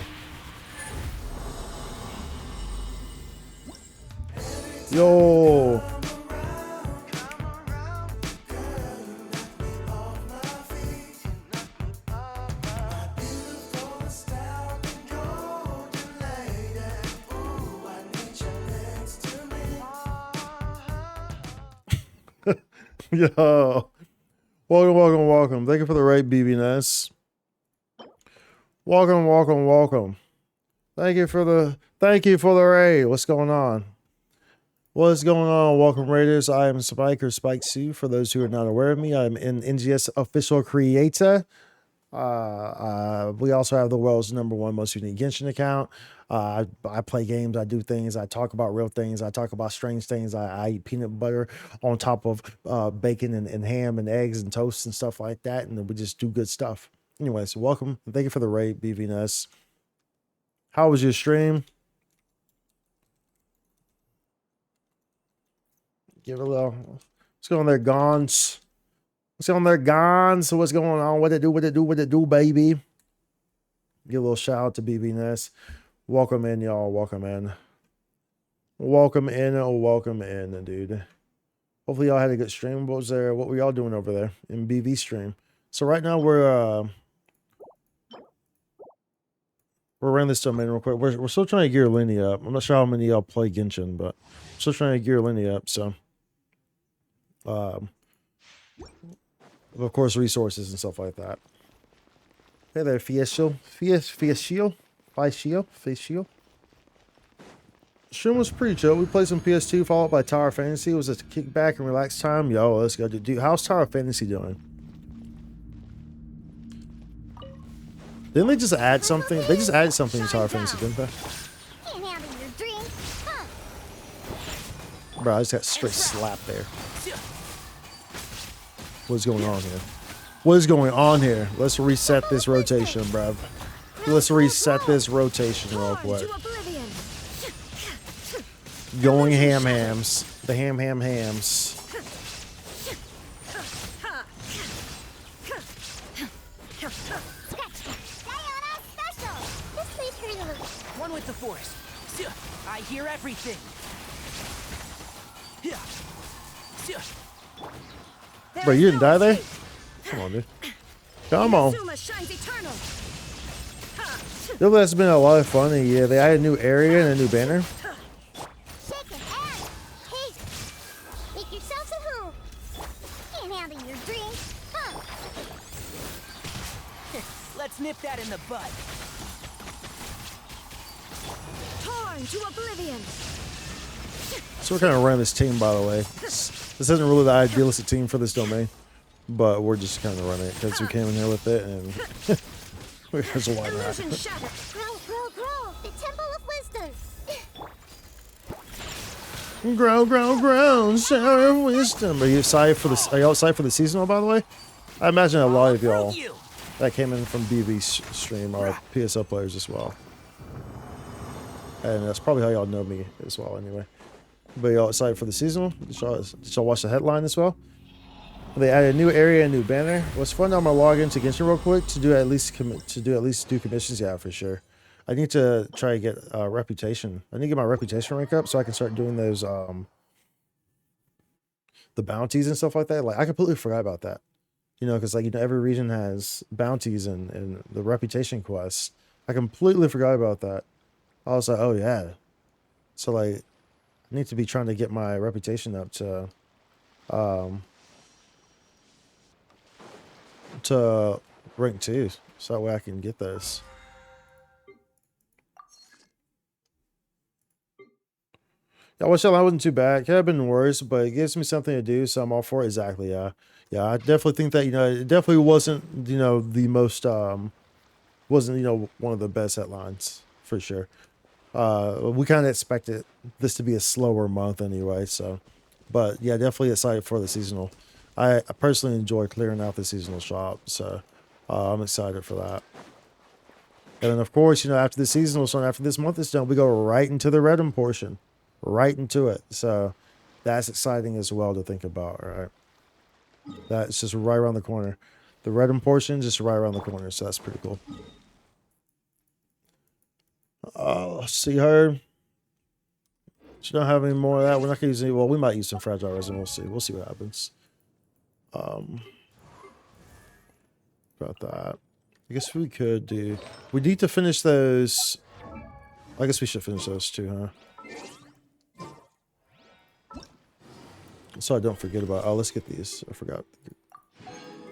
Yo. Yo. Welcome, welcome, welcome. Thank you for the raid, BBNS. Welcome, welcome, welcome. Thank you for the raid. What's going on? What's going on? Welcome, Raiders. I am Spike or Spike Sue. For those who are not aware of me, I'm an NGS official creator. We also have the world's #1 most unique Genshin account. I play games, I do things, I talk about real things, I talk about strange things. I eat peanut butter on top of bacon and ham and eggs and toast and stuff like that, and then we just do good stuff. Anyways, welcome. Thank you for the raid, BVNS. How was your stream? Give it a little. What's going on there, Gons? What's going on there, Gons? What's going on? What it do? What it do? What it do, baby? Give a little shout out to BVNS. Welcome in, y'all. Welcome in. Welcome in. Oh, welcome in, dude. Hopefully y'all had a good stream. What were y'all doing over there in BV stream? So right now we're running this domain real quick. We're still trying to gear Lenny up. I'm not sure how many y'all play Genshin, but I'm still trying to gear Lenny up. So, of course, resources and stuff like that. Hey there, Fiescio. Stream was pretty chill. We played some PS2 followed by Tower of Fantasy. It was a kickback and relax time. Yo, let's go. Dude, how's Tower of Fantasy doing? Didn't they just add something? They just added something to Tower of Fantasy, didn't they? Can't handle your drink, huh? Bro, I just got straight slapped there. What's going on here? What is going on here? Let's reset this rotation, bruv. Let's reset this rotation real quick. Going hams. The hams. One with the force. I hear everything. Bro, you didn't die there? Come on, dude. Come on. That's been a lot of fun. Yeah, they added a new area and a new banner. Make yourselves at home. Can't handle your drink, huh? Let's nip that in the bud. Torn to oblivion. So we're kind of running this team, by the way. This isn't really the idealistic team for this domain, but we're just kind of running it because we came in here with it, and because why not? Grow. The Temple of Wisdom. Grow. Shower of wisdom. Are you excited for this? Are y'all excited for the seasonal? By the way, I imagine a lot of y'all that came in from BV stream are PSO players as well, and that's probably how y'all know me as well. Anyway. But y'all excited for the seasonal? Did y'all watch the headline as well? They added a new area and new banner. What's fun? I'm gonna log into Genshin real quick to do at least do commissions. Yeah, for sure. I need to try to get reputation. I need to get my reputation rank up so I can start doing those the bounties and stuff like that. Like I completely forgot about that. You know, because every region has bounties and the reputation quests. I completely forgot about that. I was like, oh yeah. So like. I need to be trying to get my reputation up to rank 2, so that way I can get those. Yeah, well, that wasn't too bad. Could have been worse, but it gives me something to do, so I'm all for it. Exactly, yeah. Yeah, I definitely think that, it definitely wasn't, the most, wasn't, one of the best headlines, for sure. We kind of expected this to be a slower month anyway, so but yeah, definitely excited for the seasonal. I personally enjoy clearing out the seasonal shop, so I'm excited for that. And then of course, after the seasonal, so after this month is done, we go right into the Redem portion, right into it. So that's exciting as well to think about. Right, that's just right around the corner. The Redem portion just right around the corner, so that's pretty cool. See her. She don't have any more of that. We're not gonna use any. Well, we might use some fragile resin. We'll see. We'll see what happens. About that. I guess we could do. We need to finish those. I guess we should finish those too, huh? So I don't forget about. Oh, let's get these. I forgot.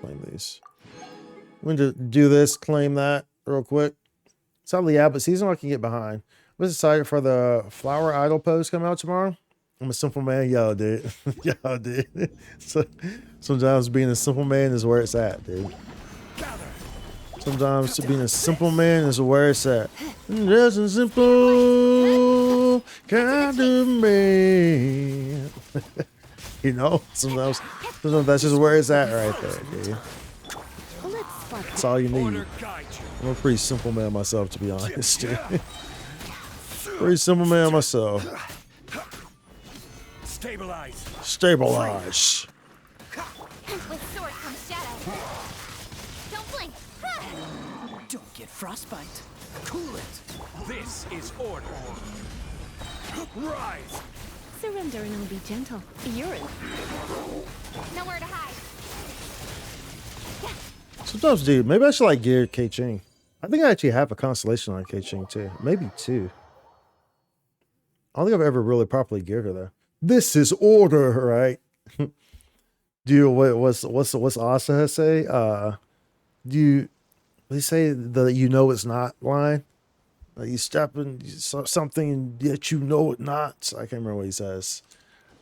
Claim these. We need to do this. Claim that real quick. Sadly, yeah, but seasonal I can get behind. I was excited for the Flower Idol post coming out tomorrow. I'm a simple man, yo, dude. Yo, dude. So, sometimes being a simple man is where it's at, dude. Sometimes being a simple man is where it's at. Just a simple kind of man. You know, sometimes that's just where it's at right there, dude. That's all you need. I'm a pretty simple man myself, to be honest, dude. Pretty simple man myself. Stabilize. Stabilize. With sword comes shadow. Don't blink. Don't get frostbite. Cool it. This is order. Rise. Surrender and I'll be gentle. You're in. Nowhere to hide. Sometimes, dude, maybe I should like gear K-Ching. I think I actually have a constellation on K-Ching too. Maybe two. I don't think I've ever really properly geared her though. This is order, right? Dude, what's Asa say? They say the you know it's not line. Like you step in something yet you know it not. So I can't remember what he says.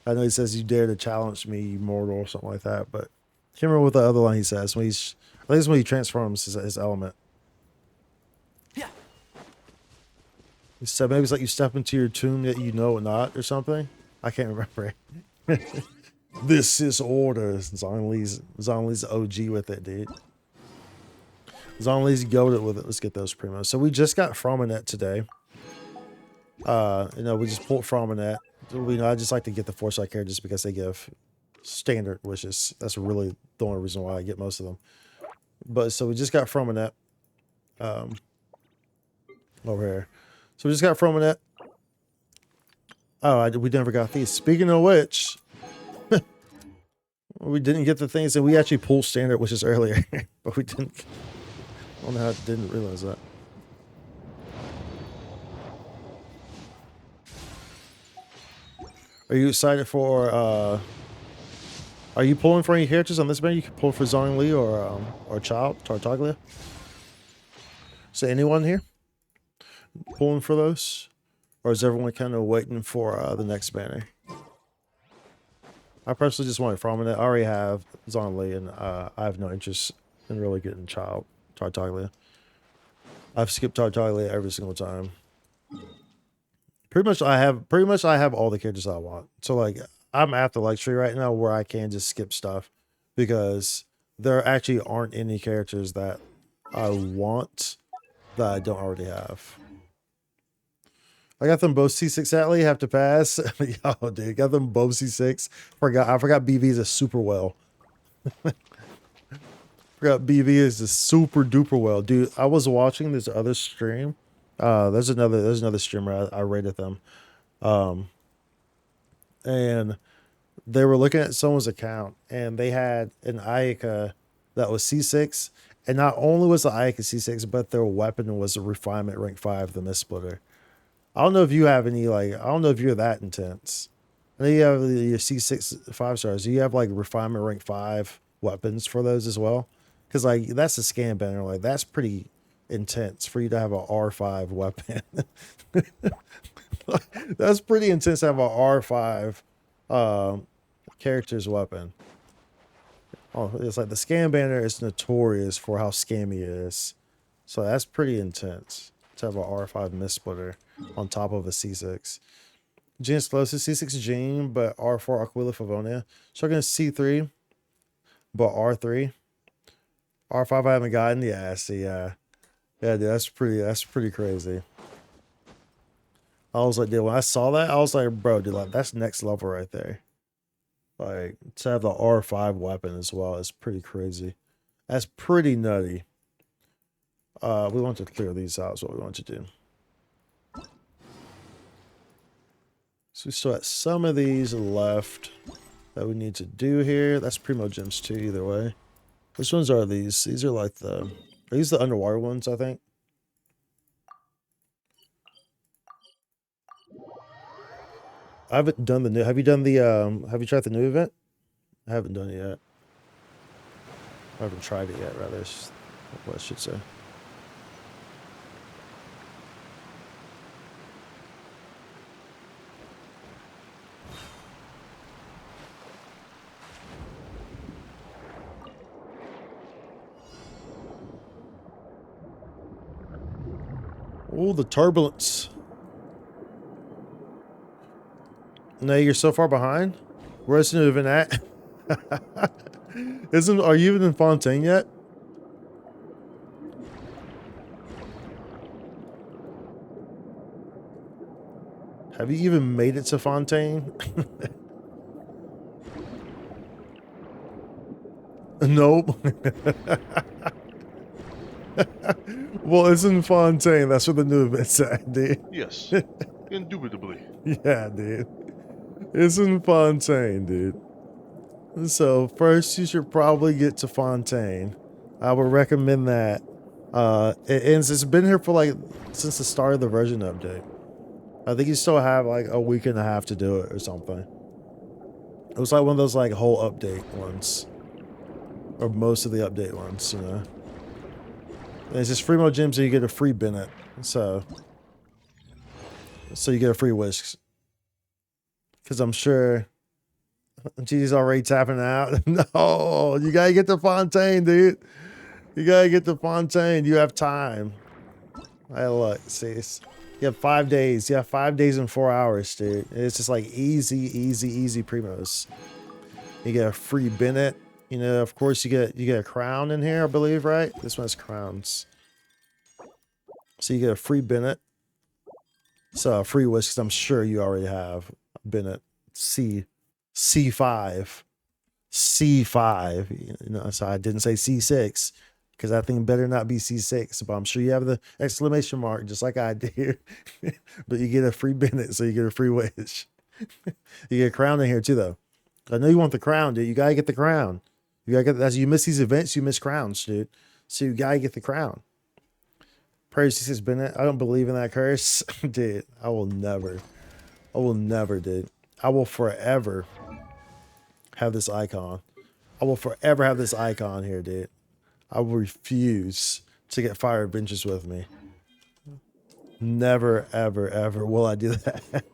I know he says you dare to challenge me, you mortal, or something like that. But I can't remember what the other line he says when he's. I think it's when he transforms his element. Yeah. He said maybe it's like you step into your tomb yet you know it not or something. I can't remember. This is order. Zhongli's OG with it, dude. Zhongli's goaded with it. Let's get those primos. So we just got Frominet today. You know, we just pulled Frominet. You know, I just like to get the 4-star characters because they give standard wishes. That's really the only reason why I get most of them. But so we just got Frominet. Over here. So we just got Frominet. Oh, we never got these. Speaking of which, we didn't get the things, and we actually pulled standard wishes earlier, but we didn't. I don't know how I didn't realize that. Are you excited for? Are you pulling for any characters on this band? You can pull for Zhongli or Child Tartaglia. So anyone here pulling for those, or is everyone kind of waiting for the next banner? I personally just want Frominet. I already have Zhongli, and I have no interest in really getting Child Tartaglia. I've skipped Tartaglia every single time. Pretty much I have all the characters I want. So like I'm at the luxury right now where I can just skip stuff because there actually aren't any characters that I want that I don't already have. I got them both C6 Atlee, have to pass. Yo, dude, got them both C6. I forgot BV's a super well. Forgot BV is a super duper well. Dude, I was watching this other stream. There's another streamer I rated them. And they were looking at someone's account and they had an Ayaka that was C6. And not only was the Ayaka C6, but their weapon was a refinement rank 5, the Mist Splitter. I don't know if you have any, like, I don't know if you're that intense. I know you have your C6 5-stars. Do you have like refinement rank 5 weapons for those as well? Because like that's a scan banner. Like that's pretty intense for you to have a R5 weapon. That's pretty intense to have a R5 character's weapon. Oh, it's like the scan banner is notorious for how scammy it is. So that's pretty intense to have a R5 Mist Splitter on top of a C6. Gene Explosive, C6 Gene, but R4 Aquila Favonia. Shotgun C3, but R3. R5 I haven't gotten. Yeah, see, yeah, dude, that's pretty crazy. I was like, dude, when I saw that, I was like, bro, dude, like that's next level right there. Like to have the R5 weapon as well is pretty crazy. That's pretty nutty. We want to clear these out. Is what we want to do. So we still have some of these left that we need to do here. That's Primo Gems too, either way. Which ones are these? These are like are these the underwater ones, I think? I haven't done the new. Have you done the have you tried the new event? I haven't done it yet. I haven't tried it yet, rather. Is what I should say. Oh, the turbulence. No, you're so far behind. Where's the even at? Are you even in Fontaine yet? Have you even made it to Fontaine? Nope. Well, it's in Fontaine. That's where the new event's at, dude. Yes, indubitably. Yeah, dude. It's in Fontaine, dude. So first, you should probably get to Fontaine. I would recommend that. It's been here for like since the start of the version update. I think you still have like a week and a half to do it or something. It was like one of those like whole update ones, or most of the update ones, you know. And it's just free mode gems, so you get a free Bennett. So you get a free Whisk. Because I'm sure GG's already tapping out. No, you gotta get to Fontaine, dude. You gotta get to Fontaine. You have time. Hey, look, see, you have 5 days. You have 5 days and 4 hours, dude. It's just like easy primos. You get a free Bennett. You know, of course, you get a crown in here, I believe, right? This one has crowns. So you get a free Bennett. So a free Whisk, I'm sure you already have Bennett. C5. C5. You know, so I didn't say C6 because I think better not be C6. But I'm sure you have the exclamation mark just like I did. But you get a free Bennett, so you get a free Wish. You get a crown in here too, though. I know you want the crown, dude. You gotta get the crown. You gotta get you miss these events, you miss crowns, dude. So you gotta get the crown. Praise Jesus Bennett. I don't believe in that curse. Dude, I will never, dude. I will forever have this icon. I will forever have this icon here, dude. I will refuse to get fire benches with me. Never, ever will I do that.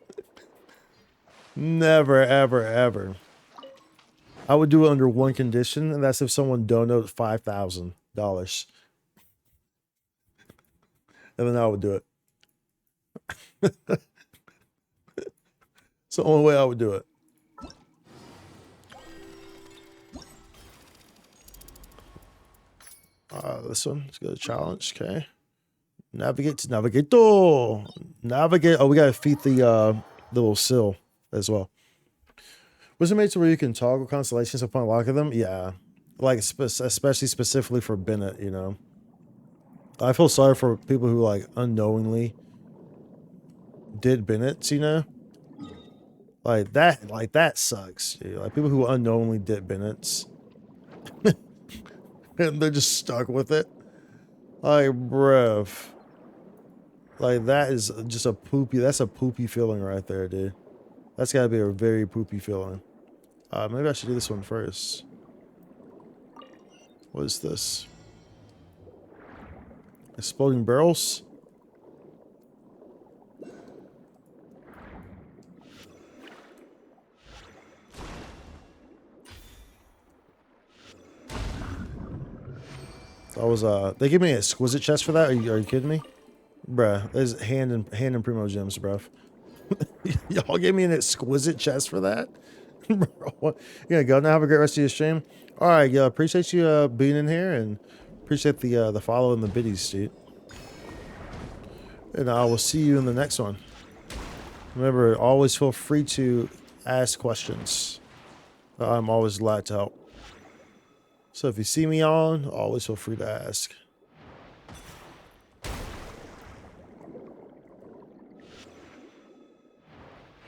Never, ever. I would do it under one condition, and that's if someone donates $5,000. And then I would do it. It's the only way I would do it. This one, let's go to challenge. Okay. Navigate to Navigator. Navigate. Oh, we gotta defeat the little sill as well. Was it made to where you can toggle constellations upon locking them? Yeah. Like especially specifically for Bennett, you know. I feel sorry for people who like unknowingly did Bennett's, you know. Like that sucks, dude. Like people who unknowingly did Bennett's. And they're just stuck with it. Like, bruv. Like, that is just a poopy, that's a poopy feeling right there, dude. That's gotta be a very poopy feeling. Maybe I should do this one first. What is this? Exploding barrels? That was they gave me an exquisite chest for that. Are you kidding me? Bruh, there's hand and primo gems, bruv. Y'all gave me an exquisite chest for that? Bro, yeah, go now. Have a great rest of your stream. All right, yeah, appreciate you being in here and appreciate the follow and the biddies, dude. And I will see you in the next one. Remember, always feel free to ask questions. I'm always glad to help. So if you see me on, always feel free to ask.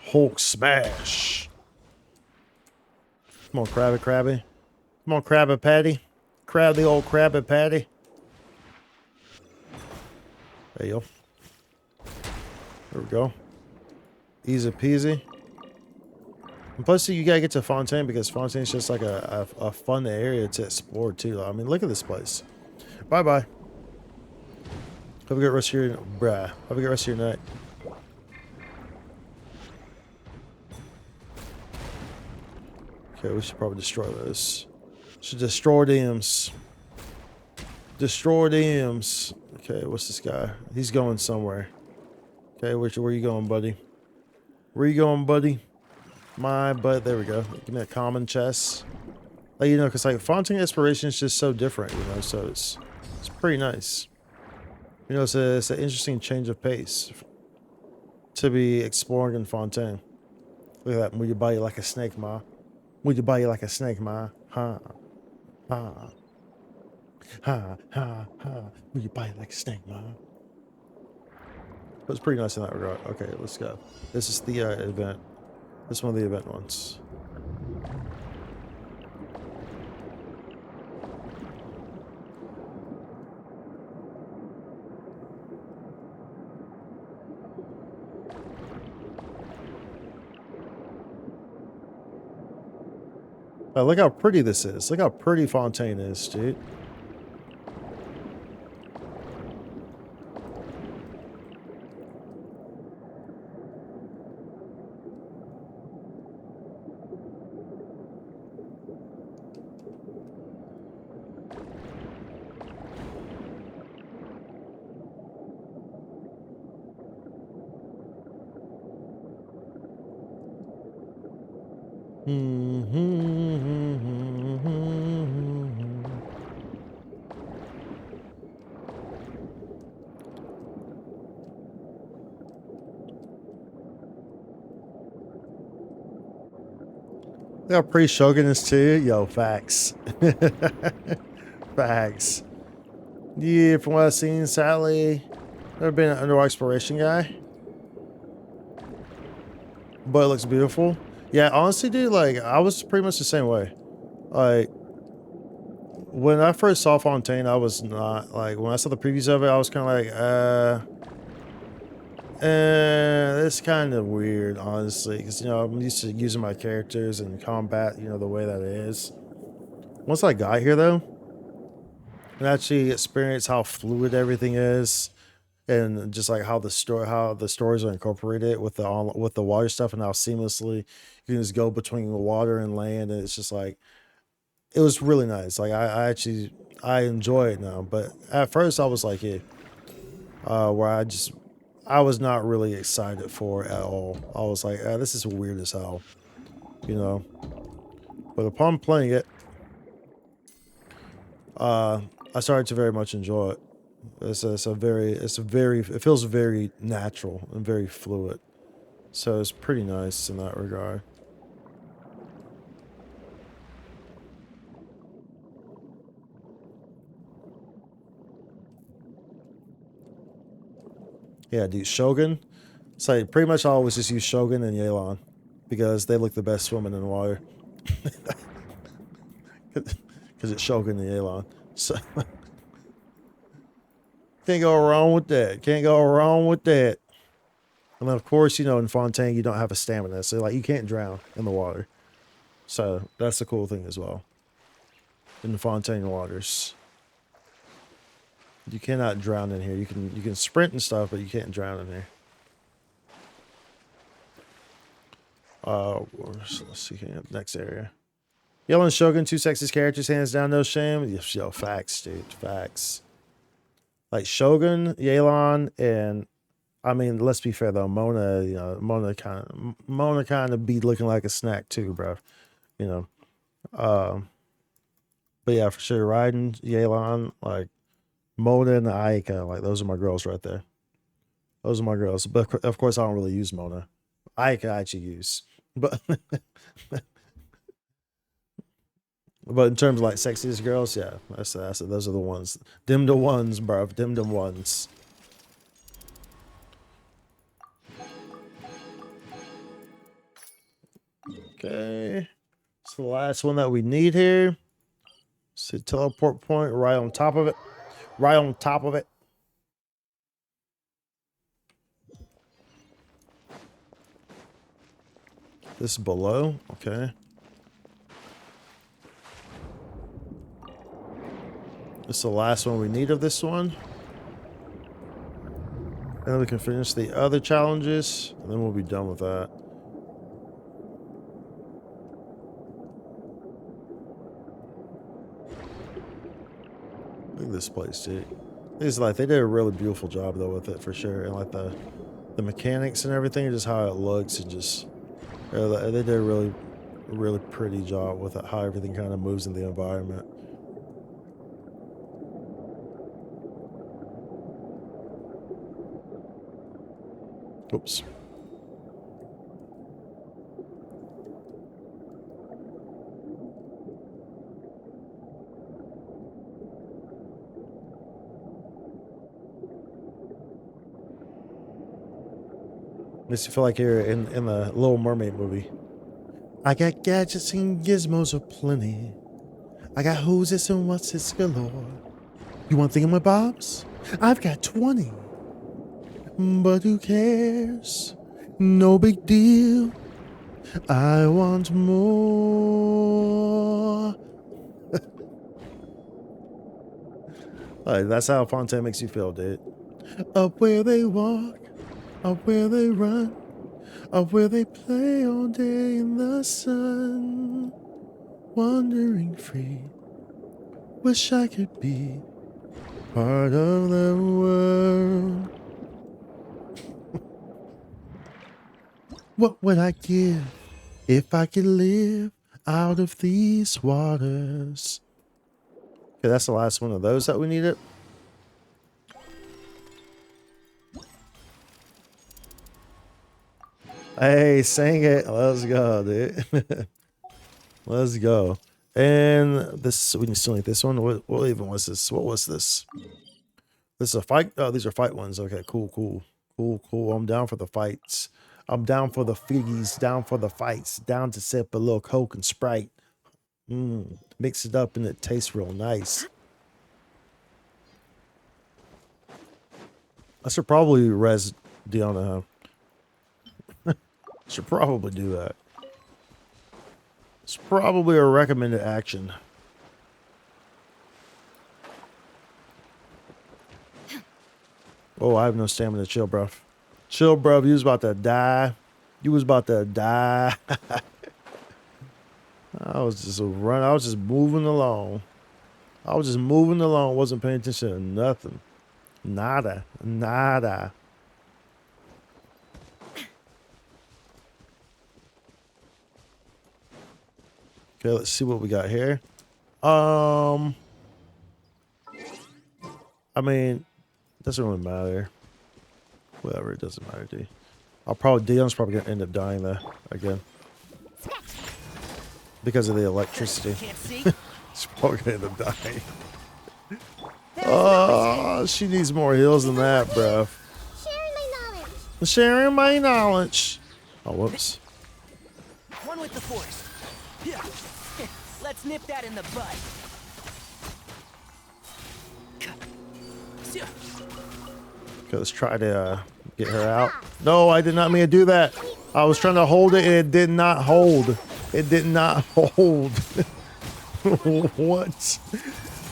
Hulk smash. Come on, Krabby. Come on, Krabby Patty. Crab the old Krabby Patty. There you go. There we go. Easy peasy. And plus, you gotta get to Fontaine because Fontaine's just like a fun area to explore too. I mean, look at this place. Bye bye. Have a good rest of your Have a good rest of your night. Okay, we should probably destroy those. Should destroy them. Destroy them. Okay, what's this guy? He's going somewhere. Okay, where you going, buddy? Where you going, buddy? My butt. There we go. Give me a common chest. Like, you know, because like Fontaine Exploration is just so different, you know, so it's pretty nice. You know, it's an interesting change of pace to be exploring in Fontaine. Look at that. Move your body like a snake, ma. Move your body like a snake, ma. Ha. Ha. Ha. Ha. Ha. Move your body like a snake, ma. It was pretty nice in that regard. Okay, let's go. This is the event. This is one of the event ones. Oh, look how pretty this is. Look how pretty Fontaine is, dude. Look how pretty Shogun is too. Yo, facts. Facts. Yeah, from what I've seen, sadly, never been an underwater exploration guy. But it looks beautiful. Yeah, honestly, dude, like, I was pretty much the same way. Like, when I first saw Fontaine, I was not, like, when I saw the previews of it, I was kind of like, it's kind of weird, honestly, because, you know, I'm used to using my characters in combat, you know, the way that it is. Once I got here, though, and actually experienced how fluid everything is, and just like how the stories are incorporated with the water stuff, and how seamlessly you can just go between the water and land, and it's just like, it was really nice. Like I enjoy it now, but at first I was like, yeah, where I was not really excited for it at all. I was like, this is weird as hell, you know. But upon playing it, I started to very much enjoy it. It feels very natural and very fluid. So it's pretty nice in that regard. Yeah, dude, Shogun. It's like pretty much I always just use Shogun and Yelan because they look the best swimming in the water. Because it's Shogun and Yelan. So can't go wrong with that. Can't go wrong with that. And then of course, you know, in Fontaine you don't have a stamina, so like you can't drown in the water. So that's the cool thing as well. In the Fontaine waters. You cannot drown in here. You can sprint and stuff, but you can't drown in here. Let's see here, next area. Yellow and Shogun, two sexiest characters, hands down, no shame. Yo, facts, dude, facts. Like Shogun, Yelan, and I mean, let's be fair though, Mona, you know, Mona kind of be looking like a snack too, bro. You know, but yeah, for sure, Raiden, Yelan, like Mona and Aika, like those are my girls right there. Those are my girls. But of course, I don't really use Mona. Aika I actually use, but but in terms of like sexiest girls, yeah, that's those are the ones. Them the ones, bro. Them the ones. Okay, it's the last one that we need here. So teleport point right on top of it. Right on top of it. This is below. Okay. This is the last one we need of this one. And then we can finish the other challenges, and then we'll be done with that. Look at this place, dude. It's like they did a really beautiful job though with it for sure, and like the mechanics and everything, just how it looks, and just they did a really pretty job with it, how everything kind of moves in the environment. Oops. Makes you feel like you're in the Little Mermaid movie. I got gadgets and gizmos aplenty. I got hoses and what's it's galore. You want thingamabobs? I've got 20. But who cares? No big deal. I want more. Like, that's how Fontaine makes you feel, dude. Up where they walk, up where they run, up where they play all day in the sun. Wandering free, wish I could be part of the world. What would I give if I could live out of these waters? Okay, that's the last one of those that we needed. Hey, sing it. Let's go, dude. Let's go. And this, we still need this one. What even was this? What was this? This is a fight. Oh, these are fight ones. Okay, cool. I'm down for the fights. I'm down for the figgies, down for the fights, down to sip a little Coke and Sprite. Mix it up and it tastes real nice. I should probably res Deanna. Should probably do that. It's probably a recommended action. Oh, I have no stamina. Chill, bro. Chill, bro. You was about to die. You was about to die. I was just running. I was just moving along. Wasn't paying attention to nothing. Nada. Okay, let's see what we got here. I mean, it doesn't really matter. Whatever, it doesn't matter, dude. Dion's probably gonna end up dying there again. Because of the electricity. She's probably gonna end up dying. Oh, she needs more heals than that, bro. Sharing my knowledge. Oh, whoops. One with the force. Yeah. Let's nip that in the bud. Okay, let's try to get her out. No, I did not mean to do that. I was trying to hold it and it did not hold. It did not hold. What?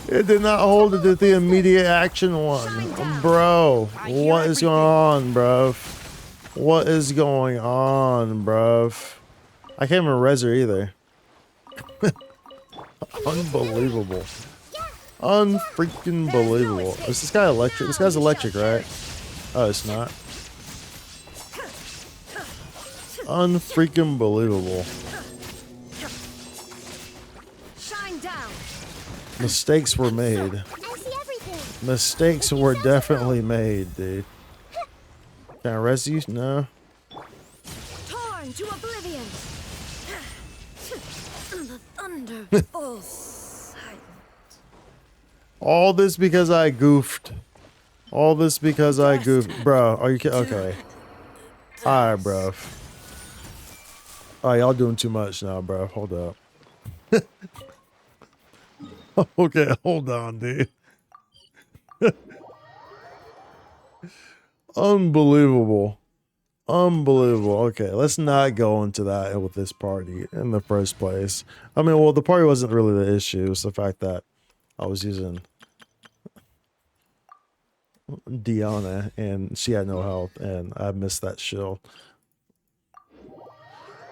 It did not hold. It did the immediate action one. Bro, what is going on, bro? What is going on, bro? I can't even res her either. Unbelievable. Unfreaking believable. Is this guy electric? This guy's electric, right? Oh, it's not. Unfreaking believable. Mistakes were made. Mistakes were definitely made, dude. Can I res you? No. Torn to oblivion. The thunder falls silent. All this because I goofed. All this because I goofed. Bro, are you kidding? Okay. Alright, bro. Alright, y'all doing too much now, bro. Hold up. Okay, hold on, dude. Unbelievable. Unbelievable. Okay, let's not go into that with this party in the first place. I mean, well, the party wasn't really the issue. It's the fact that I was using Deanna and she had no health and I missed that shield.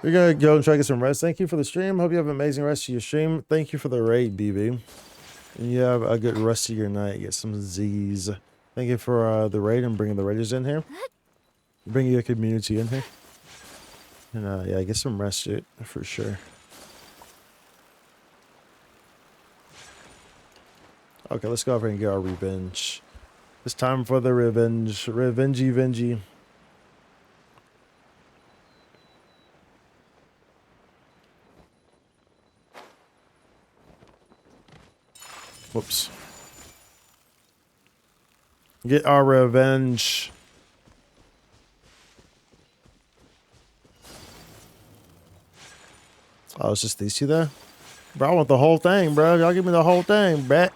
We're gonna go and try to get some rest. Thank you for the stream. Hope you have an amazing rest of your stream. Thank you for the raid, BB. And you have a good rest of your night. Get some Z's. Thank you for the raid and bringing the raiders in here. Bringing your community in here. And yeah, get some rest, dude, for sure. Okay, let's go over and get our revenge. It's time for the revenge. Revengey. Whoops. Get our revenge. Oh, it's just these two there? Bro, I want the whole thing, bro. Y'all give me the whole thing, bruh.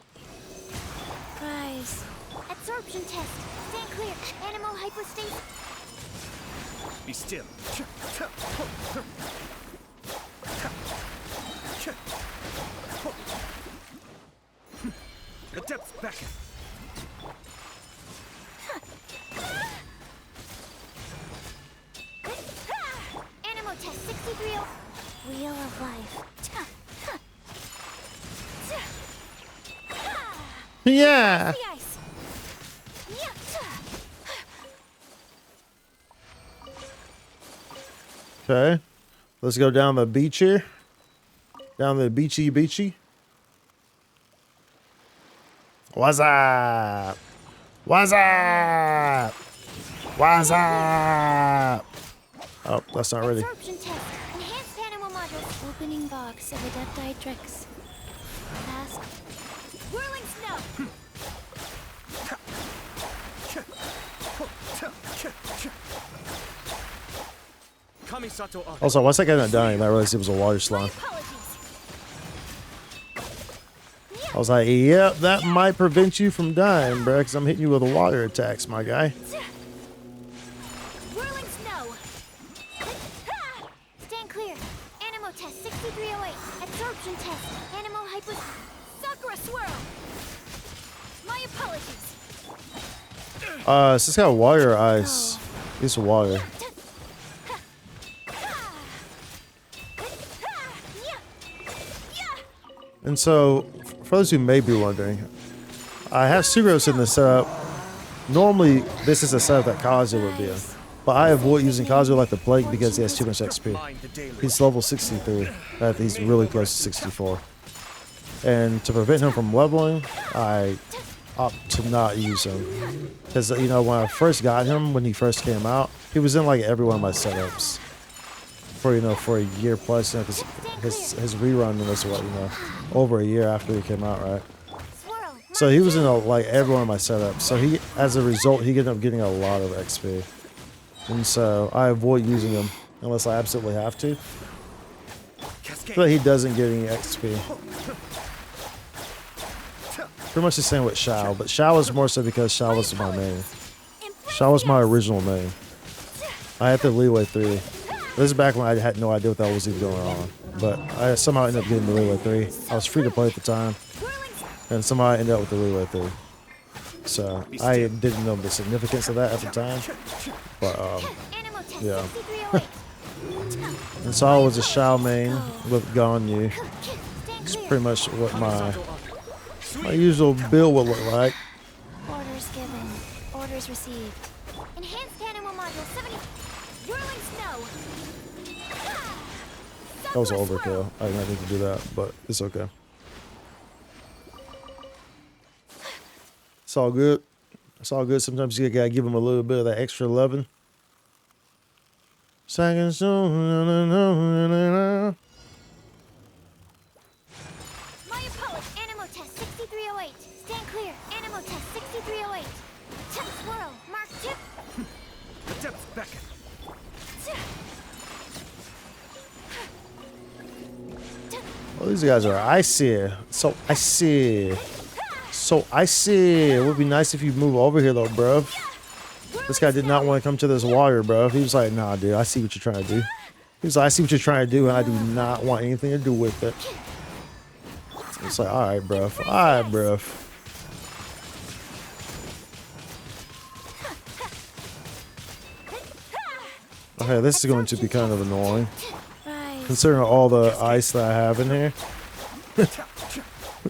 Rise. Absorption test. Stand clear. Animal hypostasis. Be still. Adepts beckon. Animal test 63. Wheel of life. Yeah. The ice. Okay. Let's go down the beach here. Down the beachy. What's up? What's up? What's up? Oh, that's not ready. Absorption test. Enhanced animal module. Opening box of adepti tricks. Task. Whirling snow. Also, once I got that dying, I realized it was a water slime. I was like, yep, that might prevent you from dying, bro, because I'm hitting you with water attacks, my guy. Whirling snow. Stand clear. Animal test 6308. Absorption test. Animal hypo. Sakura swirl. My apologies. Is this got water or ice? It's water. And so, for those who may be wondering, I have Sucrose in the setup. Normally, this is a setup that Kazuya would be in. But I avoid using Kazuya like the plague because he has too much XP. He's level 63. He's really close to 64. And to prevent him from leveling, I opt to not use him. Because, you know, when I first got him, when he first came out, he was in like every one of my setups. For a year plus, you know, because his rerun was what, you know, over a year after he came out, right? So he was in like every one of my setups. So he, as a result, he ended up getting a lot of XP, and so I avoid using him unless I absolutely have to. So that he doesn't get any XP. Pretty much the same with Shao, but Shao was more so because Shao was my main. Shao was my original main. I had the leeway 3. This is back when I had no idea what that was even going on. But I somehow ended up getting the leeway 3. I was free to play at the time. And somehow I ended up with the leeway 3. So I didn't know the significance of that at the time. But yeah. And so I was a Shao main with Ganyu. It's pretty much what my usual build would look like. Orders given. Orders received. Enhanced animal module 70. Whirling snow. That was overkill. I didn't need to do that, but it's okay. It's all good. It's all good. Sometimes you gotta give them a little bit of that extra loving. Second soon. My apologies. Animal test 6308. Stand clear. Animal test 6308. Tech swirl. Mark 2. Adepts beckon. Well, these guys are icy. So icy. So icy. It would be nice if you move over here, though, bro. This guy did not want to come to this water, bro. He was like, nah, dude, I see what you're trying to do. He was like, I see what you're trying to do, and I do not want anything to do with it. It's like, all right, bro. All right, bro. Okay, this is going to be kind of annoying. Considering all the ice that I have in here.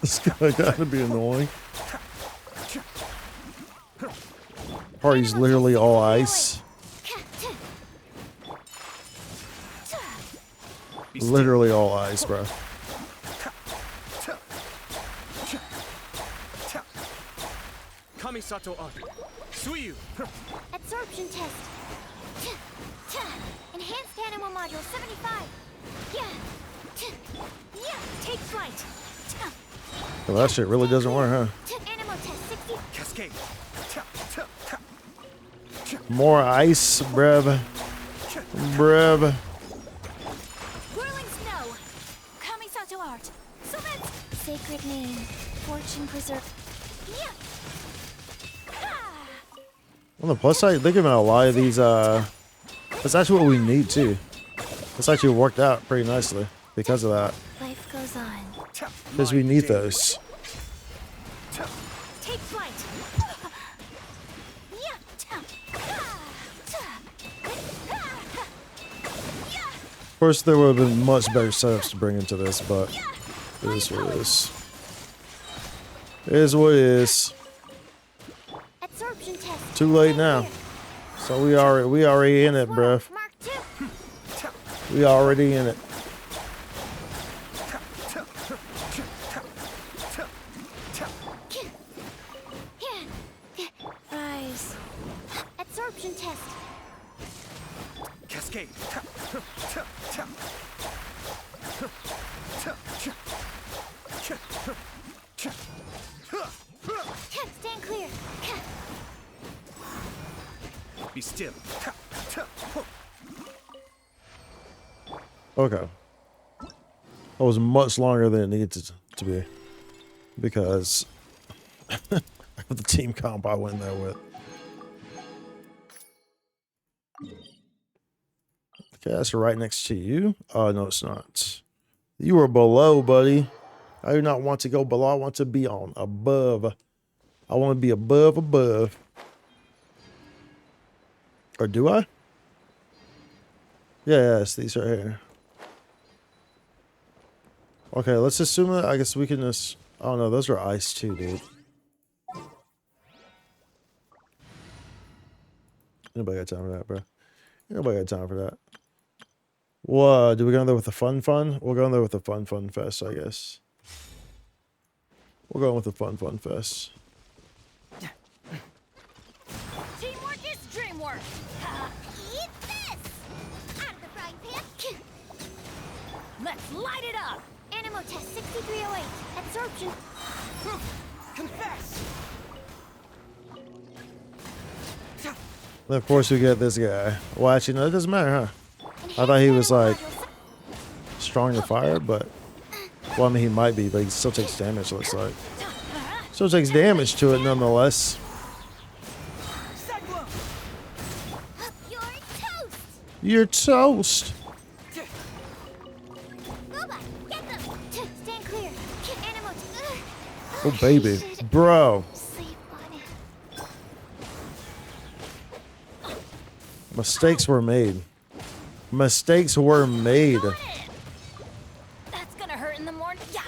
This guy gotta be annoying. Party's literally all ice. Literally all ice, bro. Kamisato Art. Suiyu. Absorption test. Enhanced animal module 75. Yeah. Take flight. Well, that shit really doesn't work, huh? Animal test 60. Cascade. More ice, bruv. Bruv. Whirling snow. Kamisato art. Summit. Sacred name. Fortune preserve. Yeah. On the plus side, think about a lot of these, that's actually what we need too. It's actually worked out pretty nicely because of that. Life goes on. Because we need those. Take flight. Of course, there would have been much better setups to bring into this, but it is what it is. It is what it is. Absorption test. Too late now. So we already in it, bruv. Mark 2. We already in it. Rise. Absorption test. Cascade. Stand clear. Be still. Okay. That was much longer than it needed to be. Because of the team comp I went there with. Okay, that's right next to you. Oh, no, it's not. You are below, buddy. I do not want to go below. I want to be on above. I want to be above. Or do I? Yeah, yes, these are here. Okay, let's assume that. I guess we can just. Oh no, those are ice too, dude. Nobody got time for that, bro. Nobody got time for that. What? Do we go in there with the fun? We'll go in there with the fun fest, I guess. We're going with the fun fest. Teamwork is dreamwork. Eat this! Out of the frying pan. Let's light it up. Animal test 6308. Absorption. Confess. And of course we get this guy. Well, actually, no, it doesn't matter, huh? I thought he was like strong to fire, but well, I mean he might be, but he still takes damage. Looks like still takes damage to it nonetheless. You're toast. You're toast. Booba, get them. Stand clear. Animal. Oh baby, bro. Sleep on it. Mistakes were made. Mistakes were made. That's gonna hurt in the morning. Yeah.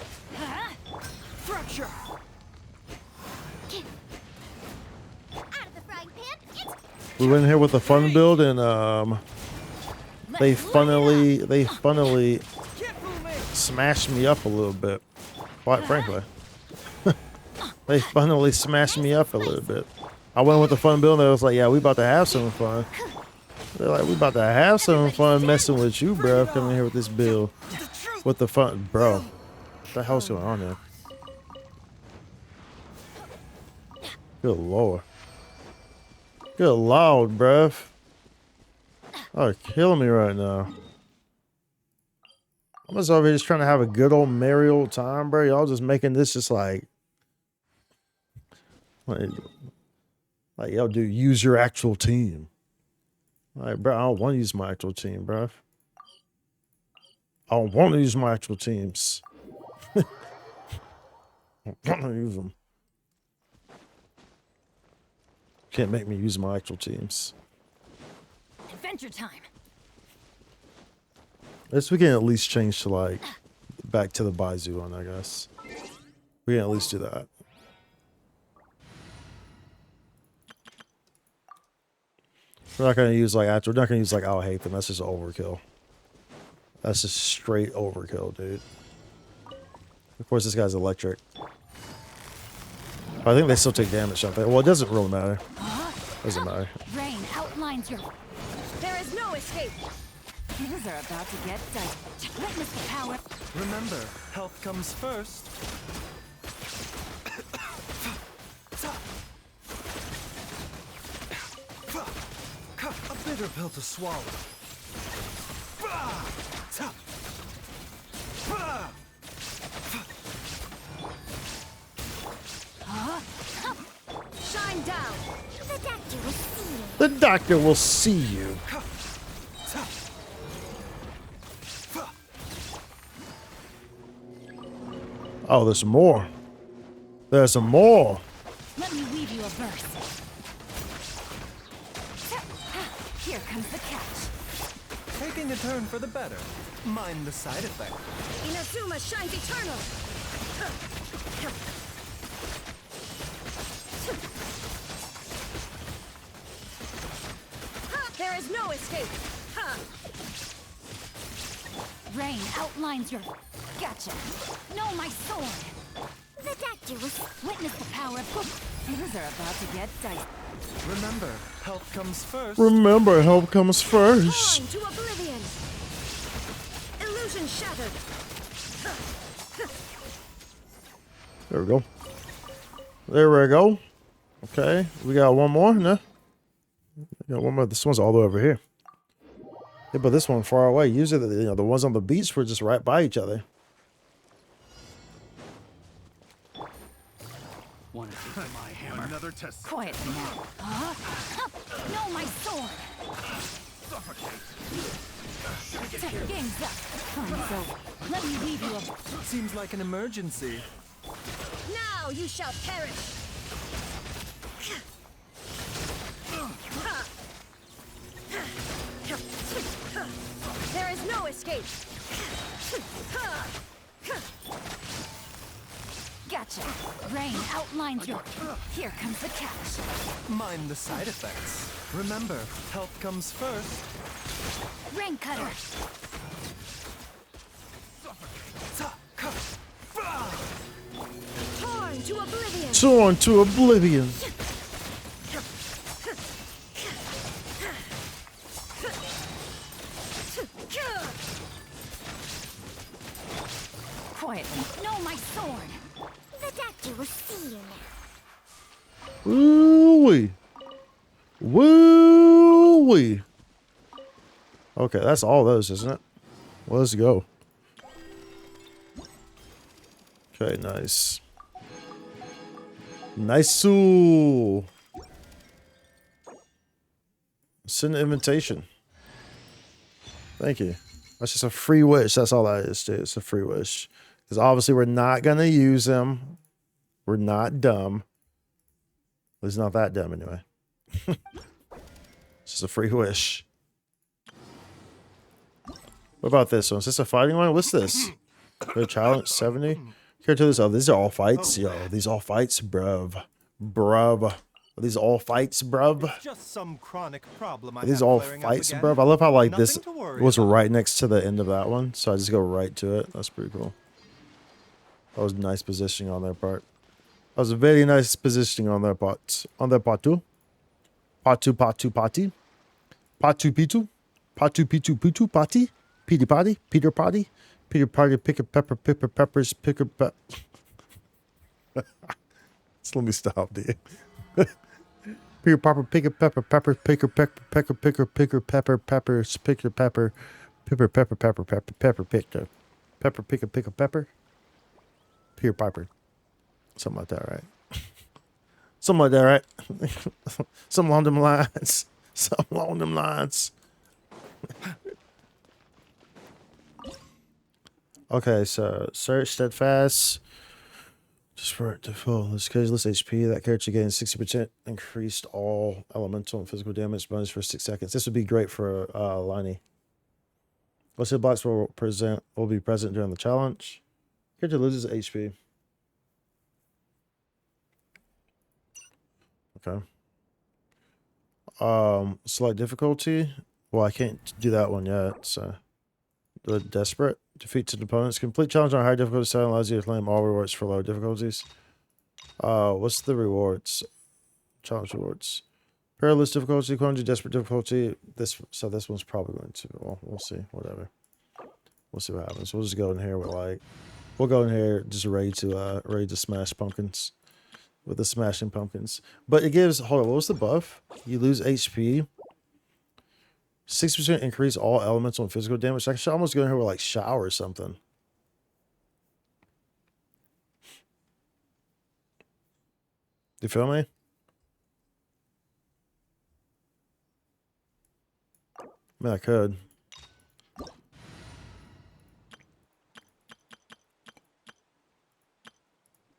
Fracture. Out of the frying pan. It's We went in here with a fun build, and they funnily smashed me up a little bit. Quite frankly, they funnily smashed me up a little bit. I went with the fun build, and I was like, "Yeah, we about to have some fun." They're like, "We about to have some fun messing with you, bro. Coming here with this build, with the fun, bro. What the hell's going on there?" Good lord. Good lord, bruv. Oh, killing me right now. I'm just over here just trying to have a good old merry old time, bro. Y'all just making this just like yo, dude, use your actual team. Like, bro, I don't want to use my actual team, bruv. I don't want to use my actual teams. I don't want to use them. Can't make me use my actual teams. Adventure time. Guess we can at least change to like back to the Baizu one, I guess. We can at least do that. We're not gonna use like we're not gonna use like I'll hate them. That's just overkill. That's just straight overkill, dude. Of course, this guy's electric. But I think they still take damage, don't they? Well, it doesn't really matter. Doesn't matter. Rain outlines your. There is no escape. Things are about to get dicey. Witness the power. Remember, health comes first. A bitter pill to swallow. Shine down. The doctor will see you. The doctor will see you. Oh, there's some more. There's some more. Let me weave you a verse. Here comes the catch. Taking a turn for the better. Mind the side effect. Inazuma shines eternal. There is no escape. Rain outlines your. Gotcha. No, my sword. The doctor will Witness the power of. Things are about to get dicey. Remember, health comes first. Remember, help comes first. Torn to oblivion. Illusion shattered. There we go. There we go. Okay, we got one more. No, we got one more. This one's all the way over here. Yeah, but this one far away. Usually, the ones on the beach were just right by each other. Want to take my hammer? Another test. Quietly now. No, my sword. Game's up. Time's over. Let me weave you a. Seems like an emergency. Now you shall perish. There is no escape. Gotcha. Rain outlines your. Here comes the catch. Mind the side effects. Remember, health comes first. Rain cutter. Torn to oblivion. Torn to oblivion. Quietly. No, my sword. The doctor will see you now. Woo-wee. Woo-wee. Okay, that's all those, isn't it? Well, let's go. Okay, nice. Nice-oo. Send an invitation. Thank you. That's just a free wish. That's all that is, dude. It's a free wish. Because obviously we're not going to use them. We're not dumb. At least not that dumb anyway. It's just a free wish. What about this one? Is this a fighting one? What's this? The challenge 70? Here to this. Oh, these are all fights. Yo, these all fights, bruv. Bruv. Are these all fights, bruv? Just some chronic problem. Are these all fights, bruv? I love how like this was right next to the end of that one. So I just go right to it. That's pretty cool. That was nice positioning on their part. That was a very nice positioning on their part. On their part too. Part two, potty. Part two, pitu. Part two, pitu, potty. Peter potty. Peter potty. Peter potty, picker, pepper, peppers, picker, Just let me stop, dude. Peter Popper, picker, pepper, peppers, picker, pepper, peppers, picker, pepper, picker. Pepper, picker, pepper. Peter Piper. Something like that, right? Something like that, right? Something along them lines. Something along them lines. Okay, so search steadfast. Just for it to full. This character's HP. That character gains 60% increased all elemental and physical damage bonus for 6 seconds. This would be great for Liney. Most hitbox will be present during the challenge. Character loses HP. Okay. Select difficulty. Well, I can't do that one yet, so the desperate. Defeat 2 opponents. Complete challenge on high difficulty style allows you to claim all rewards for low difficulties. What's the rewards? Challenge rewards. Perilous difficulty, quantity, desperate difficulty. This one's probably going to, well, we'll see. Whatever. We'll see what happens. We'll just go in here with like, we'll go in here just ready to smash pumpkins. With the smashing pumpkins. But it gives, hold on, what was the buff? You lose HP. 6% increase all elemental and physical damage. I should almost go in here with like shower or something. You feel me? I mean, I could.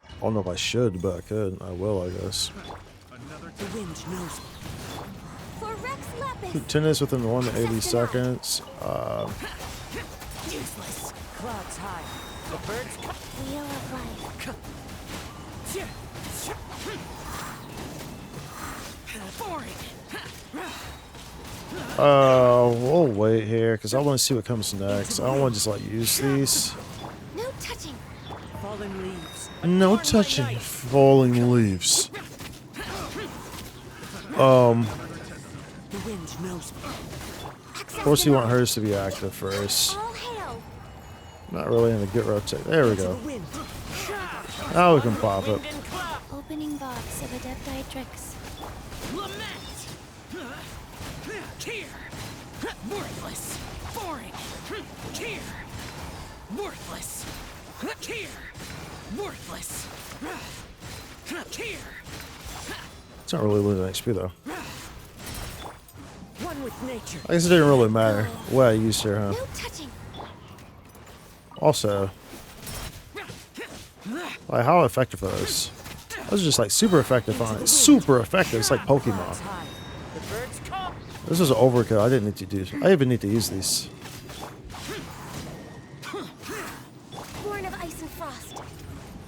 I don't know if I should, but I could. I will, I guess. The wind knows. For Rex Lapis. 10 minutes within 180 seconds. Useless. Clouds high. The birds come. Wheel of life. We'll wait here because I want to see what comes next. I don't want to just like use these. No touching. Fallen leaves. No touching falling leaves. The wind knows. Of course you want hers to be active first. All hail. Not really in a good rotate. There we go. Wind. Now we can pop it. Opening box of Adepti-Trix. Lament. Here. Worthless. Boring. Here. Worthless. Here. Worthless. Here. It's not really losing XP though. One with nature. I guess it didn't really matter what I used here, huh? No touching. Also, like how effective are those? Those are just like super effective on it. Super effective. It's like Pokemon. The birds come. This is overkill. I didn't need to do. I even need to use these. Born of ice and frost.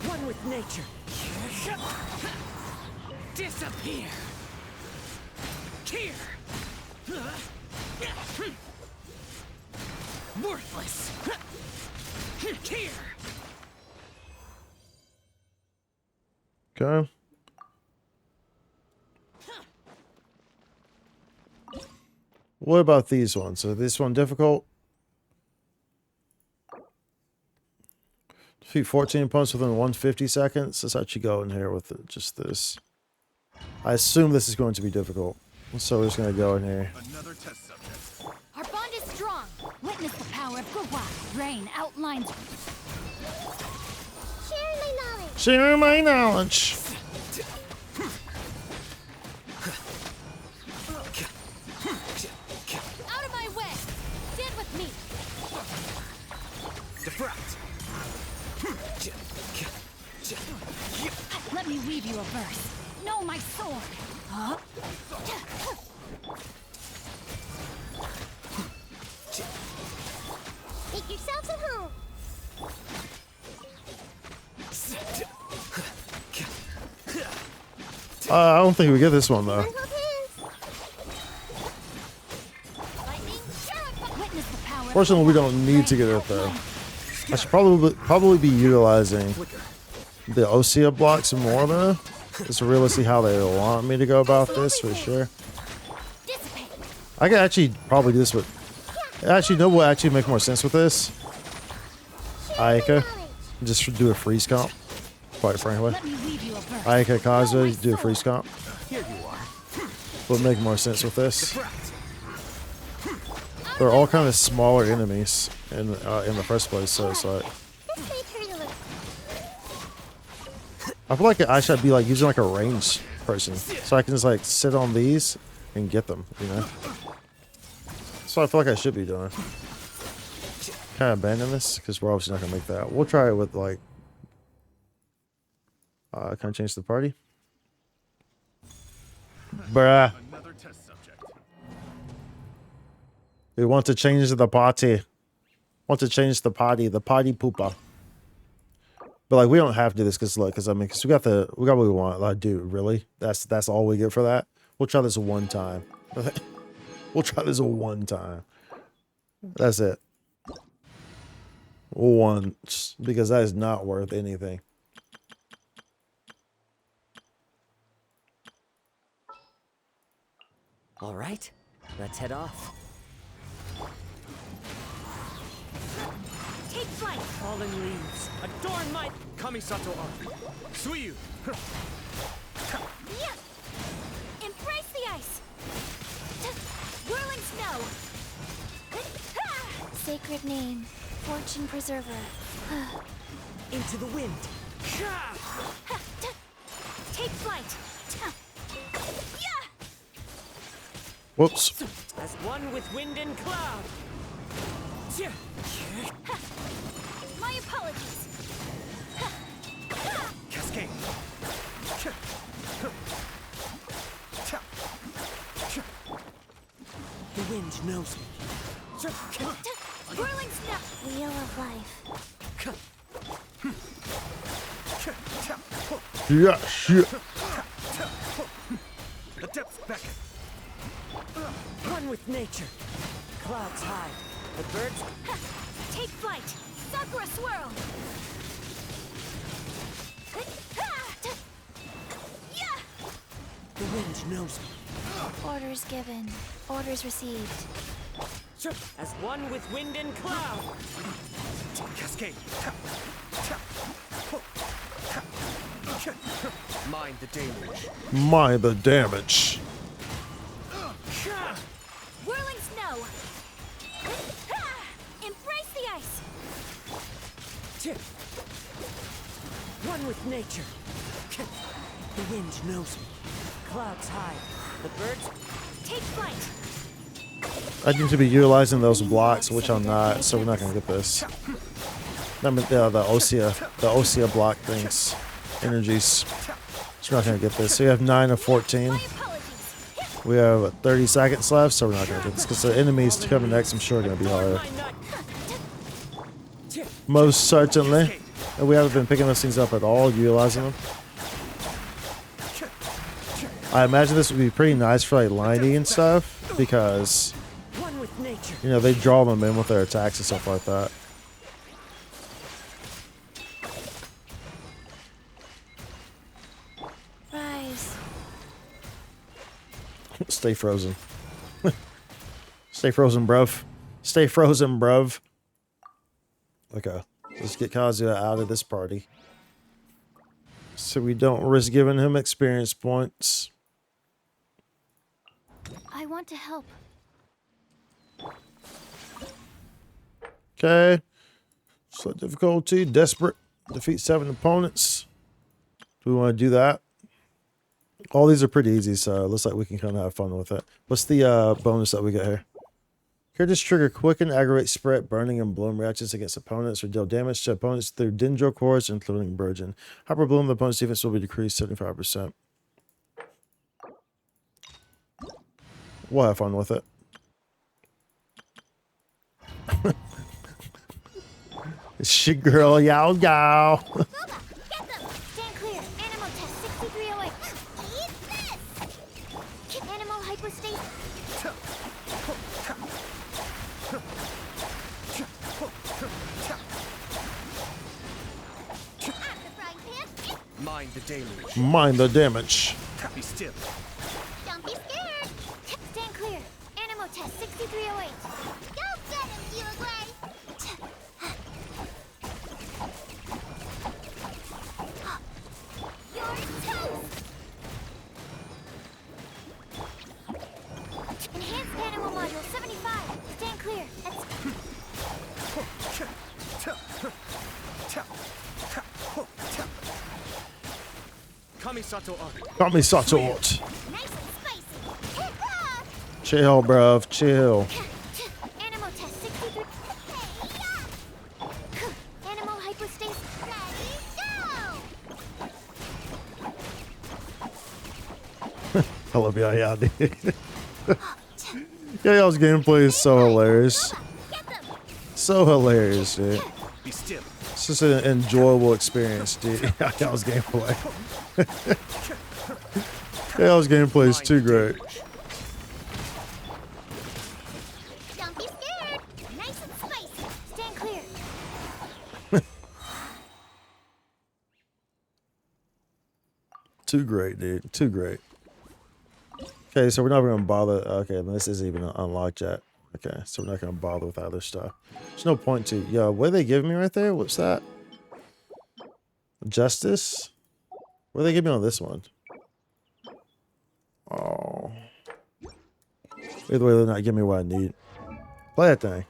One with nature. Disappear. Here. Worthless. Here. Okay. What about these ones? Is this one difficult? Defeat 14 opponents within 150 seconds. Let's actually go in here with just this. I assume this is going to be difficult. So we're just going to go in here. Another test subject. Our bond is strong. Witness the power of Gugwa. Rain outlines. Share my knowledge. Share my knowledge. Out of my way. Stand with me. Defract. Let me weave you a verse. Know my sword. Huh? Make yourselves at home. I don't think we get this one though. Hold hands. Lightning. Witness the power. Fortunately, we don't need to get it though. I should probably be utilizing the Osea blocks more though. Just to really see how they want me to go about this for sure. Dissipate. I could actually probably do this with. Actually, no, what actually make more sense with this? Aika, just do a freeze comp. Quite frankly, Let me weave you a verse. Aika Kazuya, do a freeze comp. Here you are. Would make more sense with this. Defract. They're all kind of smaller enemies in the first place, so it's like This may hurt a little. I feel like I should be like using like a range person, so I can just like sit on these and get them, you know. So I feel like I should be doing. Can I abandon this? Because we're obviously not gonna make that. We'll try it with like. Can I change the party? Bruh. Another test subject. We want to change the party. Want to change the party. The party pooper. But like we don't have to do this because look, because I mean, because we got what we want. Like, dude, really? That's all we get for that? We'll try this one time. We'll try this one time. That's it. Once, because that is not worth anything. All right, let's head off. Take flight. Fallen leaves, adorn my Kamisato art. Suiyu. Yeah. Embrace the ice. Whirling snow. Sacred name, fortune preserver. Into the wind. Take flight. Yeah. Whoops. As one with wind and cloud. My apologies. Cascade. The wind knows me. Whirling snow. Wheel of life. Yeah, shit. The depths beckon. One with nature. Clouds high. The birds. Take flight. Sakura swirl. Yeah. The wind knows me. Orders given. Orders received. As one with wind and cloud. Cascade. Mind the damage. Mind the damage. Whirling snow. Embrace the ice. One with nature. The wind knows me. Clouds high. The birds. Take flight. I need to be utilizing those blocks, which I'm not, so we're not gonna get this. I mean, the Osea block things, energies. So we're not gonna get this. So we have 9 of 14. My apologies. We have 30 seconds left, so we're not gonna get this because the enemies coming next, I'm sure, are gonna be harder. Most certainly. And we haven't been picking those things up at all, utilizing them. I imagine this would be pretty nice for like lining and stuff because, you know, they draw them in with their attacks and stuff like that. Rise. Stay frozen. Stay frozen, bruv. Stay frozen, bruv. Okay. Let's get Kazuya out of this party. So we don't risk giving him experience points. I want to help. Okay. Select difficulty. Desperate. Defeat 7 opponents. Do we want to do that? All these are pretty easy, so it looks like we can kind of have fun with it. What's the bonus that we get here? Characters trigger quicken, aggravate, spread, burning, and bloom reactions against opponents or deal damage to opponents through dendro cores, including Burgeon. Hyper bloom, the opponent's defense will be decreased 75%. We'll have fun with it. It's your girl, Yao Yao. Boba, get them! Stand clear. Animal test 6308. Eat this! Animal hypostasis. Mind the damage. Mind the damage. Be still. Don't be scared. Stand clear. Animal test 6308. Go get him, Uruguay! You're toast! Enhanced animal module 75. Stand clear. Kamisato art. Kamisato art. Nice and spicy. Chill, bruv. Chill. Animal test 63. Animal hypostasis. Ready, go! I love Yaya, dude. Yaya's gameplay is so hilarious. Get them! So hilarious, dude. Be still. It's just an enjoyable experience, dude. Hell's gameplay. Hell's gameplay is too great. Don't be scared. Nice and spicy. Stand clear. Too great, dude. Too great. Okay, so we're not going to bother. Okay, this isn't even unlocked yet. Okay, so we're not going to bother with other stuff. There's no point to. Yo, what are they giving me right there? What's that? Justice? What do they give me on this one? Oh. Either way, they're not giving me what I need. Play that thing.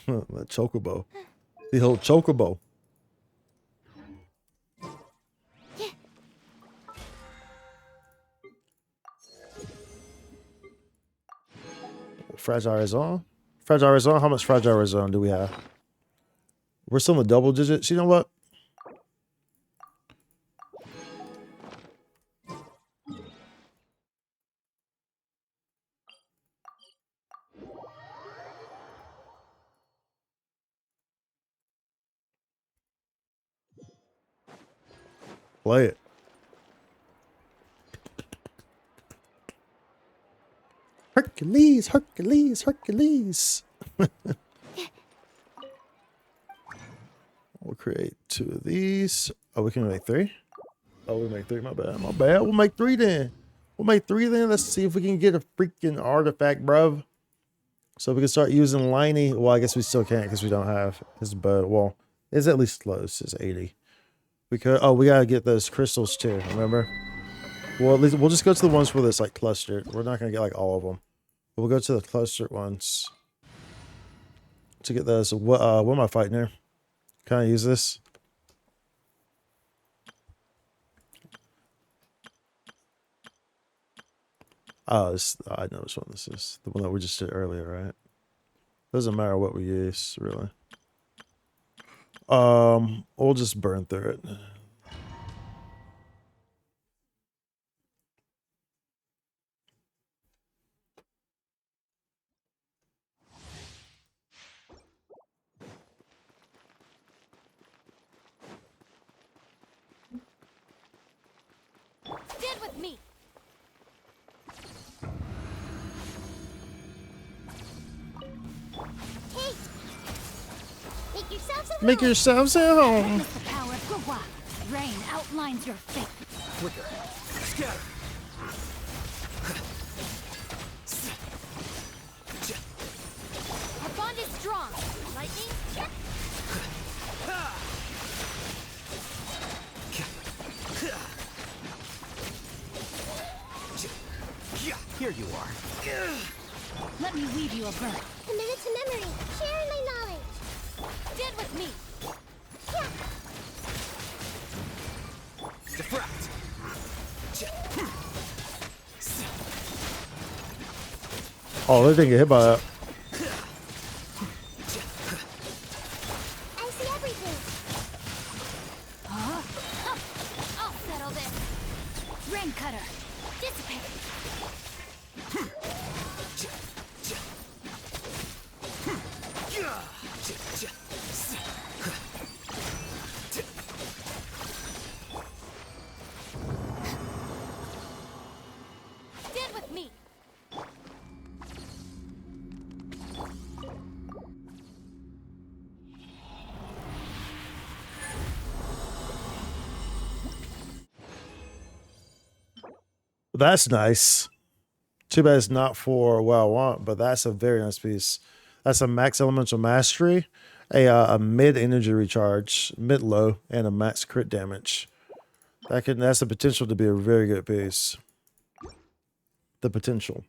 The chocobo. The whole chocobo. Fragile Horizon? Fragile Horizon? How much Fragile Horizon do we have? We're still in the double digits. You know what? Play it. Hercules, Hercules, Hercules. We'll create 2 of these. Oh, we can make 3? Oh, we make 3. My bad. My bad. We'll make 3 then. We'll make 3 then. Let's see if we can get a freaking artifact, bruv. So we can start using Liney. Well, I guess we still can't because we don't have his bow. Well, it's at least close. It's 80. We could. Oh, we gotta get those crystals too. Remember? Well, at least we'll just go to the ones where it's like clustered. We're not gonna get like all of them. But we'll go to the clustered ones to get those. What am I fighting here? Can I use this? Oh, I know which one this is. The one that we just did earlier, right? Doesn't matter what we use, really. We'll just burn through it. Stand with me. Hey. Make yourselves at Make home. yourselves at home. Witness the power of Gua. Rain outlines your fate. Quicker. Scatter. Our bond is strong. Lightning. Here you are. Let me weave you a bird. Commit it to memory. Sharing my knowledge. Stand with me. Diffract. Oh, they didn't get hit by that. I see everything. Huh? I'll settle this. Rain cutter. Dissipate. Stand with me. That's nice. Too bad it's not for what I want, but that's a very nice piece. That's a max elemental mastery, a mid energy recharge, mid low, and a max crit damage. That's the potential to be a very good piece. The potential.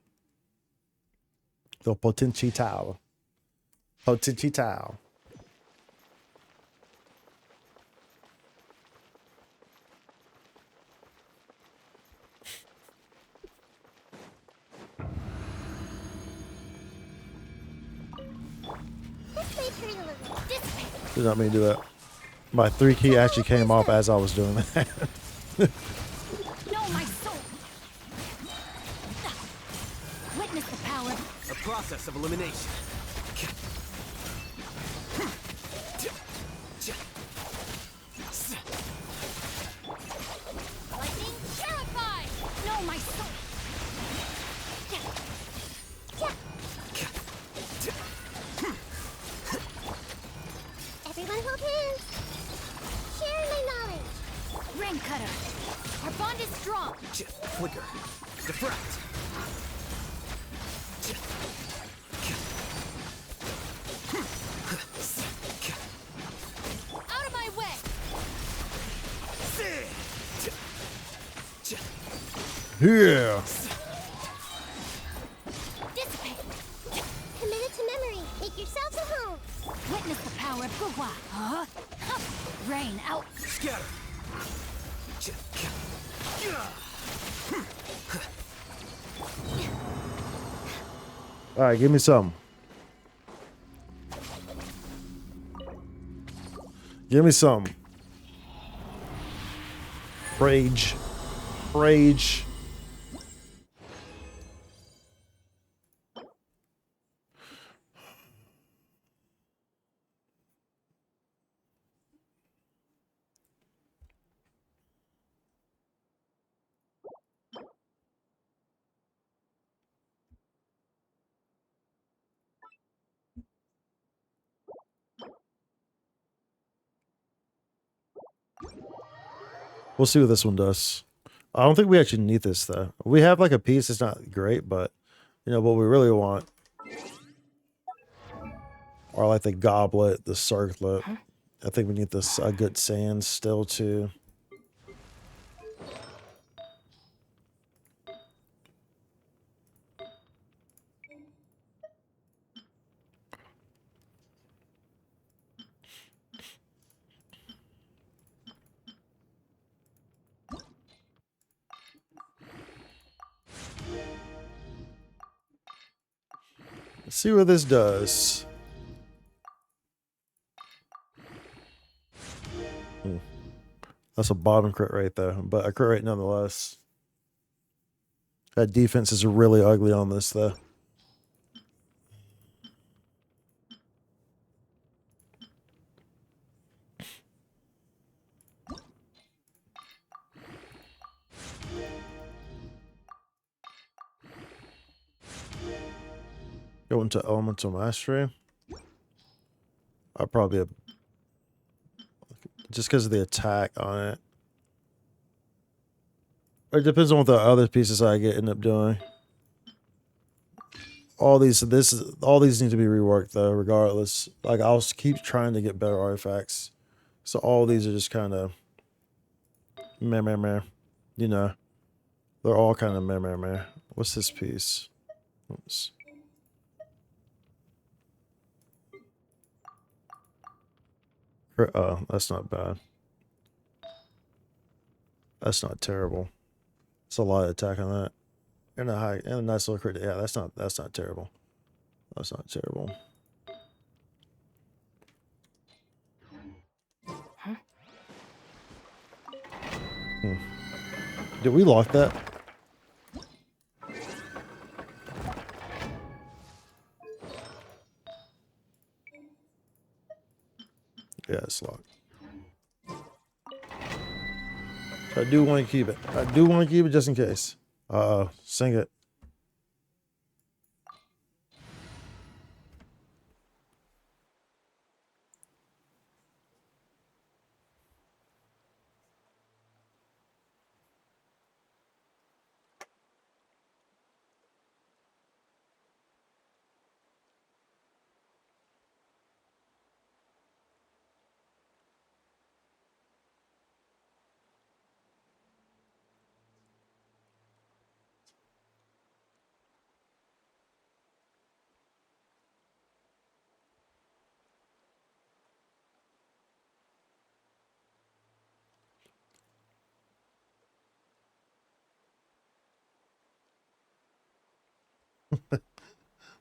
The potential. Potential. This may hurt a little. Dissipate. Did not mean to do that. My 3 key actually came off as I was doing that. Know my soul. process of elimination. Lightning terrified! No, my soul! Everyone hold hands! Share my knowledge! Rain Cutter! Our bond is strong! Flicker. Diffract. Out of my way! Yeah. Dissipate! Committed to memory! Make yourselves at home! Witness the power of Gugwa! Huh? Rain out! Scatter. All right, give me some. Give me some. Rage. Rage. We'll see what this one does. I don't think we actually need this though. We have like a piece that's not great, but you know what we really want are like the goblet, the circlet. I think we need this good sand still too. Let's see what this does. That's a bottom crit rate though, but a crit rate nonetheless. That defense is really ugly on this though. Go into elemental mastery. I'll probably just because of the attack on it. It depends on what the other pieces I end up doing. All these need to be reworked though, regardless. Like I'll keep trying to get better artifacts. So all these are just kind of meh. You know, they're all kind of meh. What's this piece? Oops. Oh, that's not bad. That's not terrible. It's a lot of attack on that. And a nice little crit. Yeah, that's not terrible. That's not terrible. Did we lock that? Yeah, it's locked. I do want to keep it. I do want to keep it just in case. Sing it.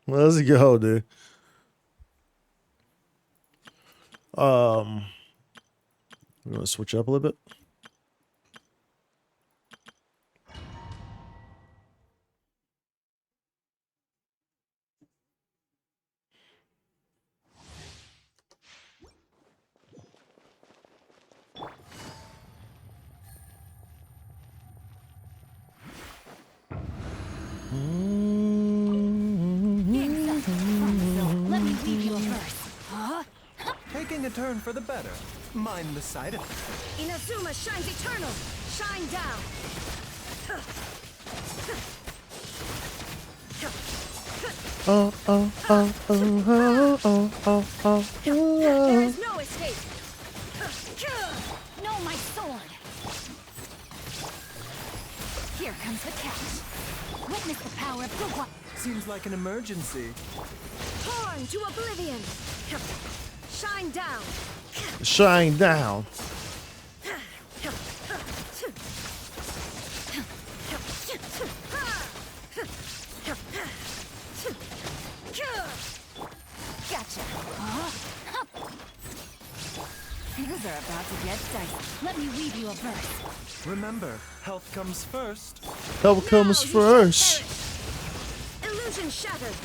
Let's go, dude. I'm gonna switch up a little bit. taking a turn for the better. Mind the side effects. Inazuma shines eternal. Shine down. Oh, oh, oh, oh, oh, oh, oh, oh, There oh. is no escape. No, my sword. Here comes the catch. Witness the power of the one. Seems like an emergency. Torn to oblivion. Shine down. Shine down. Gotcha. Things are about to get dicey. Let me weave you a verse. Remember, health comes first. Help comes Now you shall first. perish. Illusion shattered.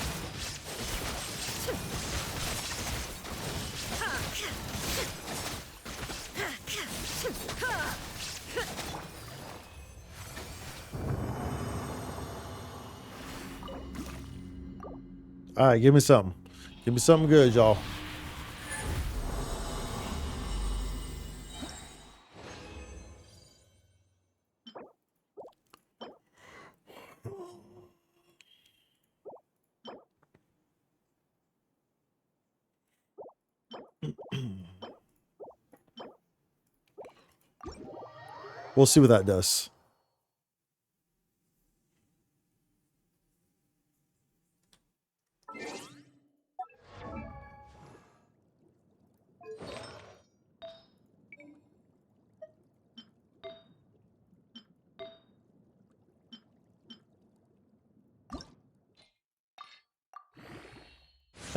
All right, give me something. Give me something good, y'all. We'll see what that does.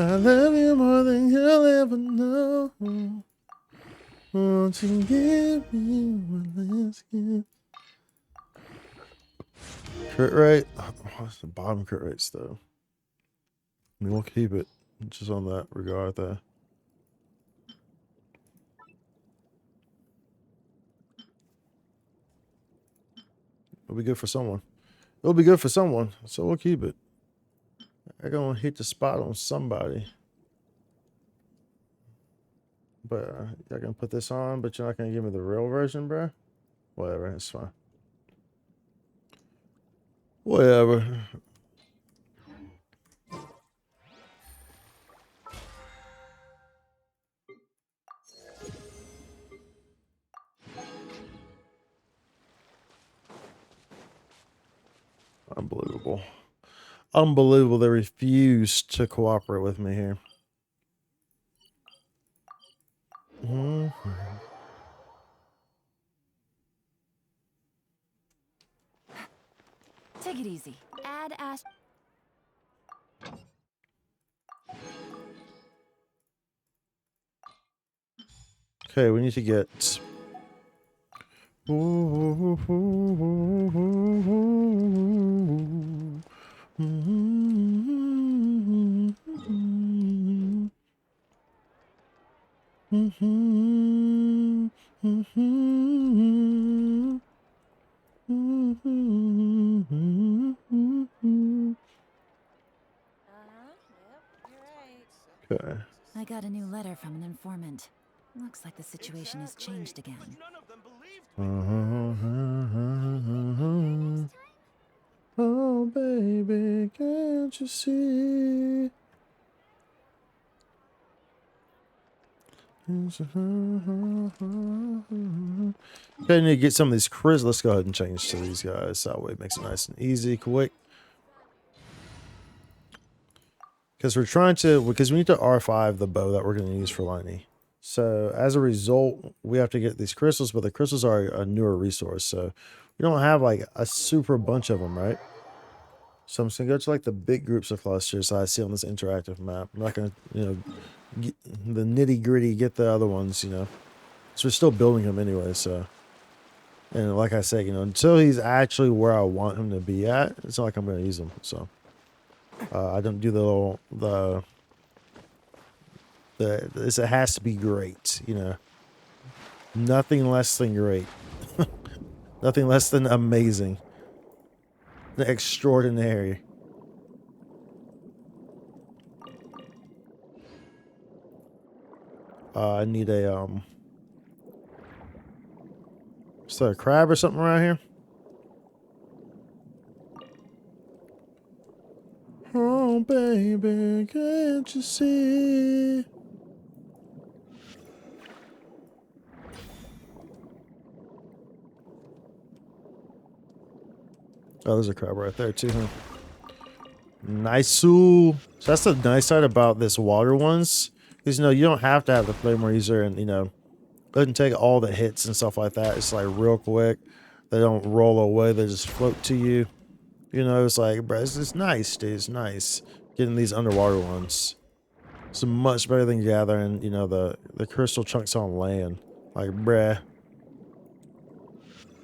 I love you more than you'll ever know. Won't you give me one last kiss? Crit rate? What's the bottom crit rates though? I mean, we'll keep it just on that regard there. It'll be good for someone. It'll be good for someone, so we'll keep it. I'm gonna hit the spot on somebody. But y'all gonna put this on, but you're not gonna give me the real version, bro? Whatever, it's fine. Whatever. Unbelievable. Unbelievable they refused to cooperate with me here. Take it easy. Add ash. Okay, we need to get. Okay. I got a new letter from an informant. Looks like the situation has changed again. Oh, baby, can't you see? Okay, I need to get some of these crystals. Let's go ahead and change to these guys. That way it makes it nice and easy, quick. Because we're trying to, because we need to R5 the bow that we're going to use for Lightning. So as a result, we have to get these crystals, but the crystals are a newer resource. So we don't have like a super bunch of them, right? So I'm just going to go to like the big groups of clusters I see on this interactive map. I'm not going to, you know, get the nitty gritty, get the other ones, you know. So we're still building him anyway, so. And like I said, you know, until he's actually where I want him to be at, it's not like I'm going to use him, so. I don't do the little, it has to be great, you know. Nothing less than great. Nothing less than amazing. Extraordinary. I need a is there a crab or something around here? Oh baby, can't you see? Oh, there's a crab right there too, huh? Nice. So that's the nice side about this water ones. Is you don't have to have the flame razor, and it doesn't take all the hits and stuff like that. It's like real quick. They don't roll away, they just float to you. It's like, bro, it's nice, dude. It's nice. Getting these underwater ones. It's much better than gathering, the crystal chunks on land. Like, bruh.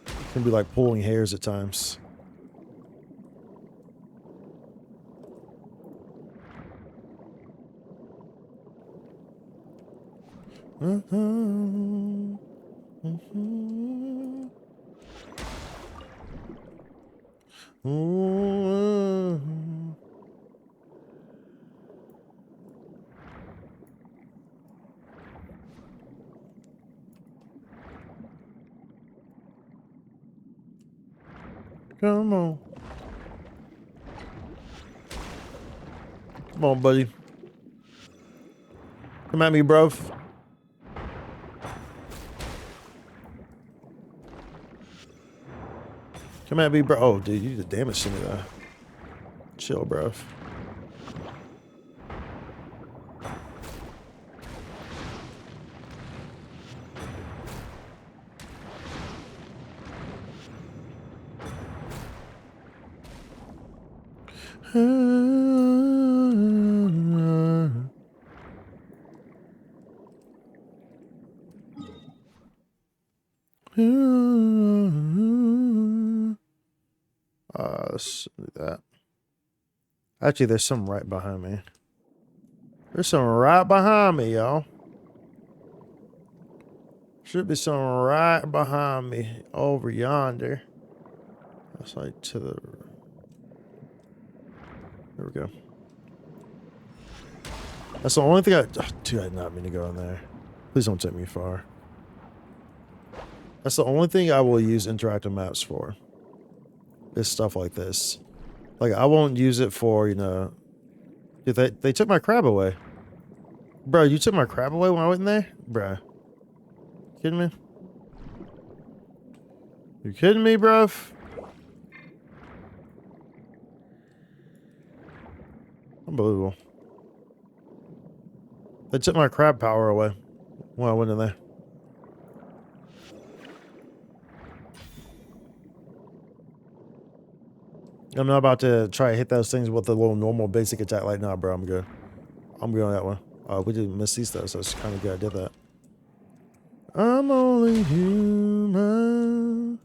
It can be like pulling hairs at times. Come on. Come on, buddy. Come at me, bro. Come at me, bro. Oh, dude, you did damage to me, though. Chill, bro. Let's do that. Actually, there's some right behind me. There's some right behind me, y'all. Should be some right behind me over yonder. That's like to the... There we go. That's the only thing I... Oh, dude, I did not mean to go in there. Please don't take me far. That's the only thing I will use interactive maps for. Is stuff like this. Like, I won't use it for, Dude, they took my crab away. Bro, you took my crab away when I went in there? Bro. Kidding me? You kidding me, bro? Unbelievable. They took my crab power away when I went in there. I'm not about to try to hit those things with a little normal basic attack. Like, nah, bro, I'm good. I'm good on that one. We didn't miss these though, so it's kind of good I did that. I'm only human.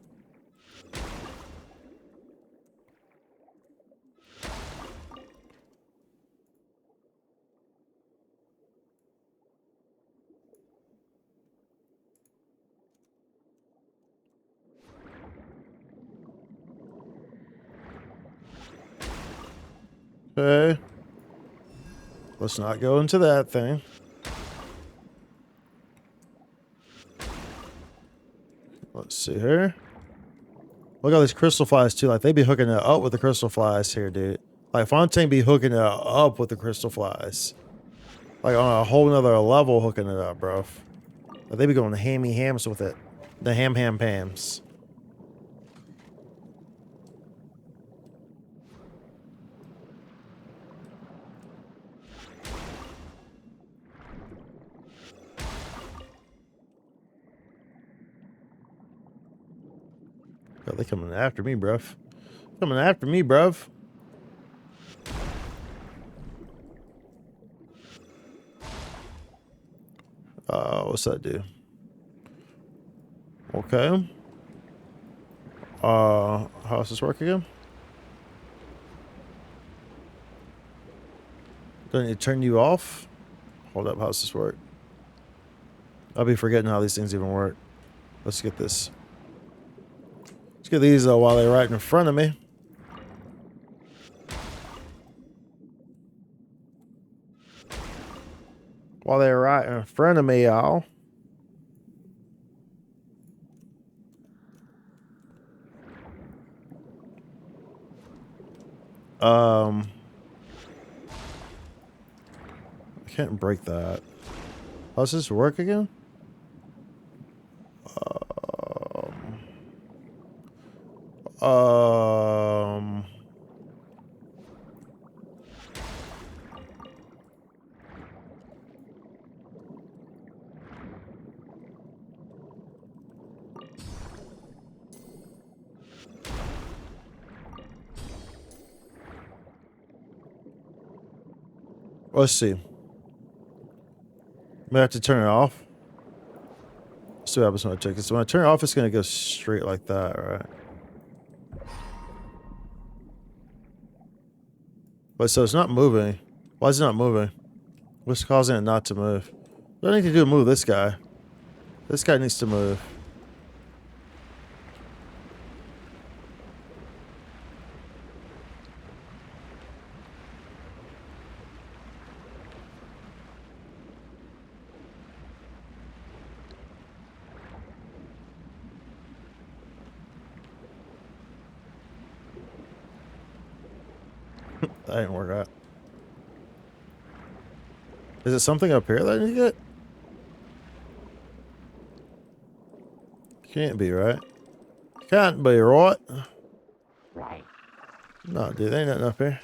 Okay. Let's not go into that thing. Let's see here. Look at all these crystal flies too. Like, they be hooking it up with the crystal flies here, dude. Like, Fontaine be hooking it up with the crystal flies. Like, on a whole nother level hooking it up, bro. Like, they be going hammy hams with it. The ham pams. God, they coming after me, bruv. Coming after me, bruv. What's that do? Okay. How does this work again? Doesn't it turn you off? Hold up, how does this work? I'll be forgetting how these things even work. Let's get this. Let's get these while they're right in front of me. while they're right in front of me, y'all. I can't break that. How does this work again? Um, let's see. I'm gonna have to turn it off. Let's see what happens when I check it. So when I turn it off, it's gonna go straight like that, right? But so it's not moving. Why is it not moving? What's causing it not to move? What do I need to do to move this guy? This guy needs to move. That didn't work out. Is it something up here that I need to get? Can't be, right? Can't be, right? No, dude, ain't nothing up here.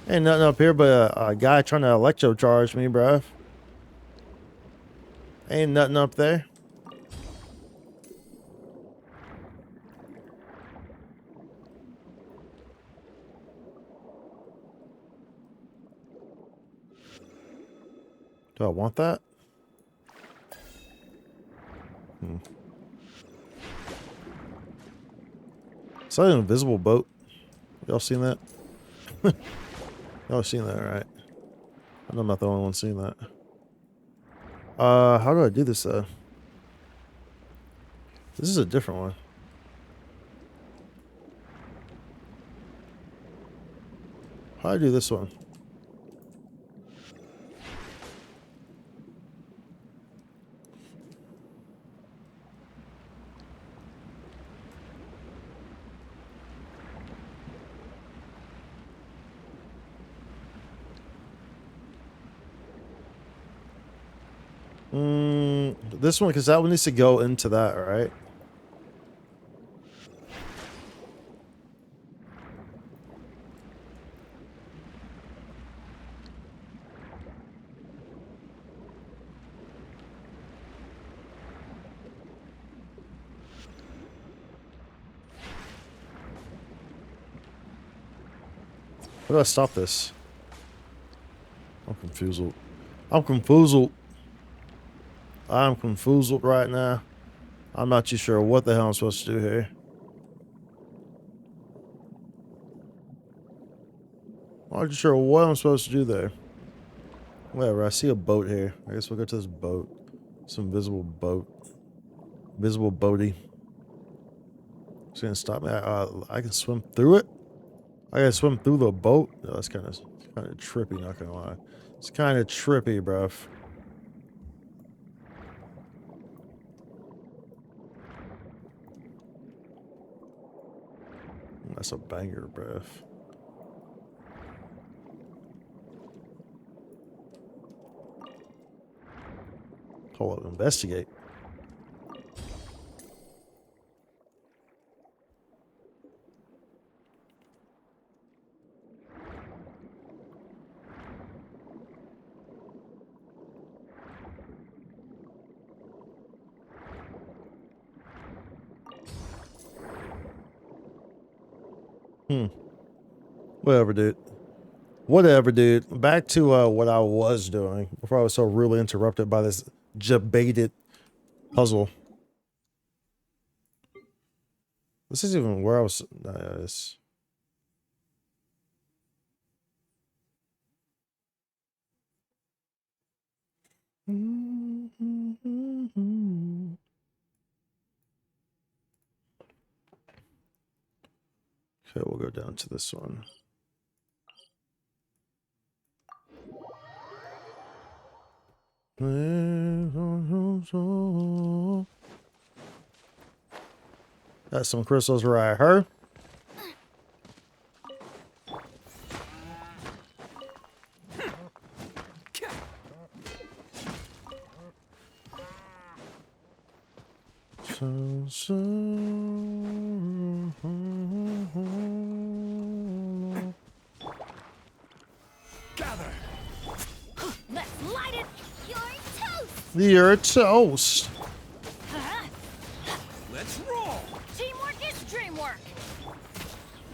Ain't nothing up here but a guy trying to electrocharge me, bruh. Ain't nothing up there. Do I want that? It's like an invisible boat. Y'all seen that? Y'all seen that, right? I know I'm not the only one seeing that. How do I do this though? This is a different one. How do I do this one? This one, because that one needs to go into that, right? How do I stop this? I'm confused. I'm confused. I'm confused right now. I'm not too sure what the hell I'm supposed to do here. I'm not too sure what I'm supposed to do there. Whatever, I see a boat here. I guess we'll go to this boat. Some visible boat. Visible boaty. It's gonna stop me. I can swim through it? I gotta swim through the boat? No, that's kind of trippy, not gonna lie. It's kind of trippy, bruv. That's a banger, bruv. Hold up, investigate. Whatever, dude. Whatever, dude. Back to what I was doing before I was so rudely interrupted by this debated puzzle. This is even where I was. This. Okay, we'll go down to this one. Got some crystals right here. Gather. Let's light it. You're toast. You're toast. Let's roll. Teamwork is dreamwork.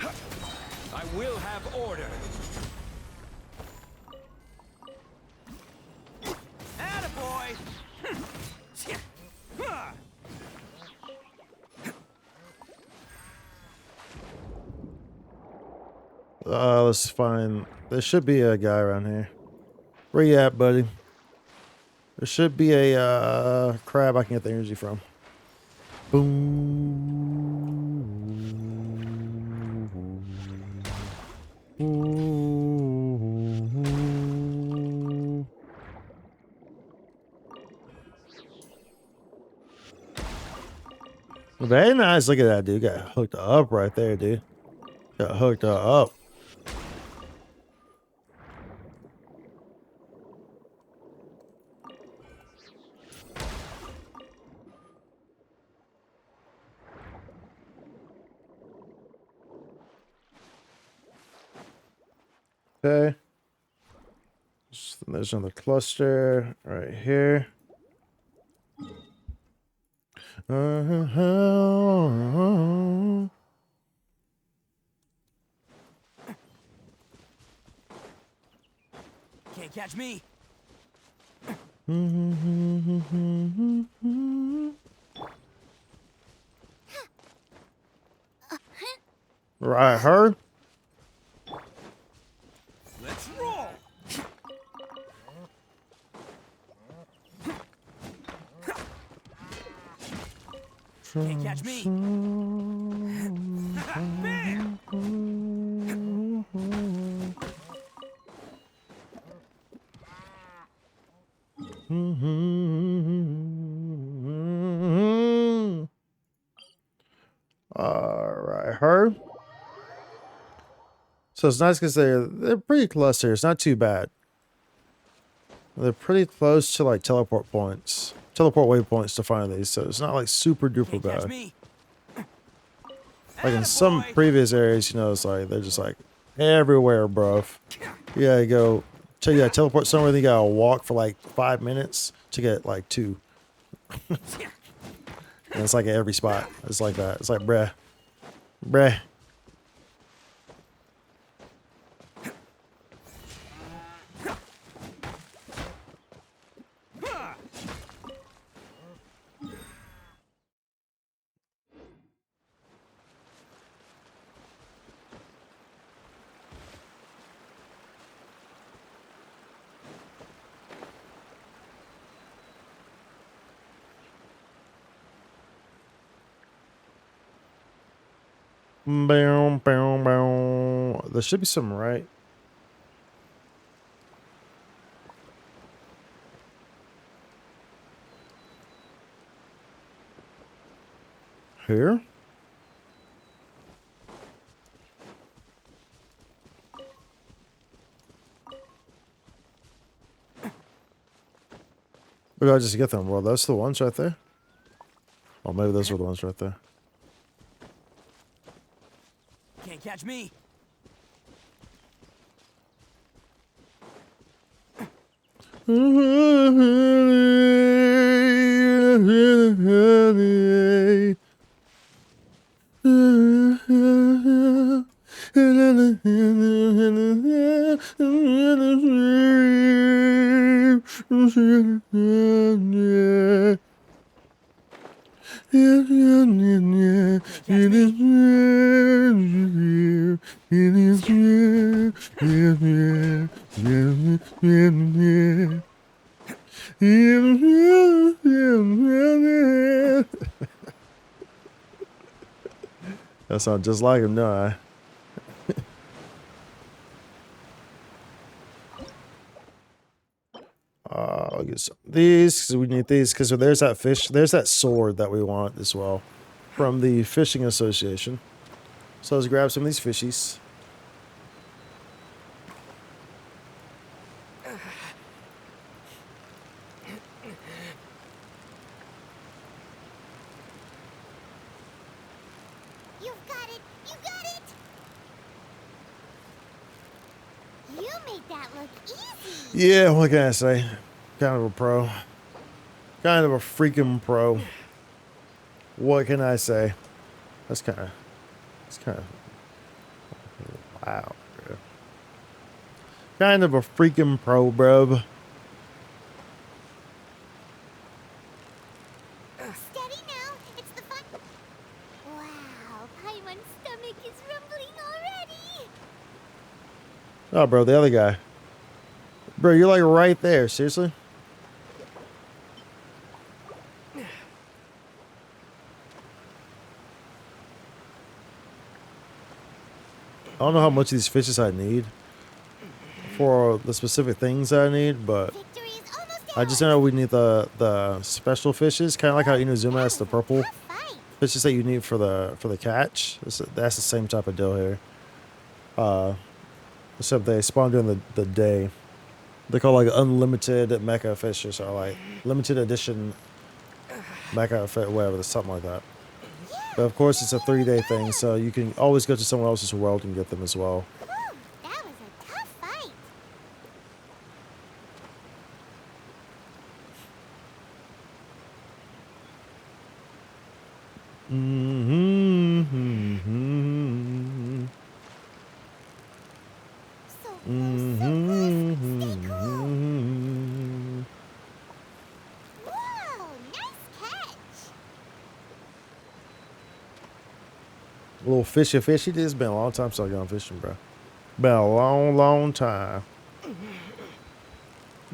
I will have order. Attaboy. Let's find. There should be a guy around here. Where you at, buddy? There should be a crab I can get the energy from. Boom. Very nice. Look at that, dude. Got hooked up right there, dude. Got hooked up. Okay. There's another cluster right here. Can't catch me. Right, her. Let's roll. Can't catch me. Bam! All right, her. So it's nice because they're pretty close here. It's not too bad. They're pretty close to like teleport points, teleport waypoints to find these. So it's not like super duper Can't catch bad. me. Like in some Attaboy. previous areas, you know, it's like they're just like everywhere, bro. You gotta go. So you gotta teleport somewhere. Then you gotta walk for like 5 minutes to get like 2. And it's like at every spot. It's like that. It's like bruh. Bow, bow, bow. There should be some right here. Or did I just get them? Well, that's the ones right there. Oh, maybe those were the ones right there. Can't catch me. That sounds just like him, don't I? I'll get some of these, 'cause we need these, because there's that fish, there's that sword that we want as well from the fishing association. So let's grab some of these fishies. You've got it! You got it! You made that look easy! Yeah, what can I say? Kind of a pro. Kind of a freaking pro. What can I say? That's kind of wow, bro. Kind of a freaking pro, bro. Steady now, it's the fun. Wow, Paimon's stomach is rumbling already. Oh, bro, the other guy. Bro, you're like right there. Seriously? I don't know how much of these fishes I need for the specific things that I need, but Victory is almost I just know we need the special fishes, kind of like how Inazuma has the purple fight. fishes that you need for the catch. That's the same type of deal here. Except they spawn during the day. They're called like unlimited mecha fishes, or like limited edition mecha fish, whatever, something like that. But of course, it's a 3-day thing, so you can always go to someone else's world and get them as well. Whew, that was a tough fight. So close, so close. Stay cool. Whoa, nice catch. A little fishy. It's been a long time since I've gone fishing, bro. Been a long time.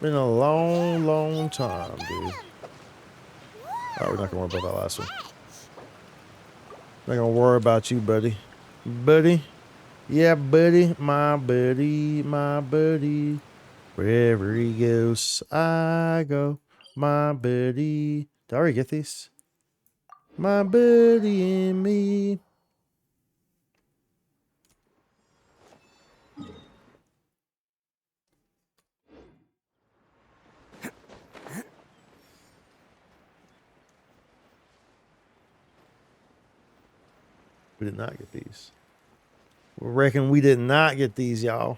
Been a long time, dude. Alright, we're not gonna worry about that last one. Not gonna worry about you, buddy. Buddy? Yeah, buddy. My buddy. My buddy. Wherever he goes, I go. My buddy. Did I already get these? My buddy and me. We did not get these. We reckon we did not get these, y'all.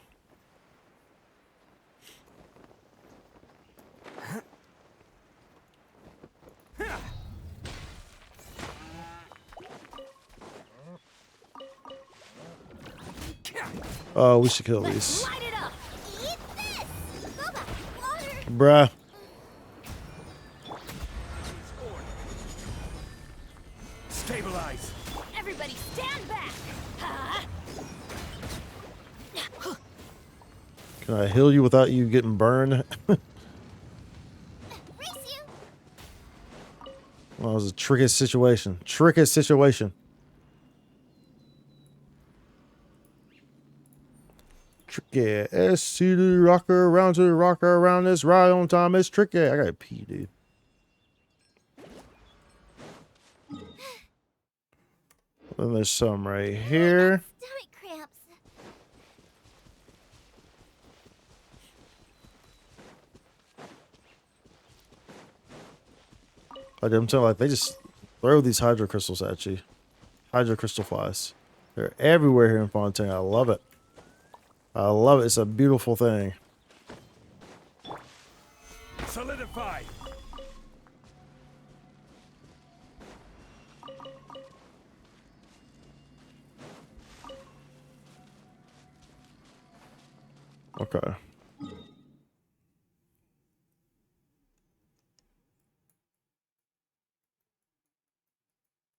Oh, we should kill these. Light it up. Eat this. Boba, water. Bruh. Stabilize. Everybody stand back! Can I heal you without you getting burned? Race you. Well, it was a tricky situation. Tricky situation. Tricky. S to the rocker around this ride on time. It's tricky. I gotta pee, dude. Then there's some right here. Stomach cramps. Like I'm telling you, like they just throw these hydro crystals at you. Hydro crystal flies. They're everywhere here in Fontaine. I love it. I love it. It's a beautiful thing. Solidify. Okay.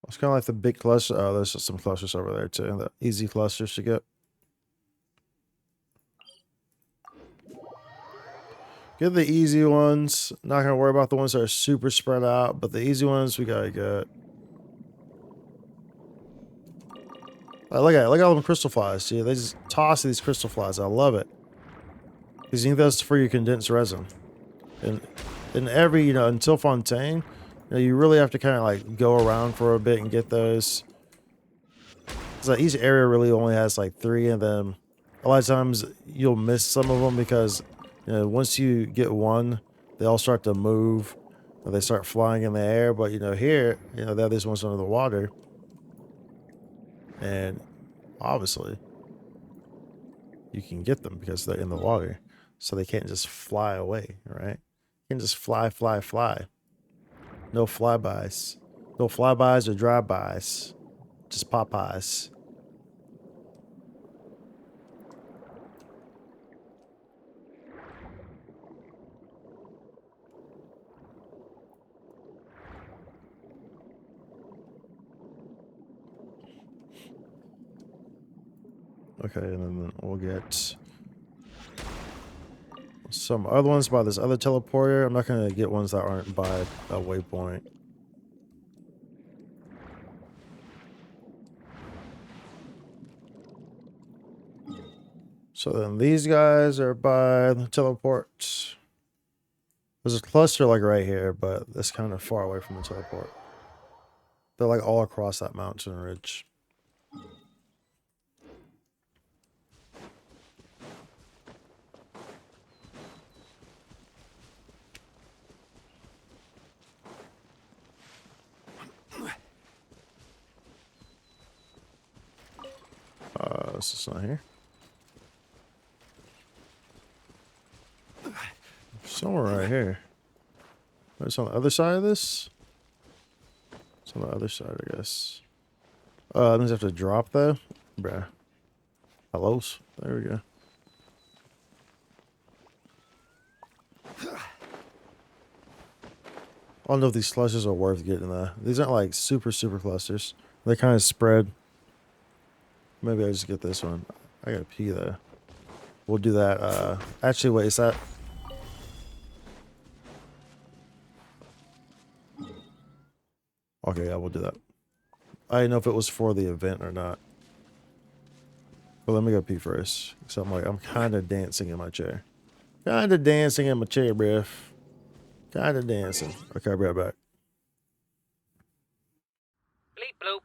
It's kind of like the big cluster. Oh, there's some clusters over there too. The easy clusters to get. Get the easy ones. Not gonna worry about the ones that are super spread out, but the easy ones we gotta get. Like, look at it. Look at all them crystal flies. See, they just toss these crystal flies. I love it. Because you need those for your condensed resin. And in every, until Fontaine, you really have to kind of like go around for a bit and get those. It's like each area really only has like 3 of them. A lot of times you'll miss some of them because, once you get one, they all start to move or they start flying in the air. But, here, they have these ones under the water. And obviously you can get them because they're in the water. So they can't just fly away, right? You can just fly, fly, fly. No flybys. No flybys or drive-bys. Just Popeyes. Okay, and then we'll get some other ones by this other teleporter. I'm not going to get ones that aren't by a waypoint. So then these guys are by the teleports. There's a cluster like right here, but it's kind of far away from the teleport. They're like all across that mountain ridge. This is not here. Somewhere right here. It's on the other side of this? It's on the other side, I guess. That means I have to drop though? Bruh. Hellos? There we go. I don't know if these clusters are worth getting though. These aren't like super clusters. They kind of spread. Maybe I just get this one. I gotta pee though. We'll do that. Actually, wait, is that? Okay, yeah, we'll do that. I didn't know if it was for the event or not. But let me go pee first. So I'm kind of dancing in my chair. Kind of dancing in my chair, bruh. Kind of dancing. Okay, I'll be right back. Bleep bloop.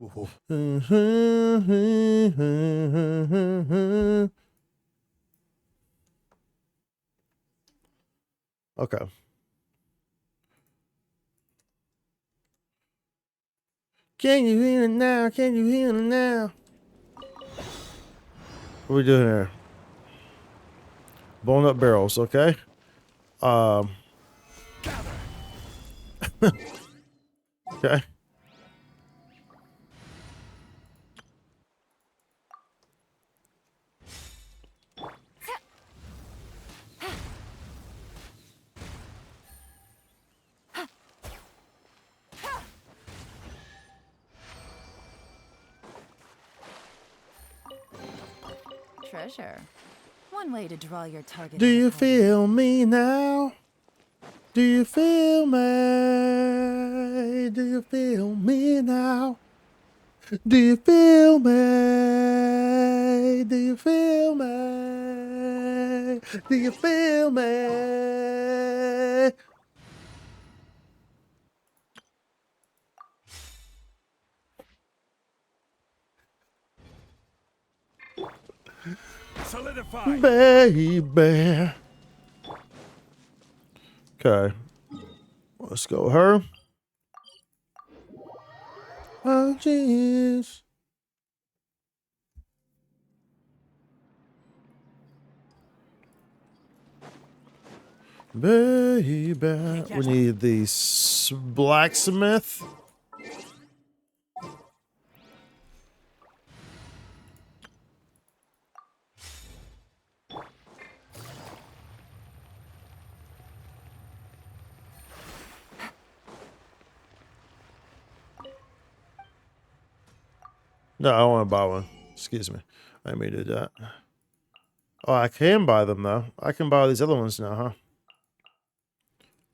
Okay. Can you hear it now? Can you hear it now? What are we doing here? Blowing up barrels, okay? Okay. Treasure. One way to draw your target. Do out of you hiding. feel me now? Do you feel me? Do you feel me now? Do you feel me? Do you feel me? Do you feel me? Solidify. Baby. Okay. Let's go her. Oh, jeez. Baby. We need the blacksmith. No, I want to buy one. Excuse me. I may do that. Oh, I can buy them, though. I can buy these other ones now, huh?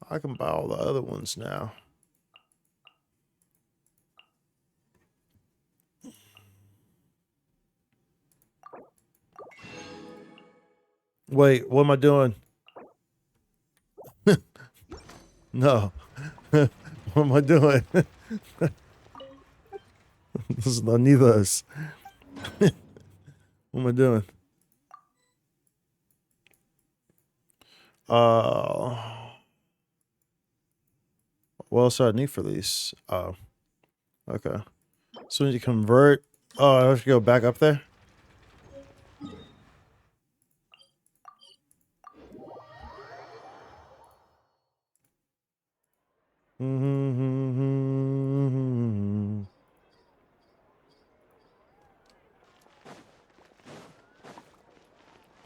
I can buy all the other ones now. Wait, what am I doing? No. What am I doing? This is not neither of us. What am I doing? What else do I need for these? Oh, okay. So we need to convert. Oh, I have to go back up there?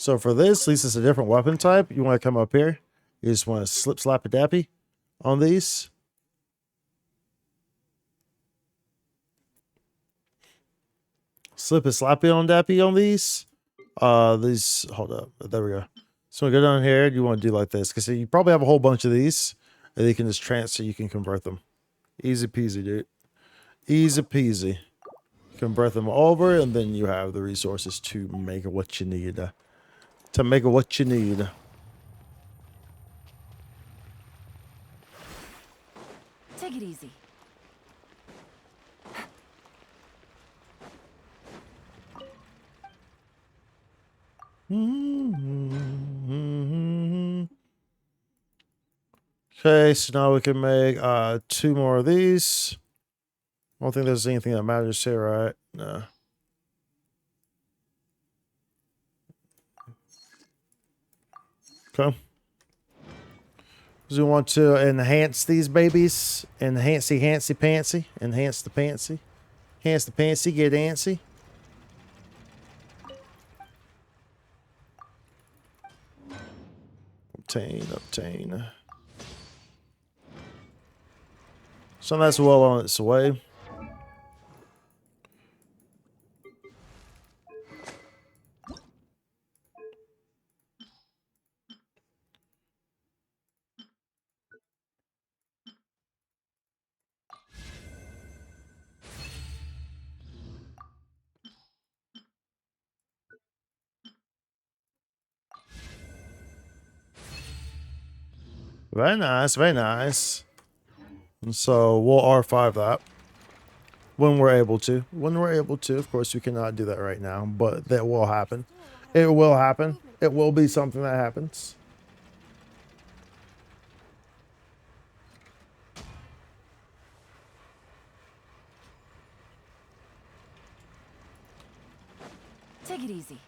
So for this, at least it's a different weapon type. You want to come up here. You just want to slap a dappy on these. Slip a slappy on dappy on these. Hold up. There we go. So we go down here. You want to do like this because you probably have a whole bunch of these, and you can just transfer. You can convert them. Easy peasy, dude. Easy peasy. Convert them over, and then you have the resources to make what you need. To make what you need. Take it easy. Okay, so now we can make 2 more of these. I don't think there's anything that matters here, right? No. Okay. So we want to enhance these babies. Enhance the pantsy. Enhance the pantsy. Enhance the pantsy, get antsy. Obtain. So that's well on its way. Very nice, very nice. And so we'll R5 that. When we're able to. When we're able to. Of course, we cannot do that right now, but that will happen. It will happen. It will be something that happens. Take it easy.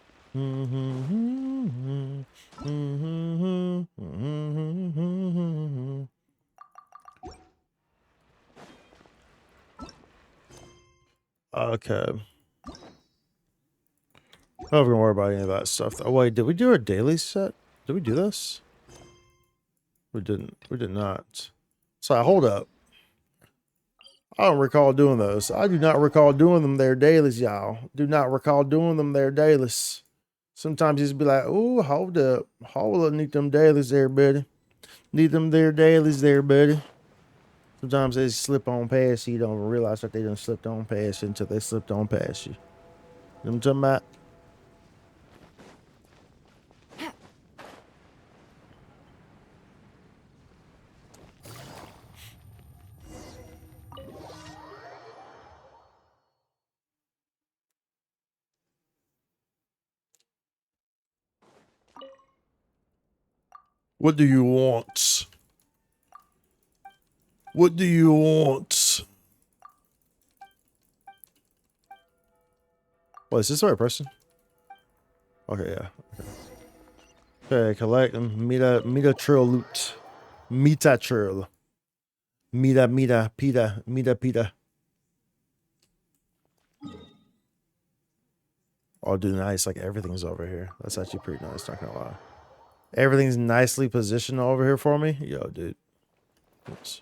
Okay. I'm not gonna worry about any of that stuff. Oh wait, did we do our daily set? Did we do this? We didn't. We did not. So hold up. I don't recall doing those. I do not recall doing them there dailies, y'all. Do not recall doing them there dailies. Sometimes you just be like, "Ooh, hold up. Hold up, need them dailies there, buddy. Need them there dailies there, buddy." Sometimes they slip on past you. You don't realize that they done slipped on past you until they slipped on past you. You know what I'm talking about? What do you want? What do you want? What, is this the right person? Okay, yeah. Okay, collect and meta trail loot. Meta trail. Meta pita. Oh, dude, nice. Like everything's over here. That's actually pretty nice, not gonna lie. Everything's nicely positioned over here for me. Yo, dude. Oops.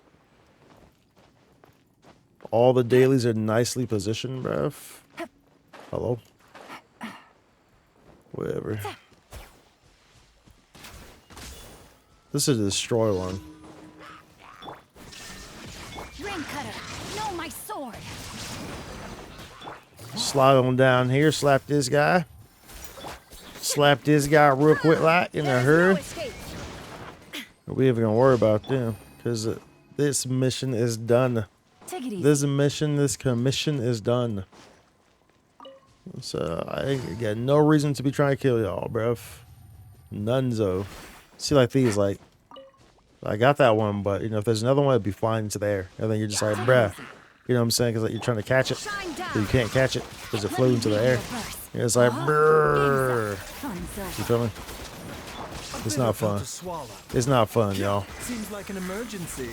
All the dailies are nicely positioned, bruv. Hello? Whatever. This is a destroy one. Ring cutter, no, my sword. Slide on down here, slap this guy. Slap this guy real quick like in a hurry. We ain't even gonna worry about them because this mission is done. Take it easy. This commission is done. So I got no reason to be trying to kill y'all, bruv. Nunzo. See, like these, like I got that one, but you know, if there's another one, it'd be flying into the air, and then you're just like, bruh. You know what I'm saying? Because like, you're trying to catch it, but you can't catch it because it flew into the air. And it's like, brrr. You feel me? It's not fun. It's not fun, y'all. Seems like an emergency.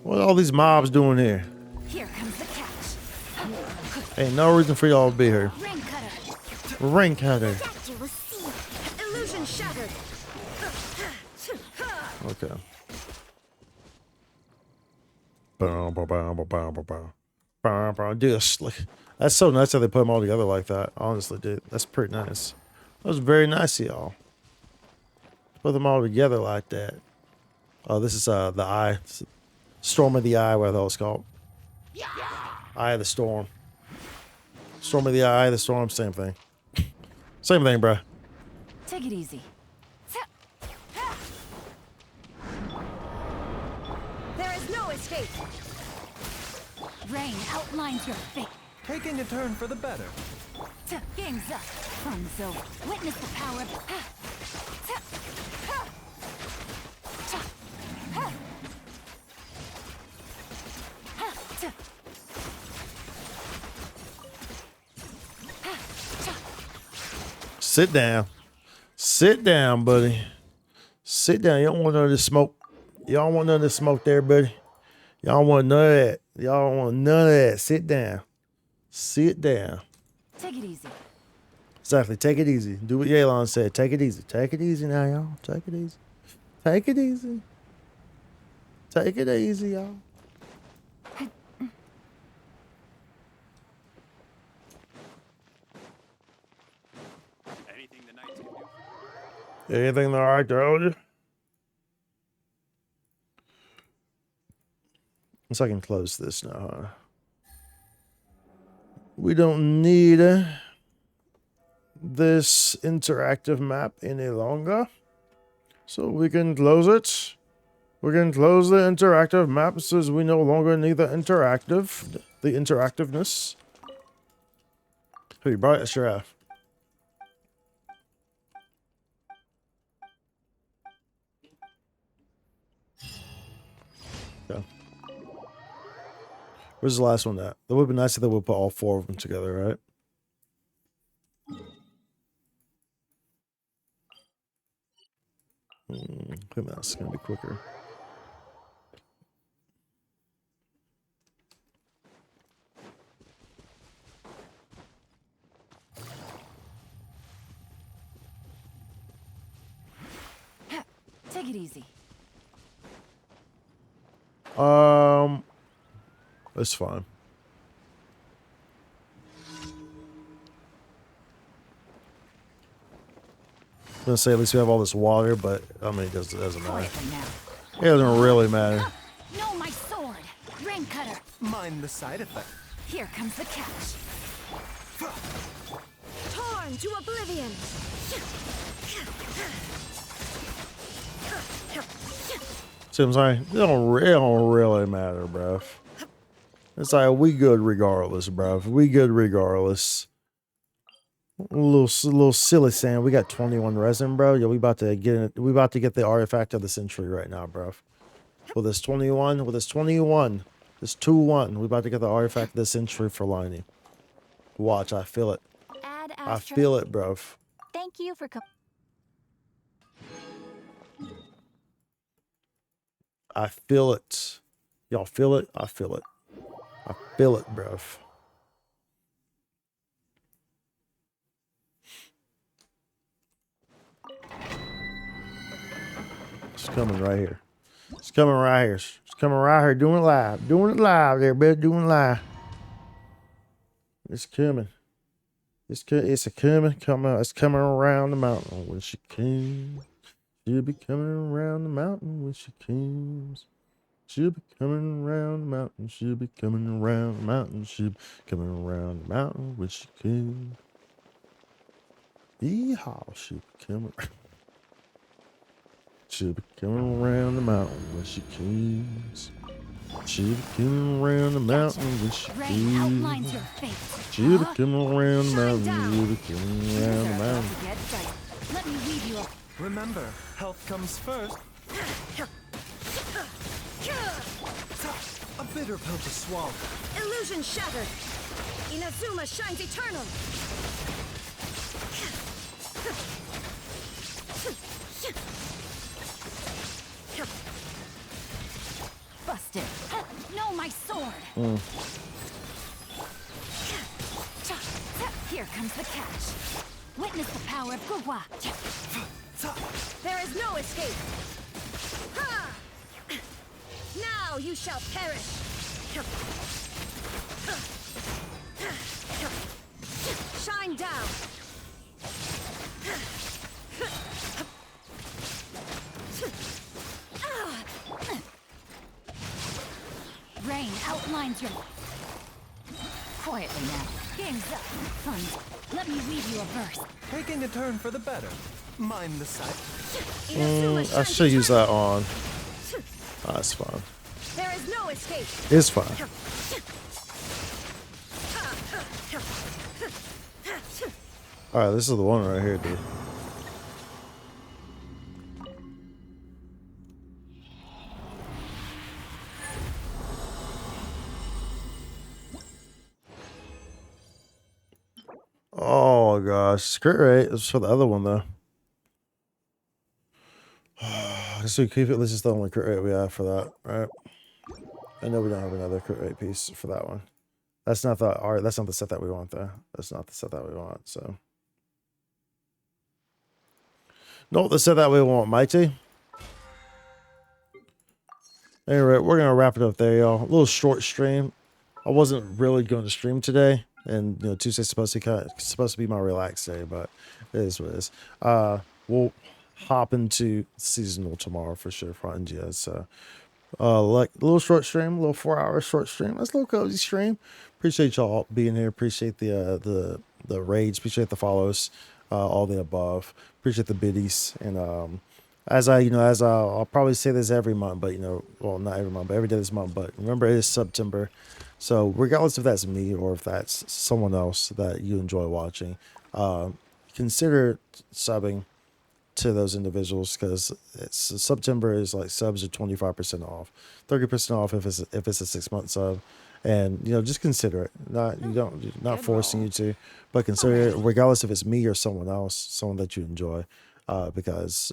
What are all these mobs doing here? Here comes the catch. Ain't no reason for y'all to be here. Ring cutter. Ring cutter. Illusion shattered. Okay. Dude, that's so nice how they put them all together like that. Honestly, dude, that's pretty nice. That was very nice of y'all. Put them all together like that. Oh, this is the eye. Storm of the Eye, what the hell it's called. Eye of the Storm. Storm of the Eye of the Storm, same thing. Same thing, bruh. Take it easy. There is no escape. Rain outlines your fate. Taking a turn for the better. Game's up. Funzo. Witness the power. Sit down. Sit down, buddy. Sit down. You don't want none of this smoke. Y'all don't want none of this smoke there, buddy. Y'all want none of that. Y'all want none of that. Sit down. Sit down. Take it easy. Exactly. Take it easy. Do what Yelan said. Take it easy. Take it easy now, y'all. Take it easy. Take it easy. Take it easy, y'all. Anything all right there, Older? So I can close this now, huh? We don't need this interactive map any longer. So we can close it. We can close the interactive map since we no longer need the interactiveness. Who you brought it? Sure have. Yeah. Where's the last one at? That would be nice if they would put all 4 of them together, right? I think that's gonna be quicker. Take it easy. It's fine. I'm gonna say at least we have all this water, but I mean it doesn't matter. Quietly now. It doesn't really matter. No, my sword! Rain cutter! Mind the side effect. Here comes the catch. Torn to oblivion! See what I'm saying? It don't really matter, bruv. It's like we good regardless, bruv. We good regardless. A little silly saying we got 21 resin, bro. Yo, we about to get it. We about to get the artifact of the century right now, bruv. With this 21, this 2-1, we about to get the artifact of the century for Liney. Watch, I feel it. Add I Astra. feel it, bruv. Thank you for I feel it. Y'all feel it? I feel it. I feel it, bruv. It's coming right here. It's coming right here. It's coming right here. Doing it live. Doing it live there, bitch. Doing it live. It's coming. It's a coming. It's coming around the mountain when she comes. She'll be coming around the mountain when she comes. She'll be coming around the mountain. She'll be coming around the mountain. She'll be coming around the mountain when she comes. Yeehaw, she'll be coming. She'll be coming around the mountain when she comes. She'll be coming around the mountain when she Rain outlines comes. your face. She'll be coming around the mountain. She'll be coming These around are the about mountain. to get dicey. Let me weave you a Remember, health comes first. A bitter pill to swallow. illusion shattered. Inazuma shines eternal. Busted. No, my sword. Here comes the catch. Witness the power of Gugwa. There is no escape. Ha! Now you shall perish. Shine down. Rain outlines your... Quietly now. Game's up. Fun. Let me weave you a verse. Taking a turn for the better. Mind the sight. I should use that on. That's fine. There is no escape. It's fine. Alright, this is the one right here, dude. Oh gosh, crit rate is for the other one though. So we keep it. This is the only crit rate we have for that, right? I know we don't have another crit rate piece for that one. That's not the art. That's not the set that we want though. That's not the set that we want. So, not the set that we want, matey. Anyway, we're gonna wrap it up there, y'all. A little short stream. I wasn't really going to stream today, and you know Tuesday's supposed to be my relaxed day, but it is what it is. We'll hop into seasonal tomorrow for sure for NGS. Like a little short stream, a little 4 hour short stream. That's a little cozy stream. Appreciate y'all being here. Appreciate the raids. Appreciate the follows. All the above. Appreciate the biddies. And I'll probably say this every month, but well, not every month, but every day this month. But remember, it is September, so regardless if that's me or if that's someone else that you enjoy watching, consider subbing to those individuals, because September is like subs are 25% off, 30% off if it's a 6 month sub, and just consider it. Not forcing you to, but consider it regardless if it's me or someone else, someone that you enjoy, because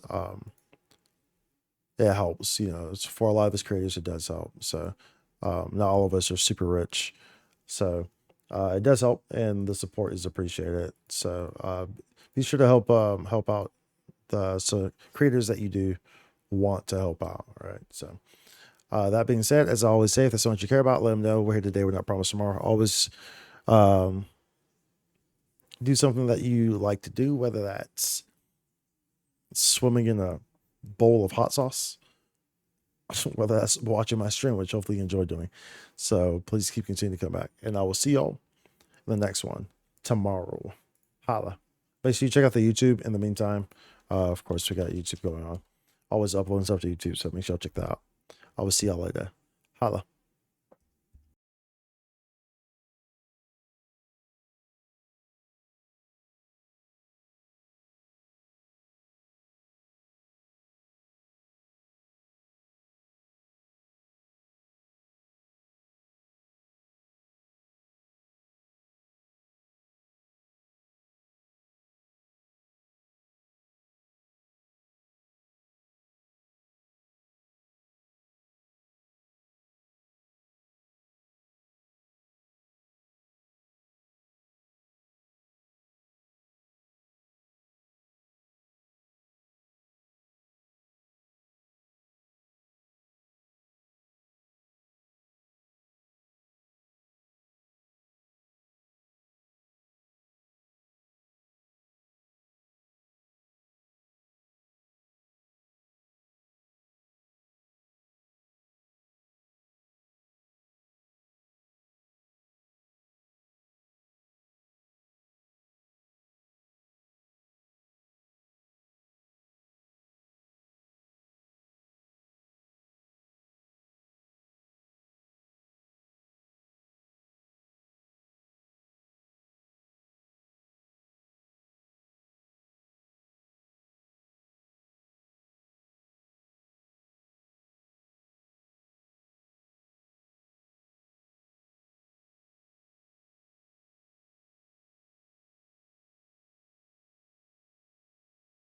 it helps. For a lot of us creators, it does help. So not all of us are super rich, so it does help, and the support is appreciated. So be sure to help out the creators that you do want to help out. All right. So that being said, as I always say, if there's someone you care about, let them know. We're here today. We're not promised tomorrow. Always do something that you like to do, whether that's swimming in a bowl of hot sauce, whether that's watching my stream, which hopefully you enjoy doing. So please keep continuing to come back, and I will see y'all in the next one tomorrow. Holla. Make sure you check out the YouTube in the meantime. Of course, we got YouTube going on. Always uploading stuff to YouTube, so make sure y'all check that out. I will see y'all later. Holla.